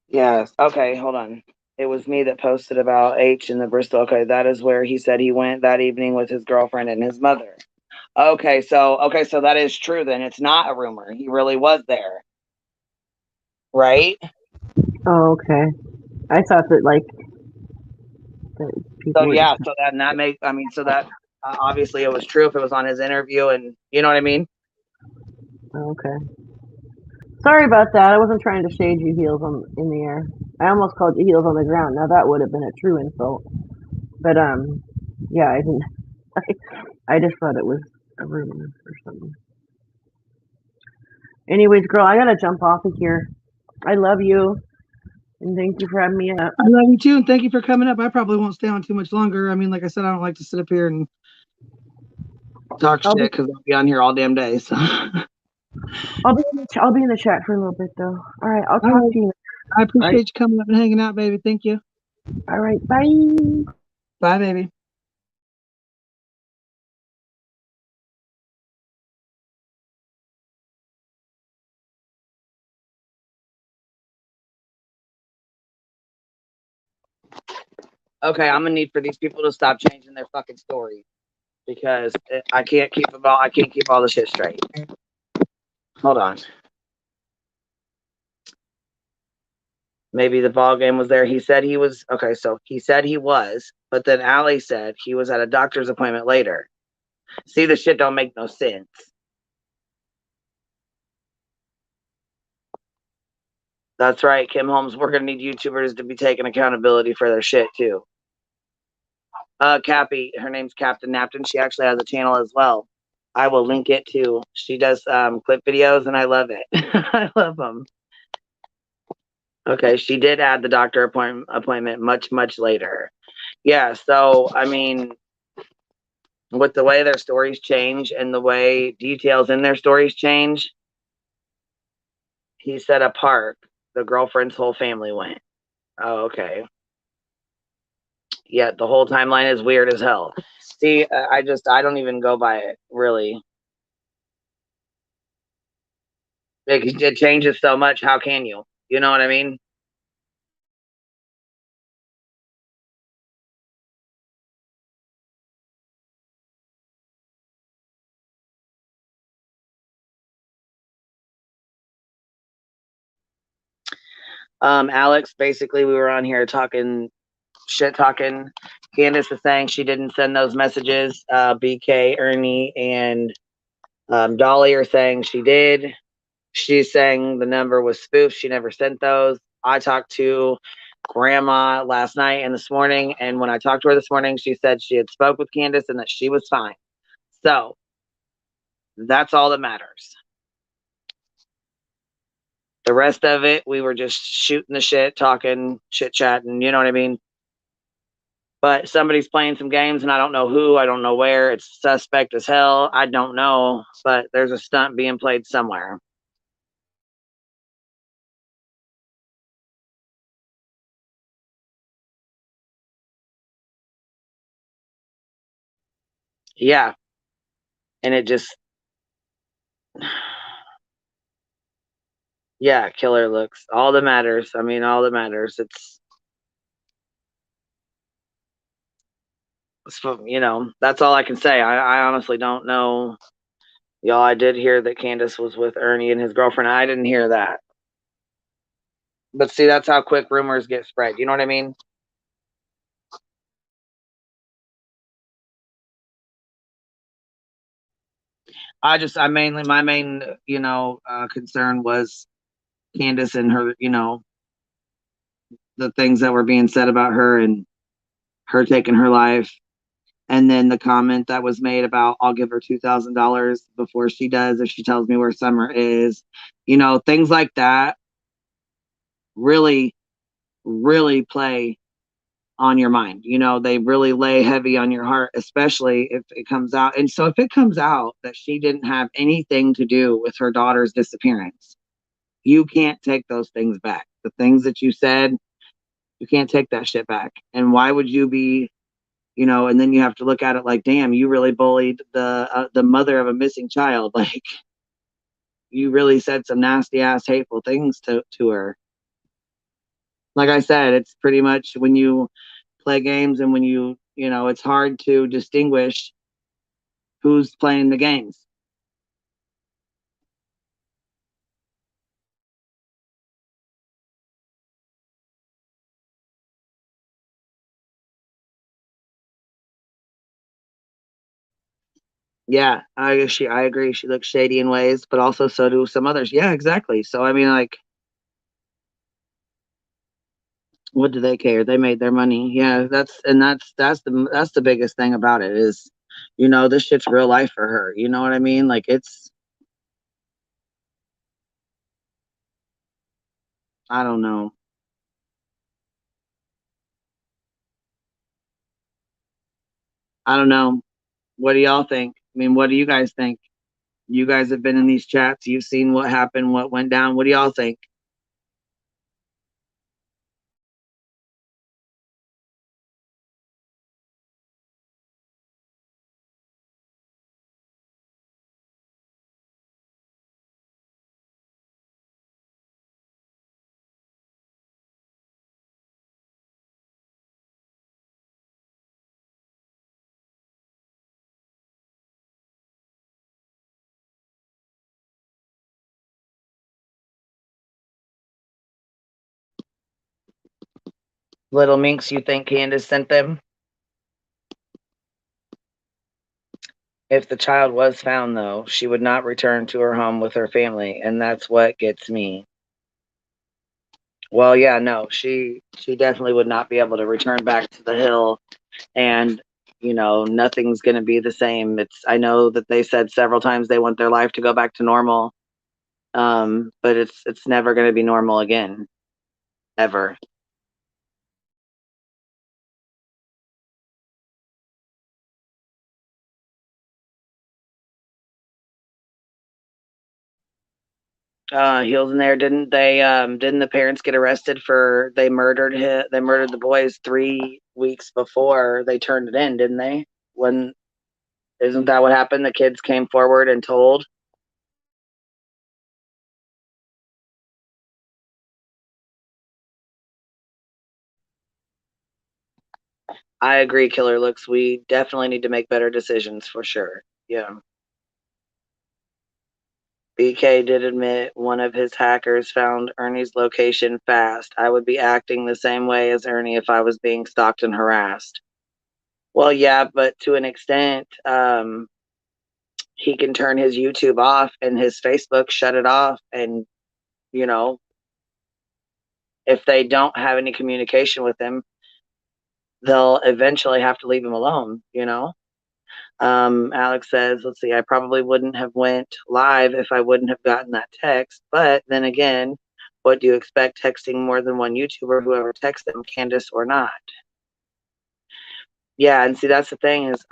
[SPEAKER 8] yes. Okay, hold on. It was me that posted about H in the Bristol. Okay, that is where he said he went that evening with his girlfriend and his mother. Okay, so that is true then. It's not a rumor. He really was there. Right?
[SPEAKER 5] Oh, okay. I thought that people.
[SPEAKER 8] So yeah, so that makes. I mean, so that obviously it was true if it was on his interview, and you know what I mean.
[SPEAKER 5] Okay. Sorry about that. I wasn't trying to shade you heels in the air. I almost called you heels on the ground. Now that would have been a true insult. But yeah, I didn't. I just thought it was a rumor or something. Anyways, girl, I gotta jump off of here. I love you, and thank you for having me up.
[SPEAKER 8] I love you too, and thank you for coming up. I probably won't stay on too much longer. I mean, like I said, I don't like to sit up here and talk shit because I'll be on here all damn day. So
[SPEAKER 5] I'll be in the chat for a little bit though. All right, I'll talk to you.
[SPEAKER 8] I appreciate you coming up and hanging out, baby. Thank you.
[SPEAKER 5] All right, bye.
[SPEAKER 8] Bye, baby. Okay, I'm gonna need for these people to stop changing their fucking stories because I can't keep all the shit straight. Hold on. Maybe the ball game was there. He said he was okay. So he said he was, but then Allie said he was at a doctor's appointment later. See, the shit don't make no sense. That's right, Kim Holmes. We're gonna need YouTubers to be taking accountability for their shit too. Cappy, her name's Captain Napton. She actually has a channel as well. I will link it too. She does clip videos, and I love it. I love them. Okay, she did add the doctor appointment much later. Yeah, so I mean, with the way their stories change and the way details in their stories change, he said a park. The girlfriend's whole family went. Oh, okay. Yeah, the whole timeline is weird as hell. See, I don't even go by it, really. It changes so much. How can you? You know what I mean? Alex, basically, we were on here talking shit talking. Candace was saying she didn't send those messages. BK, Ernie, and Dolly are saying she did. She's saying the number was spoofed. She never sent those. I talked to Grandma last night and this morning, and when I talked to her this morning, she said she had spoke with Candace and that she was fine. So that's all that matters. The rest of it, we were just shooting the shit, talking, chit chatting, you know what I mean? But somebody's playing some games, and I don't know who, I don't know where. It's suspect as hell. I don't know, but there's a stunt being played somewhere. Yeah. And it just, yeah, killer looks. All that matters. I mean, all that matters. It's you know, that's all I can say. I honestly don't know. Y'all, I did hear that Candace was with Ernie and his girlfriend. I didn't hear that. But see, that's how quick rumors get spread. You know what I mean? My main, you know, concern was Candace and her, you know, the things that were being said about her and her taking her life. And then the comment that was made about, I'll give her $2,000 before she does if she tells me where Summer is. You know, things like that really, really play on your mind. You know, they really lay heavy on your heart, especially if it comes out. And so if it comes out that she didn't have anything to do with her daughter's disappearance, you can't take those things back. The things that you said, you can't take that shit back. And why would you be, you know, and then you have to look at it like, damn, you really bullied the mother of a missing child. Like, you really said some nasty ass hateful things to her. Like I said, it's pretty much when you play games and when you know, it's hard to distinguish who's playing the games. Yeah, I agree. She looks shady in ways, but also so do some others. Yeah, exactly. So I mean, like, what do they care? They made their money. Yeah, that's the biggest thing about it is, you know, this shit's real life for her. You know what I mean? Like, it's, I don't know. I don't know. What do y'all think? I mean, what do you guys think? You guys have been in these chats. You've seen what happened, what went down. What do y'all think? Little Minx, you think Candace sent them? If the child was found, though, she would not return to her home with her family, and that's what gets me. Well, yeah, no, she definitely would not be able to return back to the hill and you know, nothing's going to be the same. I know that they said several times they want their life to go back to normal. But it's never going to be normal again, ever. He was in there. Didn't the parents get arrested for they murdered the boys 3 weeks before they turned it in, didn't they? Isn't that what happened? The kids came forward and told. I agree, Killer Looks. We definitely need to make better decisions for sure. Yeah. BK did admit one of his hackers found Ernie's location fast. I would be acting the same way as Ernie if I was being stalked and harassed. Well, yeah, but to an extent, he can turn his YouTube off and his Facebook shut it off. And, you know, if they don't have any communication with him, they'll eventually have to leave him alone, you know? Alex says, let's see, I probably wouldn't have went live if I wouldn't have gotten that text. But then again, what do you expect texting more than one YouTuber, whoever texts them, Candace or not? Yeah, and see, that's the thing is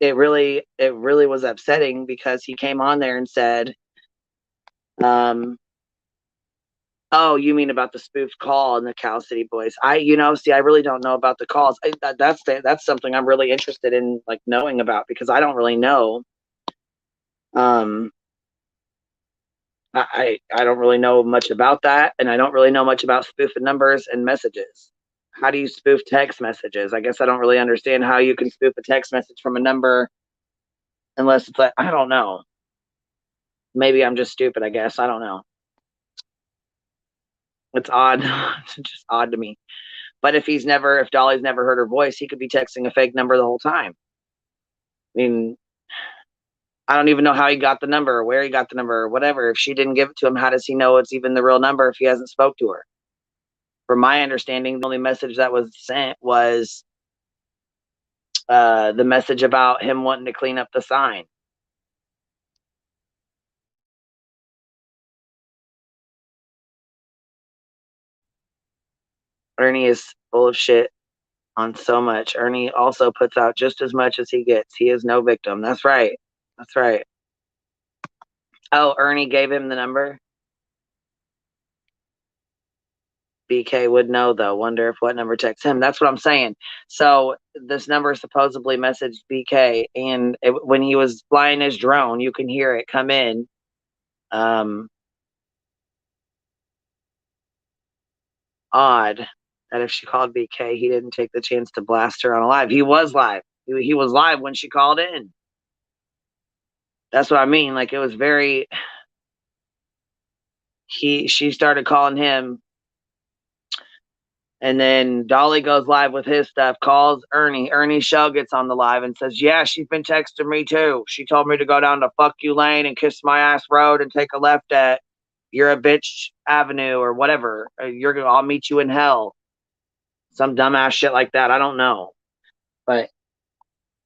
[SPEAKER 8] it really was upsetting because he came on there and said, oh, you mean about the spoofed call and the Cal City Boys? I really don't know about the calls. That's something I'm really interested in, like, knowing about, because I don't really know. I don't really know much about that, and I don't really know much about spoofing numbers and messages. How do you spoof text messages? I guess I don't really understand how you can spoof a text message from a number unless it's like, I don't know. Maybe I'm just stupid, I guess. I don't know. It's odd. It's just odd to me. But if Dolly's never heard her voice, he could be texting a fake number the whole time. I mean, I don't even know how he got the number or where he got the number or whatever. If she didn't give it to him, how does he know it's even the real number if he hasn't spoke to her? From my understanding, the only message that was sent was the message about him wanting to clean up the sign. Ernie is full of shit on so much. Ernie also puts out just as much as he gets. He is no victim. That's right. That's right. Oh, Ernie gave him the number? BK would know, though. Wonder if what number texts him. That's what I'm saying. So this number supposedly messaged BK, and when he was flying his drone, you can hear it come in. Odd that if she called BK, he didn't take the chance to blast her on a live. He was live. He was live when she called in. That's what I mean. Like, it was very. She started calling him, and then Dolly goes live with his stuff, calls Ernie. Ernie Shell gets on the live and says, yeah, she's been texting me too. She told me to go down to Fuck You Lane and Kiss My Ass Road and take a left at You're a Bitch Avenue or whatever. I'll meet you in hell. Some dumbass shit like that. I don't know. But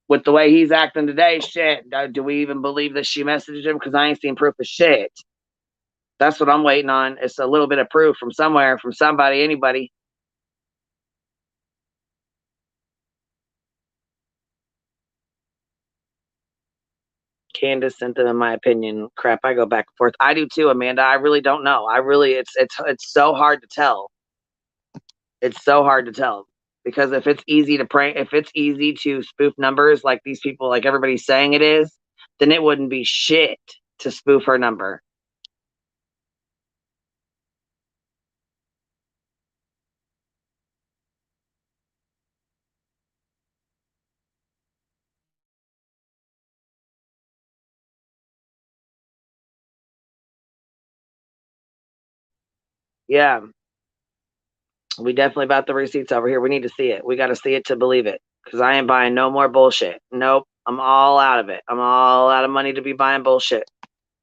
[SPEAKER 8] with the way he's acting today, shit, do we even believe that she messaged him? Because I ain't seen proof of shit. That's what I'm waiting on. It's a little bit of proof from somewhere, from somebody, anybody. Candace sent them, in my opinion. Crap, I go back and forth. I do too, Amanda. I really don't know. It's so hard to tell. It's so hard to tell, because if it's easy to spoof numbers like these people, like everybody's saying it is, then it wouldn't be shit to spoof her number. Yeah. We definitely bought the receipts over here. We need to see it. We got to see it to believe it, because I ain't buying no more bullshit. Nope. I'm all out of it. I'm all out of money to be buying bullshit.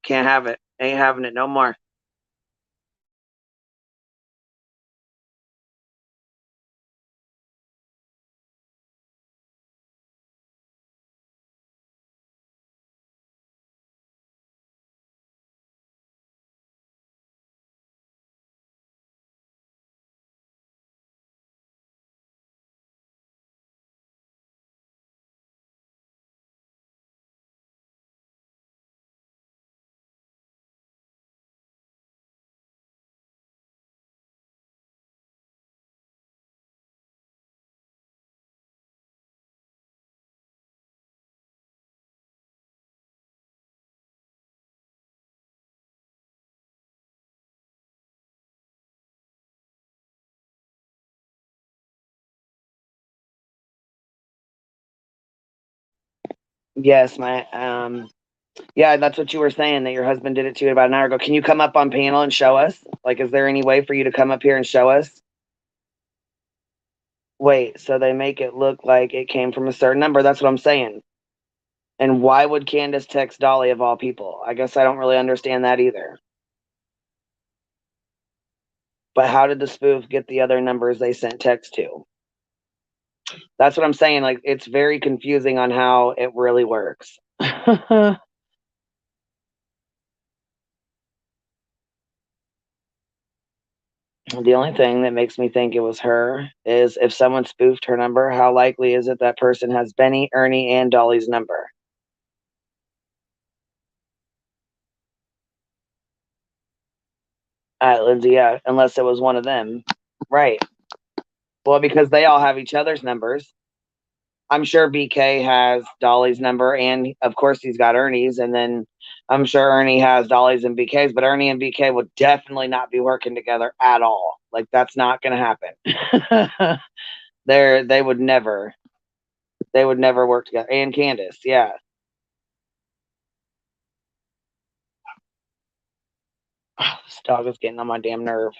[SPEAKER 8] Can't have it. Ain't having it no more. Yes, yeah, that's what you were saying, that your husband did it to you about an hour ago. Can you come up on panel and show us? Like, is there any way for you to come up here and show us? Wait, so they make it look like it came from a certain number. That's what I'm saying. And why would Candace text Dolly of all people? I guess I don't really understand that either. But how did the spoof get the other numbers they sent text to? That's what I'm saying. Like, it's very confusing on how it really works. The only thing that makes me think it was her is if someone spoofed her number, how likely is it that person has Benny, Ernie, and Dolly's number? Lindsay, yeah, unless it was one of them. Right. Well, because they all have each other's numbers. I'm sure BK has Dolly's number, and of course he's got Ernie's, and then I'm sure Ernie has Dolly's and BK's, but Ernie and BK would definitely not be working together at all. Like, that's not going to happen. They would never work together. And Candace, yeah. Oh, this dog is getting on my damn nerve.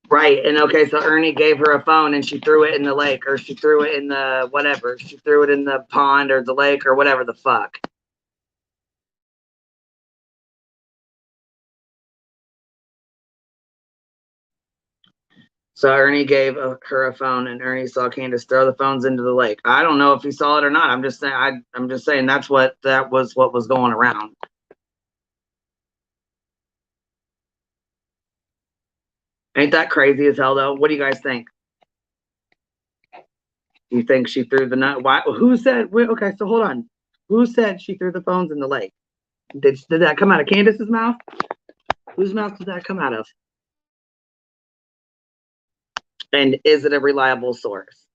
[SPEAKER 8] Right. And okay, so Ernie gave her a phone and she threw it in the lake, or she threw it in the whatever. She threw it in the pond or the lake or whatever the fuck. So Ernie gave her a phone, and Ernie saw Candace throw the phones into the lake. I don't know if he saw it or not. I'm just saying. I'm just saying that was what was going around. Ain't that crazy as hell, though? What do you guys think? You think she threw the nut? Why? Who said? Wait, okay, so hold on. Who said she threw the phones in the lake? Did that come out of Candace's mouth? Whose mouth did that come out of? And is it a reliable source?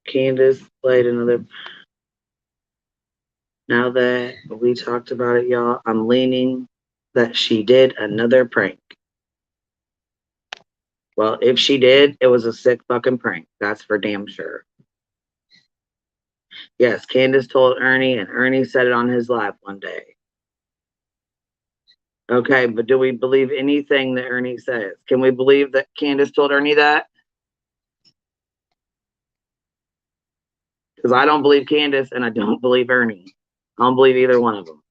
[SPEAKER 8] Candace played another. Now that we talked about it, y'all, I'm leaning that she did another prank. Well, if she did, it was a sick fucking prank. That's for damn sure. Yes, Candace told Ernie, and Ernie said it on his live one day. Okay, but do we believe anything that Ernie says? Can we believe that Candace told Ernie that? Because I don't believe Candace and I don't believe Ernie. I don't believe either one of them.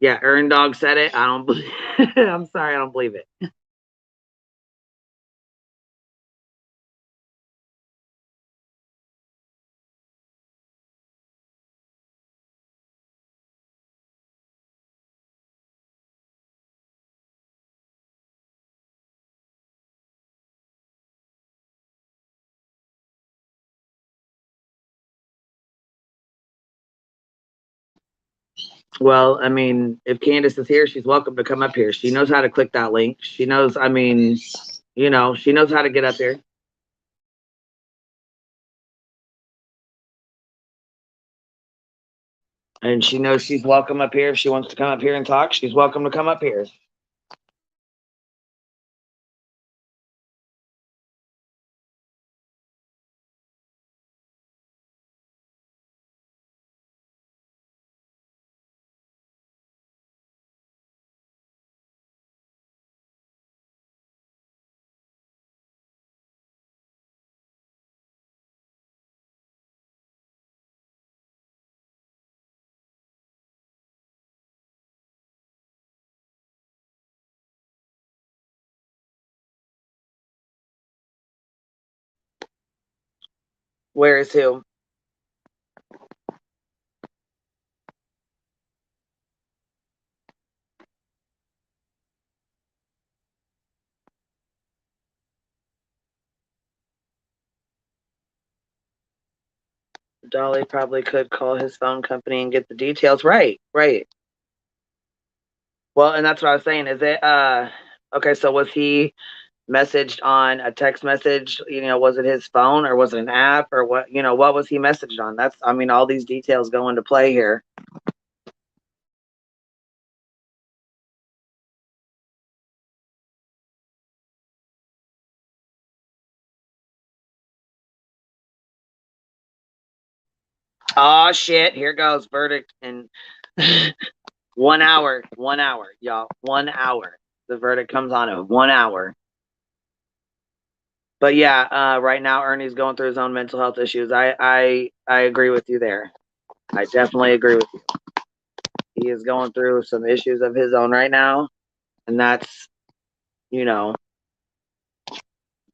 [SPEAKER 8] Yeah, Ern Dog said it. I don't believe. I'm sorry, I don't believe it. Well, I mean, if Candace is here, she's welcome to come up here. She knows how to click that link. She knows, I mean, she knows how to get up here. And she knows she's welcome up here. If she wants to come up here and talk, she's welcome to come up here. Where is who? Dolly probably could call his phone company and get the details. Right. Well, and that's what I was saying. Is it okay, so was he messaged on a text message? Was it his phone or was it an app or what? What was he messaged on? That's, I mean, all these details go into play here. Oh shit, here goes verdict in 1 hour. 1 hour, y'all. 1 hour. The verdict comes on in 1 hour. But yeah, right now Ernie's going through his own mental health issues. I agree with you there. I definitely agree with you. He is going through some issues of his own right now, and that's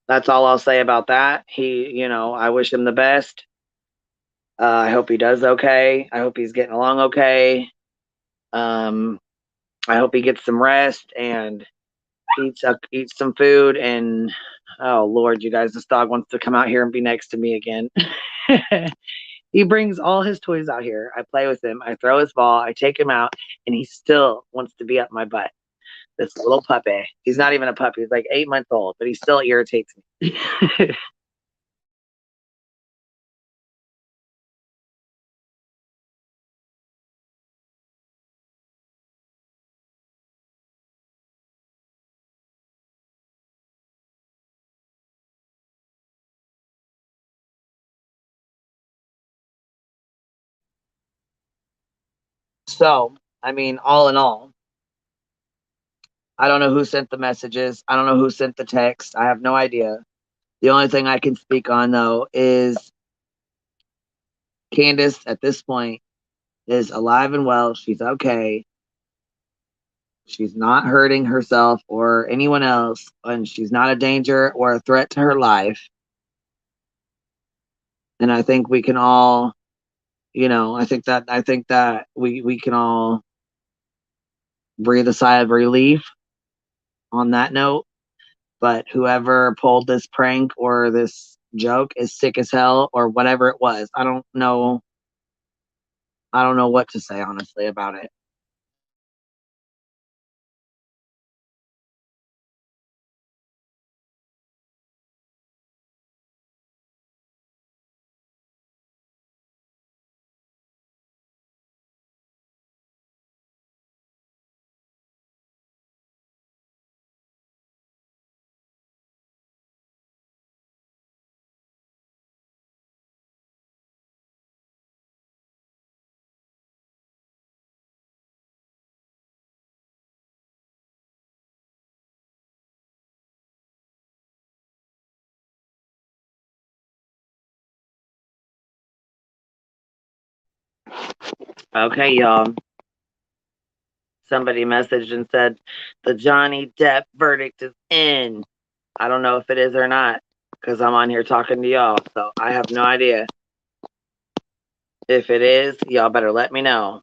[SPEAKER 8] that's all I'll say about that. I wish him the best. I hope he does okay. I hope he's getting along okay. I hope he gets some rest and eats some food. And oh Lord, you guys, this dog wants to come out here and be next to me again. He brings all his toys out here. I play with him. I throw his ball. I take him out, and he still wants to be up my butt. This little puppy. He's not even a puppy. He's like 8 months old, but he still irritates me. So, I mean, all in all, I don't know who sent the messages. I don't know who sent the text. I have no idea. The only thing I can speak on, though, is Candace at this point is alive and well. She's okay. She's not hurting herself or anyone else, and she's not a danger or a threat to her life. And I think we can all, I think that we can all breathe a sigh of relief on that note. But whoever pulled this prank or this joke is sick as hell or whatever it was. I don't know what to say honestly about it. Okay, y'all. Somebody messaged and said the Johnny Depp verdict is in. I don't know if it is or not because I'm on here talking to y'all, so I have no idea. If it is, y'all better let me know.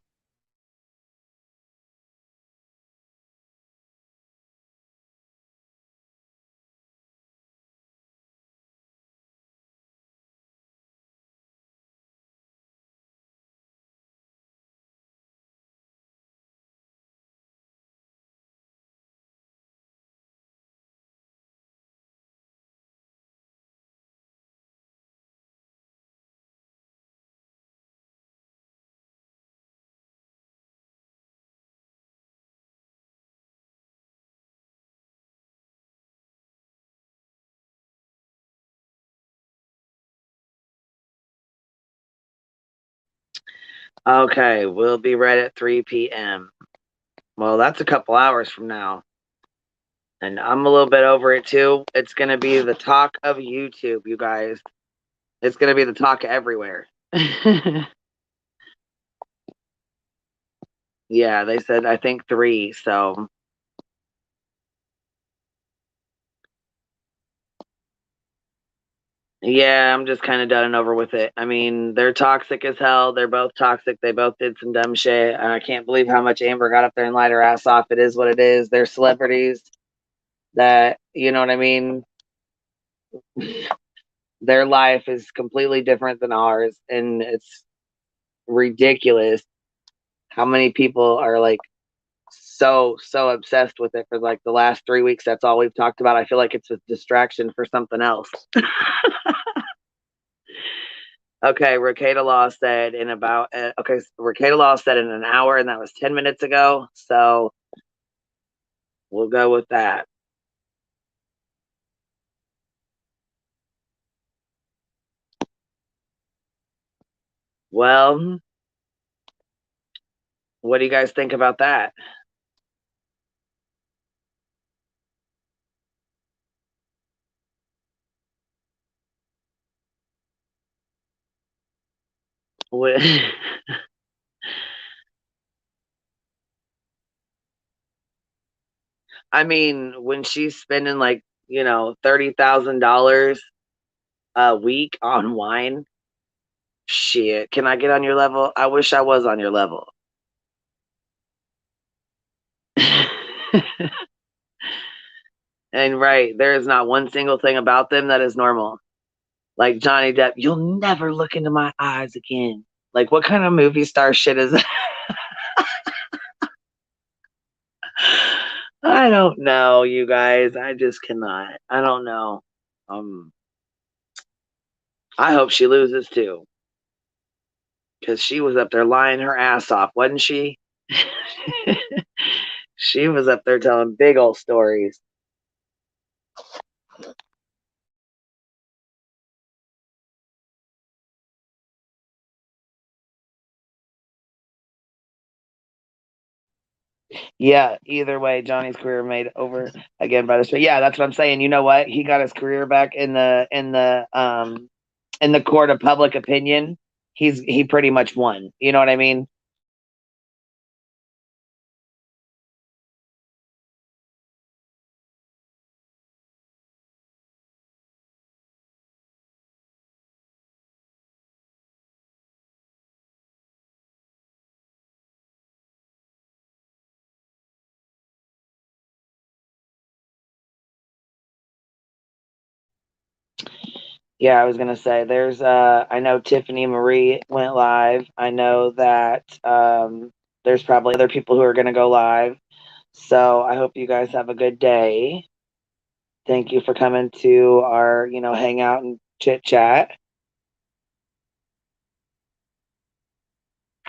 [SPEAKER 8] Okay, we'll be right at 3 p.m. Well, that's a couple hours from now. And I'm a little bit over it too. It's going to be the talk of YouTube, you guys. It's going to be the talk everywhere. Yeah, they said, I think 3. So Yeah, I'm just kind of done and over with it. I mean, they're toxic as hell. They're both toxic. They both did some dumb shit. I can't believe how much Amber got up there and lied her ass off. It is what it is. They're celebrities that, you know what I mean? Their life is completely different than ours. And it's ridiculous how many people are like so obsessed with it for like the last 3 weeks. That's all we've talked about. I feel like it's a distraction for something else. Okay, Rakeda Law said in about okay, Rakeda Law said in an hour, and that was 10 minutes ago. So we'll go with that. Well, what do you guys think about that? I mean, when she's spending like, you know, $30,000 a week on wine, shit, can I get on your level? I wish I was on your level. And right, there is not one single thing about them that is normal. Like Johnny Depp, you'll never look into my eyes again. Like, what kind of movie star shit is that? I don't know, you guys. I just cannot. I don't know. I hope she loses too. Because she was up there lying her ass off, wasn't she? She was up there telling big old stories. Yeah, either way, Johnny's career made over again by this. But yeah, that's what I'm saying. You know what? He got his career back in the court of public opinion. He pretty much won. You know what I mean? Yeah, I was gonna say there's I know Tiffany Marie went live. I know that there's probably other people who are gonna go live. So I hope you guys have a good day. Thank you for coming to our, you know, hangout and chit chat.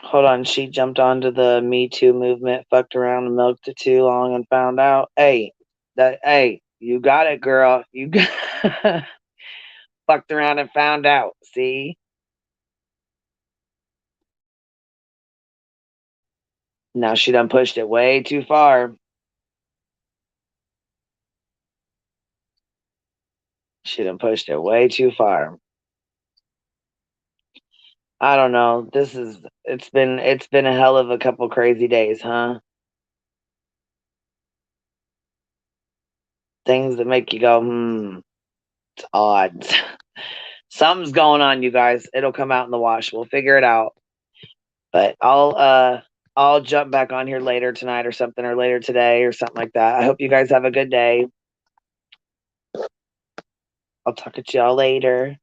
[SPEAKER 8] Hold on, she jumped onto the Me Too movement, fucked around and milked it too long and found out. Hey, you got it, girl. You got fucked around and found out. See? Now she done pushed it way too far. She done pushed it way too far. I don't know. It's been a hell of a couple crazy days, huh? Things that make you go, it's odd. Something's going on, you guys. It'll come out in the wash. We'll figure it out. But I'll jump back on here later tonight or something, or later today or something like that. I hope you guys have a good day. I'll talk to y'all later.